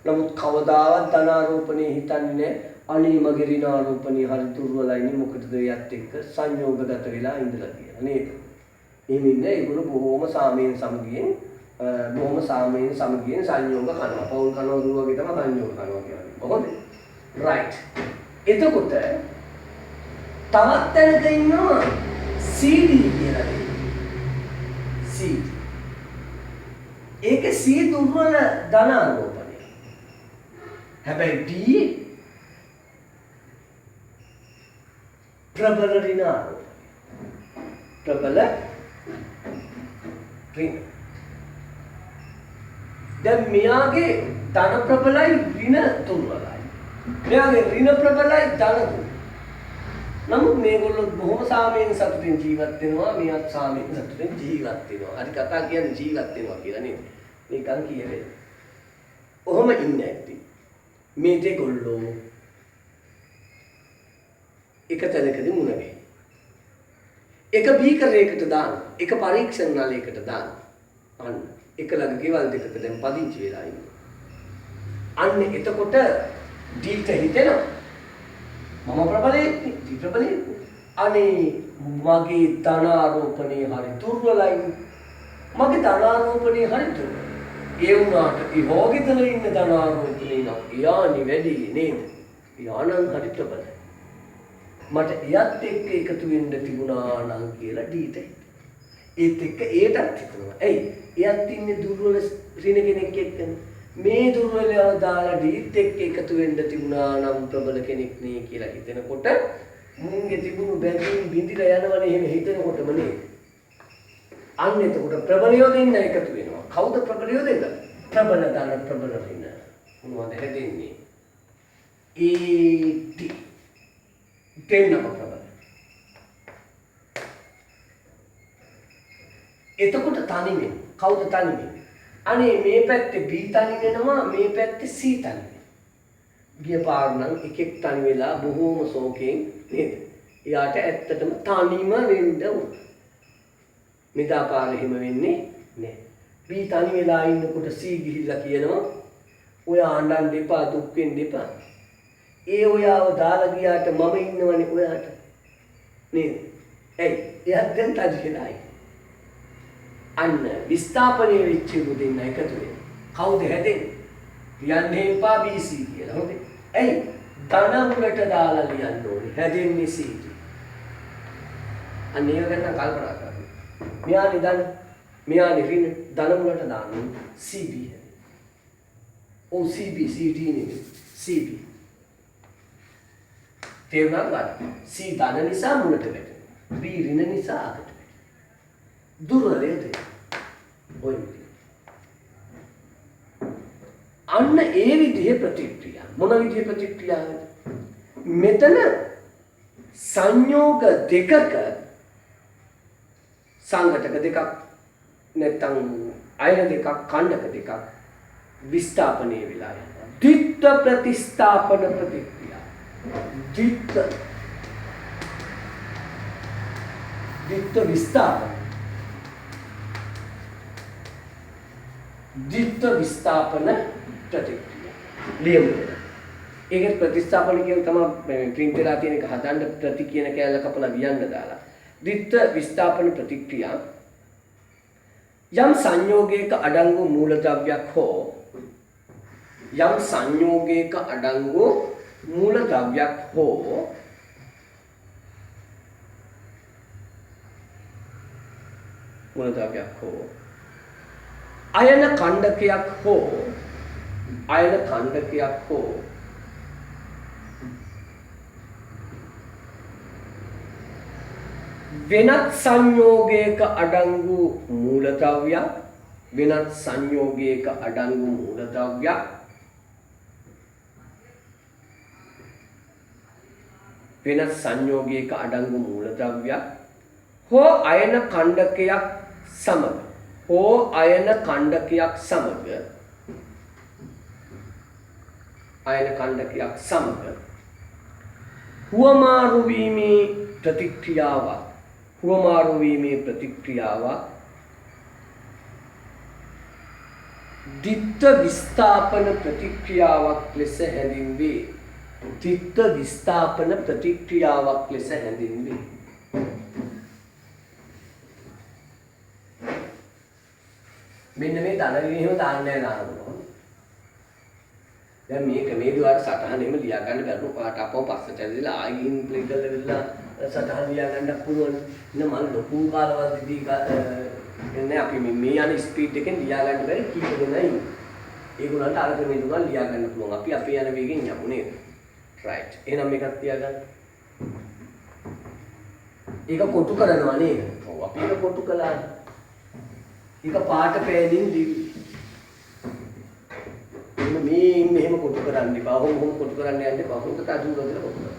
නමුත් කවදාවත් ධනාරෝපණේ හිතන්නේ නැහැ අනේ මගේ ඍණාරෝපණේ හරි දුර්වලයි නේ මොකටද යත් එක්ක සංයෝගගත වෙලා ඉඳලා කියලා නේද? එහෙම ඉන්නේ ඒගොල්ලෝ බොහොම සාමයෙන් සමගියෙන් සංයෝග කරනවා. පෞල් කරනවා වගේ තමයි සංයෝග කරනවා කියන්නේ. හොඳයි. right. එතකොට තවත් තැනක ඉන්නවා CD කියලා දෙන්නේ. CD. ඒක C දුර්වල ධනාරෝපණය. හැබැයි D ප්‍රබල ඍණාරෝපණය. ප්‍රබල ඍණ. දැන් මෙයාගේ ධන ප්‍රබලයි ඍණ දුර්වලයි. මෙයාගේ ඍණ ප්‍රබලයි ධන දුර්වලයි. නමුත් මේගොල්ලෝ බොහොම සාමයෙන් සතුටින් ජීවත් වෙනවා මෙයාත් සාමයෙන් සතුටින් ජීවත් වෙනවා. හරි කතා කියන්නේ ජීවත් වෙනවා කියලා නේද? නිකන් කියවේ. ඔහොම ඉන්නේ නැති. මේ දෙගොල්ලෝ එක තැනකදී මුණ ගැහෙන්නේ. එක බීකරයකට දාන, එක පරීක්ෂණ නලයකට දාන. අන්න එක ළඟ ගෙවල් දෙකක දැන් පදිංචි වෙලා ඉන්නේ. අන්න එතකොට දීප්ත හිතෙනවා. මම ප්‍රබලයෙක් නේ, ප්‍රබලයෙක්. අනේ මගේ ධනාරෝපණේ හරි දුර්වලයි. මගේ ධනාරෝපණේ හරි දුර්වලයි. ඒ වුණාට ඒ හොගෙතන ඉන්න ධනාරෝපණේ නම් යානි වැඩි නේද? යානන් හරි ප්‍රබලයි. මට එයත් එක්ක එකතු වෙන්න තිබුණා නම් කියලා ඩීට ඒත් එක්ක ඒටත් හිතනවා. ඇයි? එයත් ඉන්නේ දුර්වල රින කෙනෙක් එක්කනේ. මේ දුර්වලයව දාලා ඩීත් එක්ක එකතු වෙන්න තිබුණා නම් ප්‍රබල කෙනෙක් නේ කියලා හිතනකොට මුන්ගේ තිබුණු බැඳීම් බිඳිලා යනවනේ එහෙම හිතනකොටම නේද? අන්න එතකොට ප්‍රබලයෝ දෙන්න එකතු වෙනවා. කවුද ප්‍රබලයෝ දෙන්න? ප්‍රබල දාන ප්‍රබල රින. මොනවද හැදෙන්නේ? ඒටි දෙන්නම ප්‍රබල. එතකොට තනිවෙන. කවුද තනිවෙන්නේ? අනේ මේ පැත්තේ B තනි වෙනවා, මේ පැත්තේ C තනි වෙනවා. ගිය පාර නම් එකෙක් තනි වෙලා බොහෝම ශෝකයෙන් නේද? එයාට ඇත්තටම තනිම වෙන්න උන. මෙදා පාර එහෙම වෙන්නේ නැහැ. B තනි වෙලා ඉන්නකොට C ගිහිල්ලා කියනවා ඔයා අඬන්න එපා, දුක් වෙන්න එපා. ඒ ඔයාව දාලා ගියාට මම ඉන්නවනේ ඔයාට. නේද? ඇයි? එයාත් දැන් තනියලායි. අන්න විස්ථාපනය වෙච්ච දෙන්න එකතු වෙනවා. කවුද හැදෙන්නේ? ලියන්නේ එපා BC කියලා. හොඳේ. ඇයි? ධන මුලට දාලා ලියන්න ඕනේ. හැදෙන්නේ C. අන්න ඒක ගැන කල්පනා කරන්න. මෙයානි ධන, මෙයානි ඍණ ධන මුලට දාන්න CB. ඔව් CB CD නෙමෙයි. CB. තේරුණාද බලන්න? C ධන නිසා මුලට වැටෙනවා. B ඍණ නිසා අකට වැටෙනවා. දුර්වලයද? ඔය අන්න ඒ විදිහේ ප්‍රතික්‍රියා. මොන විදිහේ ප්‍රතික්‍රියාවද? මෙතන සංයෝග දෙකක සංගතක දෙකක් නැත්නම් අයන දෙකක් ඛණ්ඩක දෙකක් විස්ථාපනය වෙලා යනවා. ද්විත්ව ප්‍රතිස්ථාපන ප්‍රතික්‍රියා. ද්විත්ව විස්ථාපන. ද්විත්ව විස්ථාපන ප්‍රතික්‍රියා. ලියමු. ඒකේ ප්‍රතිස්ථාපන කියන තමයි print වෙලා තියෙන එක හදන්න ප්‍රති කියන කැලල කපලා වියන්න දාලා. ද්විත්ව විස්ථාපන ප්‍රතික්‍රියා යම් සංයෝගයක අඩංගු මූලද්‍රව්‍යයක් හෝ යම් සංයෝගයක අඩංගු මූලද්‍රව්‍යයක් හෝ අයන ඛණ්ඩකයක් හෝ වෙනත් සංයෝගයක අඩංගු මූලද්‍රව්‍යයක් හෝ අයන ඛණ්ඩකයක් සමග හුවමාරු වීමේ ප්‍රතික්‍රියාවක් ද්විත්ව විස්ථාපන ප්‍රතික්‍රියාවක් ලෙස හැඳින්වේ. මෙන්න මේ ධනවින එහෙම දාන්නේ නැහැ නානකොට. දැන් මේක මේ දුවාට සටහන එහෙම ලියා ගන්න බැරුණු පාට අපව පස්සට ඇදලා ආයින් ප්ලේ කරලා වෙලා සටහන් ලියා ගන්න පුළුවන්. ඉන්න මම ලොකු කාලවල ඉන්නේ අපි මේ යන ස්පීඩ් එකෙන් ලියා ගන්න බැරි කීප දෙනයි. ඒගොල්ලන්ට අර ක්‍රමෙන් දුන්නා ලියා ගන්න පුළුවන්. අපි අපේ යන වේගෙන් යමු නේද? රයිට්. එහෙනම් මේකත් තියා ගන්න. ඒක කොටු කරනවා නේද? ඔව් අපි ඒක කොටු කළා. ඒක පාට පෑලින් ලිවි. මේ ඉන්නේ එහෙම කොටු කරන්න එපා. ඔහොම කොටු කරන්න යන්න එපා. හොඳට අඳුර දාලා කොටු කරන්න.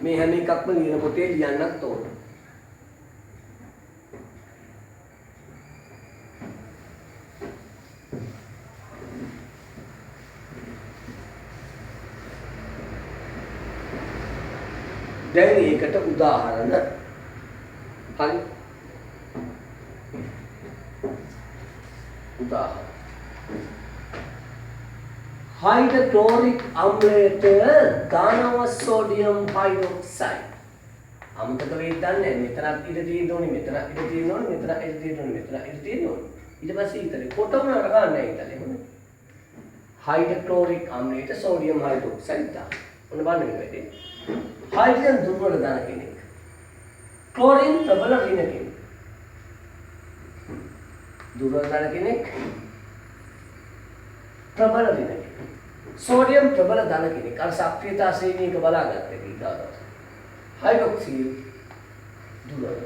මේ හැම එකක්ම ලියන පොතේ ලියන්නත් ඕන. දැන් ඒකට උදාහරණ හරි උදාහරණ हाइड्रोक्लोरिक अम्लයට දානවා සෝඩියම් හයිඩ්‍රොක්සයිඩ්. අමතක වෙයි දන්නේ මෙතනක් ඉඳ තියෙන්න ඕනේ මෙතනක් ඉඳ තියෙන්න ඕනේ මෙතනක් ඉඳ තියෙන්න ඕනේ මෙතනක් ඉඳ තියෙන්න ඕනේ. ඊට පස්සේ ඊතලේ කොට උනට ගන්න ඊතලේ හොඳ. हाइड्रोक्लोरिक අම්ලයට සෝඩියම් හයිඩ්‍රොක්සයිඩ් දාන්න. ඔන්න බලන්න මේ වැඩේ. හයිඩ්‍රජන් දුර්වල දාන කෙනෙක්. ක්ලෝරින් ප්‍රබල ඍණ කෙනෙක්. දුර්වල දාන කෙනෙක් ප්‍රබල ඍණ කෙනෙක්. सोडियम प्रबल धन කෙනෙක් අර සක්‍රියතා ශ්‍රේණියක බලාගත්ත එක ඊටාට हाइड्रोक्सिल දුරල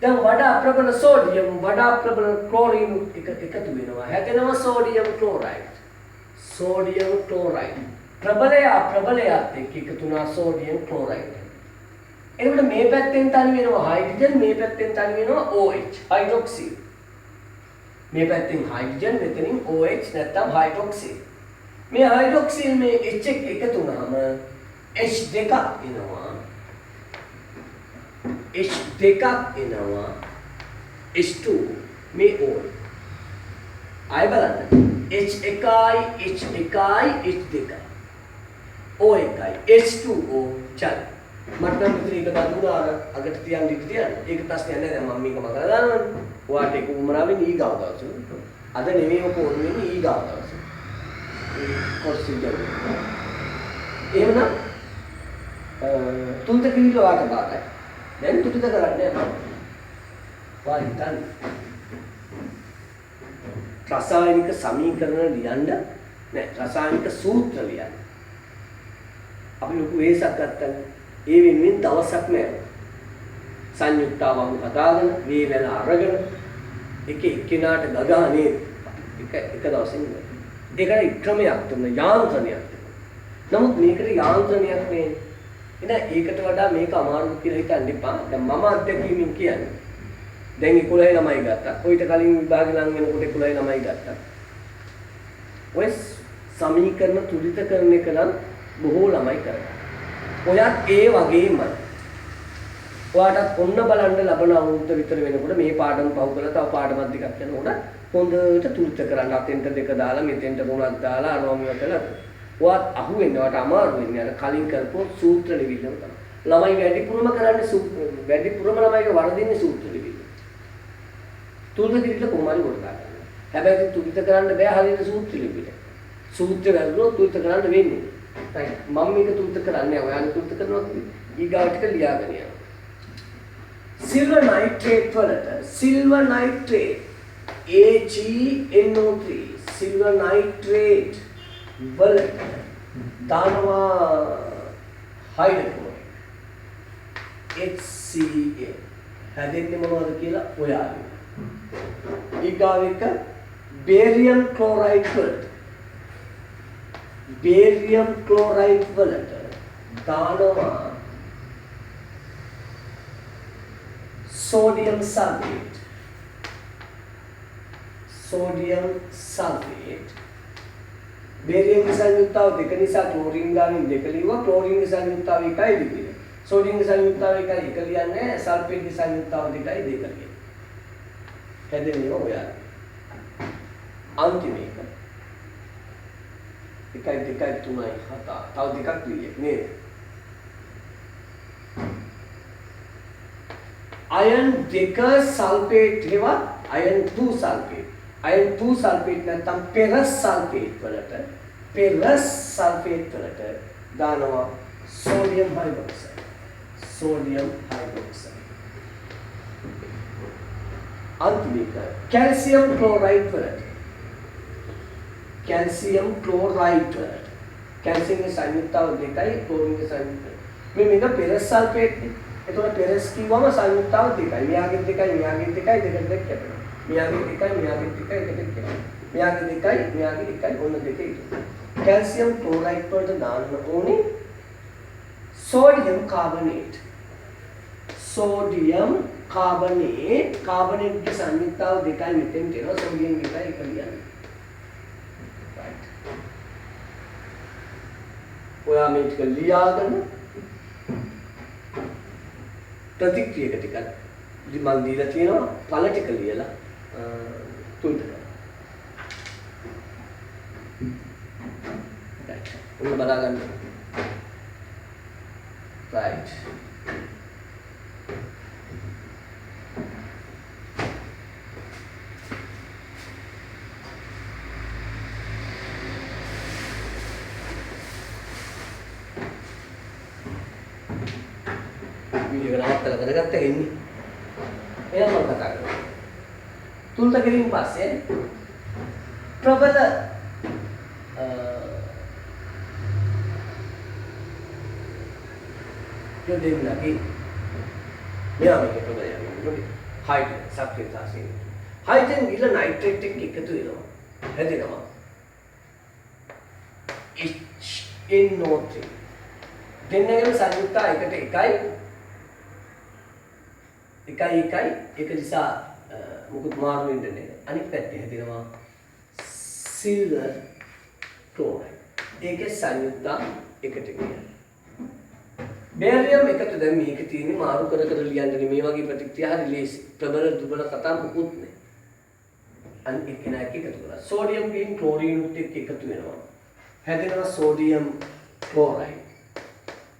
දැන් වඩා ප්‍රබල සෝඩියම් වඩා ප්‍රබල ක්ලෝරින් එකතු වෙනවා හැදෙනවා සෝඩියම් ක්ලෝරයිඩ් ප්‍රබලයාත් එක්ක එකතු වුණා සෝඩියම් ක්ලෝරයිඩ් එතකොට මේ පැත්තෙන් තනි වෙනවා හයිඩ්‍රජන් මේ පැත්තෙන් තනි වෙනවා OH हाइड्रोक्सिल මේ පැත්තෙන් හයිඩ්‍රජන් මෙතනින් OH නැත්නම් हाइड्रोक्सिल මේ हाइड्रोक्सिल में H එකතු වුණාම H දෙකක් එනවා H2 මේ O ආය බලන්න H1යි H2යි O එකයි H2O චල් මට නම් මෙතන එක බඳුනා අගට තියන්න ඉතින් ඒක ප්‍රශ්නයක් නෑ දැන් මම මේක මගලා දානවනේ ඔයාට ඒක උමරාවෙන් ඊගාව දවසේ අද නෙමෙයි ඔක ඕන වෙන්නේ ඊගාව දවසේ කොර්සිජර් එහෙනම් තුන්ත කිවිල වාට බාරයි දැන් තුතිත කරන්නේ නැහැ වා හිතන්න රසායනික සමීකරණ ලියන්න නෑ රසායනික සූත්‍ර ලියන්න අපි ලොකු වෙහසක් ගත්තා ඒ වෙනුවෙන් දවසක් නෑ සංයුක්තාවම හදාගෙන මේ වෙල අරගෙන එක එක්කිනාට ගගා නේද එක දවසින් ඒකට ක්‍රමයක් තුන යාන්ත්‍රණයක් තිබුණා. නමුත් මේකට යාන්ත්‍රණයක් නේ. එහෙනම් ඒකට වඩා මේක අමාරු කියලා හිතන්න එපා. දැන් මම අත්දැකීමෙන් කියන්නේ. දැන් 11 ළමයි ගත්තා. කොයිට කලින් විභාගෙ ලඟ වෙනකොට 11 ළමයි ගත්තා. ඔය සමීකරණ තුලිත කරන එක නම් බොහෝ ළමයි කරනවා. ඔයත් ඒ වගේමයි. ඔයාට ඔන්න බලන්න ලබන අවුරුද්ද විතර වෙනකොට මේ පාඩම පහු කරලා තව පාඩමක් දෙකක් යනකොට හොඳට තුලිත කරන්න අතෙන්ට දෙක දාලා මෙතෙන්ට ගුණක් දාලා අරවමිය කළා. ඔයාත් අහු වෙන්නේ ඔයාට අමාරු වෙන්නේ අර කලින් කරපු සූත්‍ර ලිවිල්ලම තමයි. ළමයි වැඩිපුරම කරන්නේ වැඩිපුරම ළමයිගේ වරදින්නේ සූත්‍ර ලිවිල්ල. තුලිත කිරිල්ල කොහොමද කොට ගන්න. හැබැයි තුලිත කරන්න බෑ හරියට සූත්‍ර ලිවිල්ල. සූත්‍ර වැරදුනොත් තුලිත කරන්න වෙන්නේ. right මම මේක තුලිත කරන්නේ නැහැ. ඔයාලා තුලිත කරනවා ඊගාව ටික ලියාගෙන යන්න. सिल्वर नाइट्रेट वलट silver nitrate AgNO3 silver nitrate वलट दानवा हाइड्रोक्लोराइड HCl හැදෙන්නේ මොනවද කියලා ඔයාලා ඊගාව එක බේරියම් ක්ලෝරයිඩ් වලට දානවා सोडियम सल्फेट बेरियम संयुक्ताव දෙක නිසා ක්ලෝරින් ගාමින් දෙක ලියුවා ක්ලෝරින් සංයුක්තාව එකයි ලියන්නේ සෝඩියම් සංයුක්තාව එකයි එක ලියන්නේ සල්ෆේට් සංයුක්තාව දෙකයි දෙක ලියන්නේ හැදෙන්නේ ඔයාලා අන්තිම එක 1 2 3 4 තව දෙකක් ලියන්නේ නේද आयन 2 सल्फेट हेवा आयन 2 सल्फेट නැත්නම් පෙරස් සල්ෆේට් වලට දානවා සෝඩියම් හයිඩ්‍රොක්සයිඩ් අන්තිමට කැල්සියම් ක්ලෝරයිඩ් වලට කැල්සියම් සංයුක්තාව දෙකයි ක්ලෝරින් සංයුක්තාව මේක පෙරස් සල්ෆේට් එතකොට පෙරස් කිව්වම සංයුක්තාව දෙකයි. මෙයාගෙන් දෙකයි දෙකට කැපෙනවා. මෙයාගෙන් දෙකයි එකට කැපෙනවා. මෙයාගෙන් දෙකයි ඔන්න දෙක ඉතුරු. කැල්සියම් ක්ලෝරයිඩ් වලට දාන්න ඕනේ සෝඩියම් කාබනේට්ගේ සංයුක්තාව දෙකයි මෙතෙන් තියෙනවා. සෝඩියම් දෙකයි එක ලියන්න. right. ඔයා මේක ලියාගෙන ප්‍රතික්‍රියක ටිකක් ඉතින් මම දීලා තියෙනවා ඵල ටික ලියලා තුන්ට කරන්න. right ඔන්න බලා ගන්න. right වීඩියෝ එක නවත්තලා කරගත්තා ඉන්නේ. එහෙනම් මම කතා කරනවා. තුන්ත ගෙලින් පස්සේ ප්‍රබල යොදෙන්නකි මෙයා මේක ප්‍රබලයක් නෙවෙයි. හයිඩ්‍රජන් සක්‍රියතාවයෙන්. හයිඩ්‍රජන් ගිල නයිට්‍රේට් එක්ක එකතු වෙනවා. හැදෙනවා. HNO3 දෙන්නගේම සංයුක්ත එකට එක නිසා මොකද මාරු වෙන්නේ නැහැ. අනිත් පැත්තේ හැදෙනවා සිල්වර් ක්ලෝරයිඩ්. ඒකේ සංයුක්ත එකට කියනවා. බේරියම් එකතු දැන් මේක තියෙන්නේ මාරු කර කර ලියන්නේ මේ වගේ ප්‍රතික්‍රියා හරි ලේසි. ප්‍රබල දුබල කතා මොකුත් නැහැ. අනිත් එක්කෙනා එක්ක එකතු කරලා සෝඩියම් ගින් ක්ලෝරින් එක්ක එකතු වෙනවා. හැදෙනවා සෝඩියම් ක්ලෝරයිඩ්.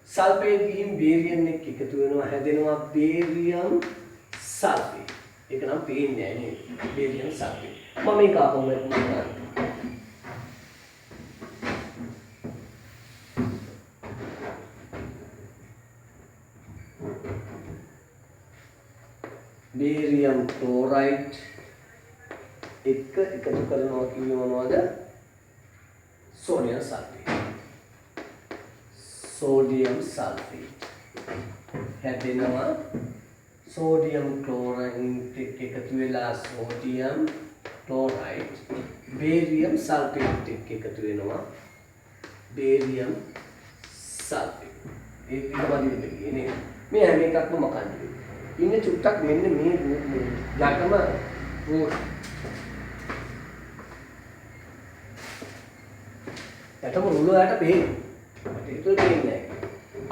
සල්ෆේට් ගිහින් බේරියම් එක්ක එකතු වෙනවා හැදෙනවා බේරියම් සල්ෆේට්. ඒක නම් පේන්නේ නැහැ නේද? Barium sulphate. මම මේක ආපහු කරනවා. බේරියම් ක්ලෝරයිඩ් එක්ක එකතු කරනවා කියන්නේ මොනවද? Sodium sulphate. sodium sulfate හැදෙනවා sodium chloride එකතු වෙලා sodium chloride barium sulfate එකතු වෙනවා barium sulfate ඒක පිටවදින්න කියන්නේ මේ හැම එකක්ම මොකක්ද ඉන්නේ චුට්ටක් මෙන්න මේ යටම රුලයට පේනවා ඒක දෙන්නේ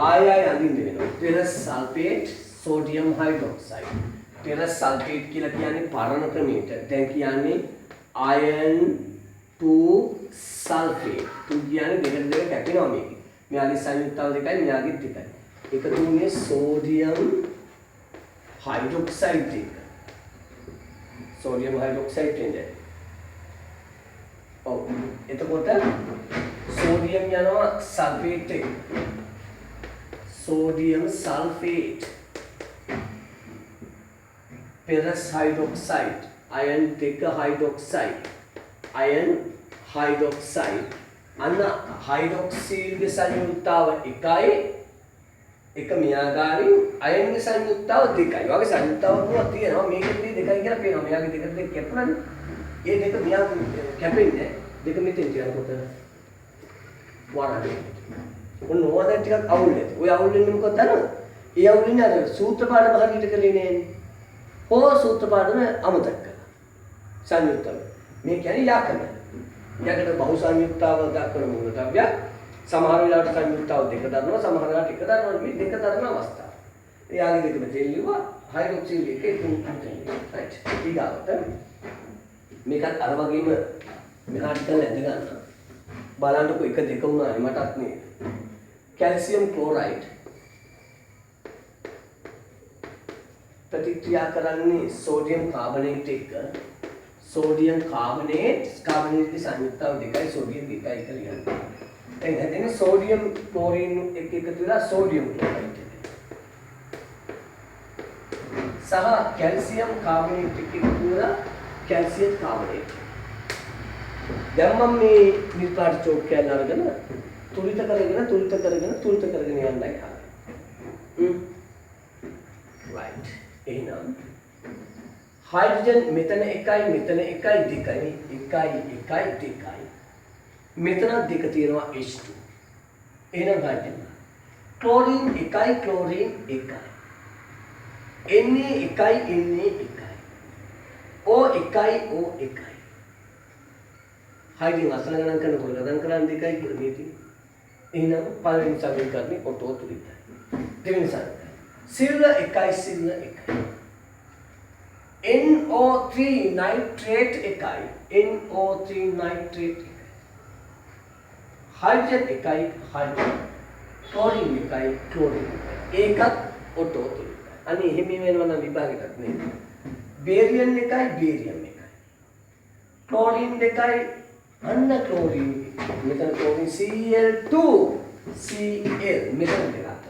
ආය අඳින්න වෙනවා. Terrace sulphate sodium hydroxide. Terrace sulphate කියලා කියන්නේ පරණ ක්‍රමයට. දැන් කියන්නේ iron 2 sulfate. තු කියන්නේ දෙකට දෙක කැපෙනවා මේක. මෙයාගේ සංයුක්තවල දෙකයි මෙයාගේ දෙකයි. එකතු වෙන්නේ සෝඩියම් හයිඩ්‍රොක්සයිඩ් එක. සෝඩියම් හයිඩ්‍රොක්සයිඩ් කියන්නේ. ඔව්. එතකොට sodium යනවා sulfate එක. sodium sulfate ferrous hydroxide iron දෙක hydroxide iron hydroxide අන්න hydroxyl ගේ සංයුක්තාව එකයි එක මෙයාගාරින් iron ගේ සංයුක්තාව දෙකයි. වගේ සංයුක්තාවක් තියෙනවා මේකෙදී දෙකයි කියලා පේනවා. මෙයාගේ දෙකට දෙක කැපුණානේ. ඒ දෙක මෙයා කැපෙන්නේ දෙක මෙතෙන් තියනකොට වරන්නේ. ඔන්න ඕවා දැන් ටිකක් අවුල් නැති. ඔය අවුල් වෙන්නේ මොකක්ද දන්නවද? ඒ අවුල් වෙන්නේ අර සූත්‍ර පාඩම හරියට කරේ නෑනේ. හෝ සූත්‍ර පාඩම අමතක කළා. සංයුක්තව. මේ කියන්නේ යාකම. යාකට බහු සංයුක්තාව දක්වන මූලද්‍රව්‍ය. සමහර වෙලාවට සංයුක්තාව දෙක දරනවා, සමහර වෙලාවට එක දරනවා. මේ දෙක දරන අවස්ථාව. එයාගේ දෙකම තෙල්ලුවා හයිඩ්‍රොක්සිල් එකේ තුන් තුන්. රයිට්. ඊගාවට මේකත් අර වගේම මෙහාට කරලා ඇඳ ගන්නවා. බලන්නකො එක දෙක වුණානේ මටත් නේද. කැල්සියම් ක්ලෝරයිඩ් ප්‍රතික්‍රියා කරන්නේ සෝඩියම් කාබනේට් එක්ක. සෝඩියම් කාබනේට් කාබනේට් සංයුක්තාව දෙකයි සෝඩියම් දෙකයි කියලා. දැන් හැදෙන්නේ සෝඩියම් ක්ලෝරින් එක්ක එකතු වෙලා සෝඩියම් ක්ලෝරයිඩ්. සහ කැල්සියම් කාබනේට් එක්ක එකතු වෙලා කැල්සියම් කාබනේට්. දැන් මම මේ නිල්පාට චෝක් කැල්ල අරගෙන තුලිත කරගෙන යන්නයි හදන්නේ. right. එහෙනම් හයිඩ්‍රජන් මෙතන එකයි දෙකයි. මෙතන දෙක තියෙනවා H2. එහෙනම් හයිඩ්‍රජන්. ක්ලෝරින් එකයි. Na එකයි. O එකයි. හයිඩ්‍රජන් අසල ගණන් කරනකොට ගණන් කරන්නේ දෙකයි කියලා මේ තියෙන්නේ. එහෙනම් පළවෙනි සමීකරණේ ඔටෝ තුලිතයි. දෙවෙනි සමීකරණය සිල්ල එකයි සිල්ල එකයි. NO3 nitrate එකයි NO3 nitrate එකයි. hydrogen එකයි hydrogen. chlorine එකයි chlorine එකයි. ඒකත් ඔටෝ තුලයි. අනේ එහෙම වෙනවා නම් විභාගෙටත් නේද? barium එකයි barium එකයි. chlorine එකයි අන්න chlorine. මෙතන chlorine Cl2 Cl මෙතන දෙකක්.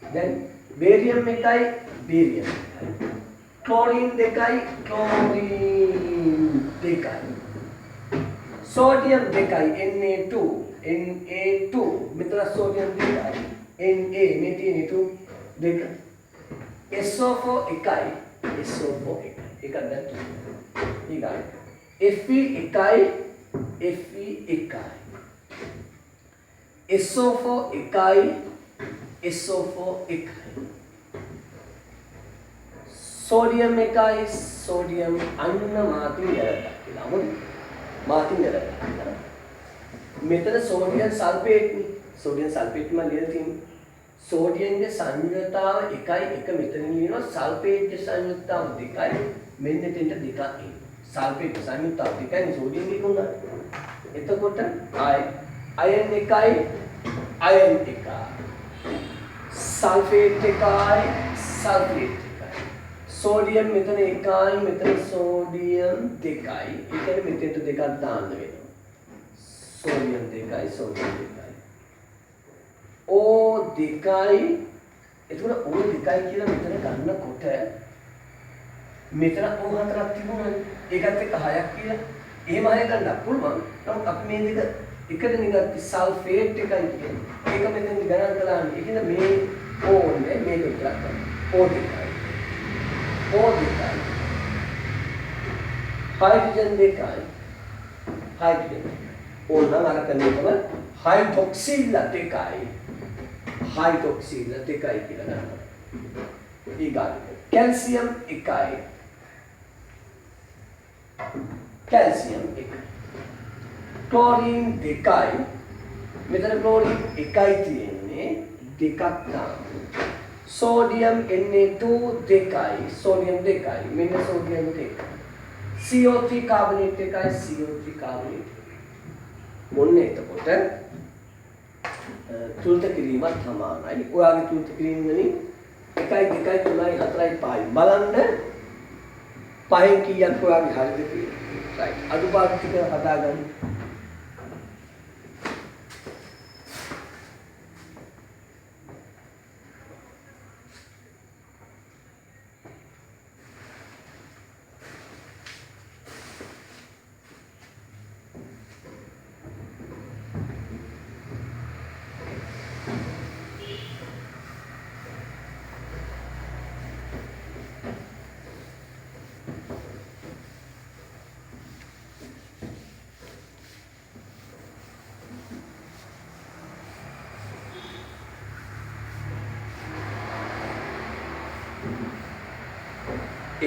දැන් barium එකයි barium එකයි. chlorine දෙකයි chlorine දෙකයි. sodium දෙකයි Na2 Na2 මෙතන sodium දෙකයි Na මේ තියෙන 2 දෙක. SO4 එකයි SO4 එකයි. එකක් දැන් ඊගායි. Fe එකයි Fe එකයි. SO4 එකයි SO4 එකයි. sodium එකයි sodium අන්න මාතින් යරලා කියලා. මොකද මාතින් යරලා. මෙතන sodium sulfate නේ. sodium sulfate මම ලියලා තියෙන්නේ. sodium ගේ සංයුතතාව එකයි එක මෙතන ලියනවා sulfate ගේ සංයුතතාව දෙකයි මෙන්න දෙන්න දෙකක් එන්නේ. sulfate සංයුතතාව දෙකයි sodium එක උනා. එතකොට iron එකයි iron එකයි. sulfate එකයි sulfate එකයි. sodium මෙතන එකයි මෙතන sodium දෙකයි. ඒ කියන්නේ මෙතෙන්ට දෙකක් දාන්න වෙනවා. sodium දෙකයි sodium දෙකයි. O දෙකයි එතකොට O දෙකයි කියලා මෙතන ගන්නකොට මෙතන O හතරක් තිබුණානේ. ඒකත් එක්ක හයක් කියලා. එහෙම හය ගන්න පුළුවන්. නමුත් අපි මේ දෙක එකට නිගත්තේ සල්ෆේට් එකයි කියන්නේ. ඒක මෙතන ගණන් කළානේ. ඒ කියන්නේ මේ O නේ මේක විතරක් ගන්න. O දෙකයි. O දෙකයි. හයිඩ්‍රජන් දෙකයි. හයිඩ්‍රජන්. ඕනනම් අර කන්නේකම හයිඩ්‍රොක්සිල් දෙකයි. hydroxyl දෙකයි කියලා ගන්නවා. ඊගාට කැල්සියම් එකයි. කැල්සියම් එකයි. ක්ලෝරින් දෙකයි. මෙතන ක්ලෝරින් එකයි තියෙන්නේ දෙකක් තමයි. සෝඩියම් Na2 දෙකයි. සෝඩියම් දෙකයි. මෙන්න සෝඩියම් දෙකයි. CO3 කාබනේට් එකයි CO3 කාබනේට්. මොන්නේ එතකොට තුල්ත කිරීමත් සමානයි. ඔයාගේ තුල්ත කිරීම වලින් 1 2 3 4 5 බලන්න පහෙන් කීයක් ඔයාගේ හරිද කියලා. රයිට්. අඩුපාඩු ටික හදාගන්න.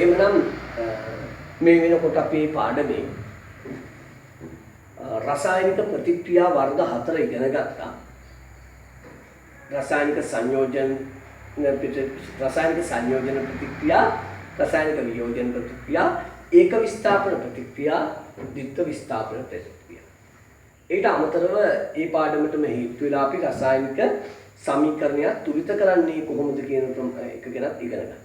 එහෙනම් මේ වෙනකොට අපේ පාඩමේ රසායනික ප්‍රතික්‍රියා වර්ග 4 ඉගෙන ගත්තා. රසායනික සංයෝජන ප්‍රතික්‍රියා, රසායනික වියෝජන ප්‍රතික්‍රියා, ඒක විස්ථාපන ප්‍රතික්‍රියා, ද්විත්ව විස්ථාපන ප්‍රතික්‍රියා. ඊට අමතරව මේ පාඩමටම හේතු වෙලා අපි රසායනික සමීකරණය තුලිත කරන්නේ කොහොමද කියන එක ගැන ඉගෙන ගත්තා.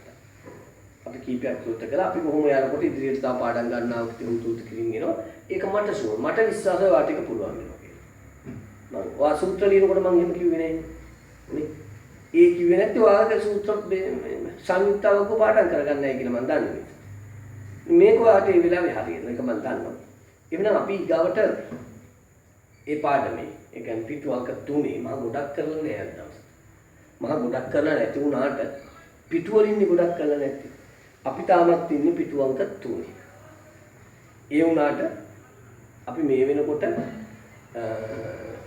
අපි කීපයක් තුලිත කළා. අපි කොහොම යනකොට ඉදිරියට තව පාඩම් ගන්නවා තුලිත කිරින් එනවා. ඒක මට ෂුවර්. මට විශ්වාසයි වාට එක පුළුවන් වෙනවා කියලා. මම වා සූත්‍ර ලියනකොට මම එහෙම කිව්වේ නෑ. නේ? ඒ කිව්වේ නැත්නම් ඔයාගේ සූත්‍ර සංයුක්තවක පාඩම් කරගන්න නැහැ කියලා මම දන්නේ. මේක වාට ඒ වෙලාවේ හරියට ඒක මම දන්නවා. එවනම් අපි ඊගාවට ඒ පාඩමේ ඒ කියන්නේ පිටු අංක 3 මම ගොඩක් කරලා නෑ අද දවස්. මම ගොඩක් කරලා නැති වුණාට පිටු වලින් ගොඩක් කරලා නැති. අපි තාමත් ඉන්නේ පිටු අංක 3. ඒ වුණාට අපි මේ වෙනකොට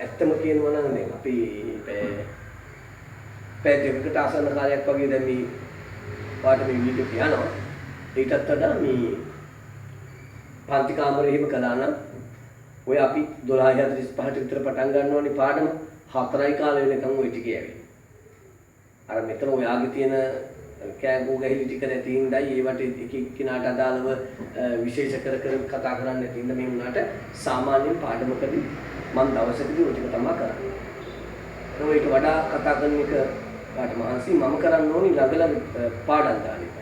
ඇත්තම කියනවා නම් දැන් අපි පැය දෙකකට ආසන්න කාලයක් වගේ දැන් මේ පාඩමේ වීඩියෝ කියනවා. ඒකටත් වඩා මේ පන්ති කාමරේ එහෙම කළා නම් ඔය අපි 12:45ට විතර පටන් ගන්නවනේ පාඩම 4යි කාලේ වෙනකන් ওই ටිකේ ඇවිත්. අර මෙතන ඔයාගේ තියෙන කෑගෝ ගැහිලි ටික නැති හින්දායි ඒවට එක එක්කිනාට අදාළව විශේෂ කර කර කතා කරන්න නැති හින්දා මේ වුණාට සාමාන්‍යයෙන් පාඩමකදී මම දවසකදී ඔය ටික තමයි කරන්නේ. ඒකට වඩා කතා කරන එක කාට මහන්සි මම කරන්න ඕනි ළඟ පාඩම් දාන එක.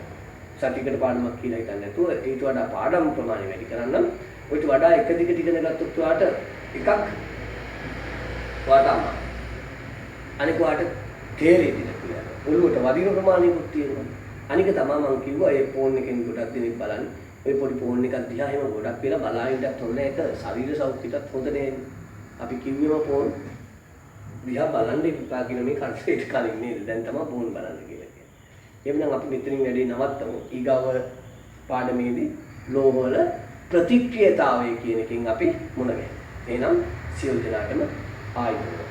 සතියකට පාඩමක් කියලා හිතන්නේ නැතුව ඊට වඩා පාඩම් ප්‍රමාණය වැඩි කරන්න ඔයිට වඩා එක දිගට ඉගෙන ගත්තොත් ඔයාට එකක් ඔයාට අමාරුයි. අනික ඔයාට තේරෙන්නේ නැති වෙනවා. ඔළුවට වදින ප්‍රමාණයකුත් තියෙනවා. අනික තමයි මම කිව්වා ඒ ෆෝන් එකෙන් ගොඩක් දෙනෙක් බලන්නේ. ඔය පොඩි ෆෝන් එකක් දිහා එහෙම ගොඩක් වෙලා බලාගෙනත් හොඳ ඒක ශරීර සෞඛ්‍යයටත් හොඳ නෑ. අපි කිව්වෙම ෆෝන් දිහා බලන්න ඉපා කියන මේ කන්සෙප්ට් කලින් නේද? දැන් තමයි ෆෝන් බලන්න කියලා කියන්නේ. එhmenan අපි මෙතනින් වැඩි නවත්තමු. ඊගව පාඩමේදී ලෝහවල ප්‍රතික්‍රියාතාවය කියන එකෙන් අපි මුණ ගැහෙනවා. එහෙනම් සියලු දෙනාටම ආයුබෝවන්.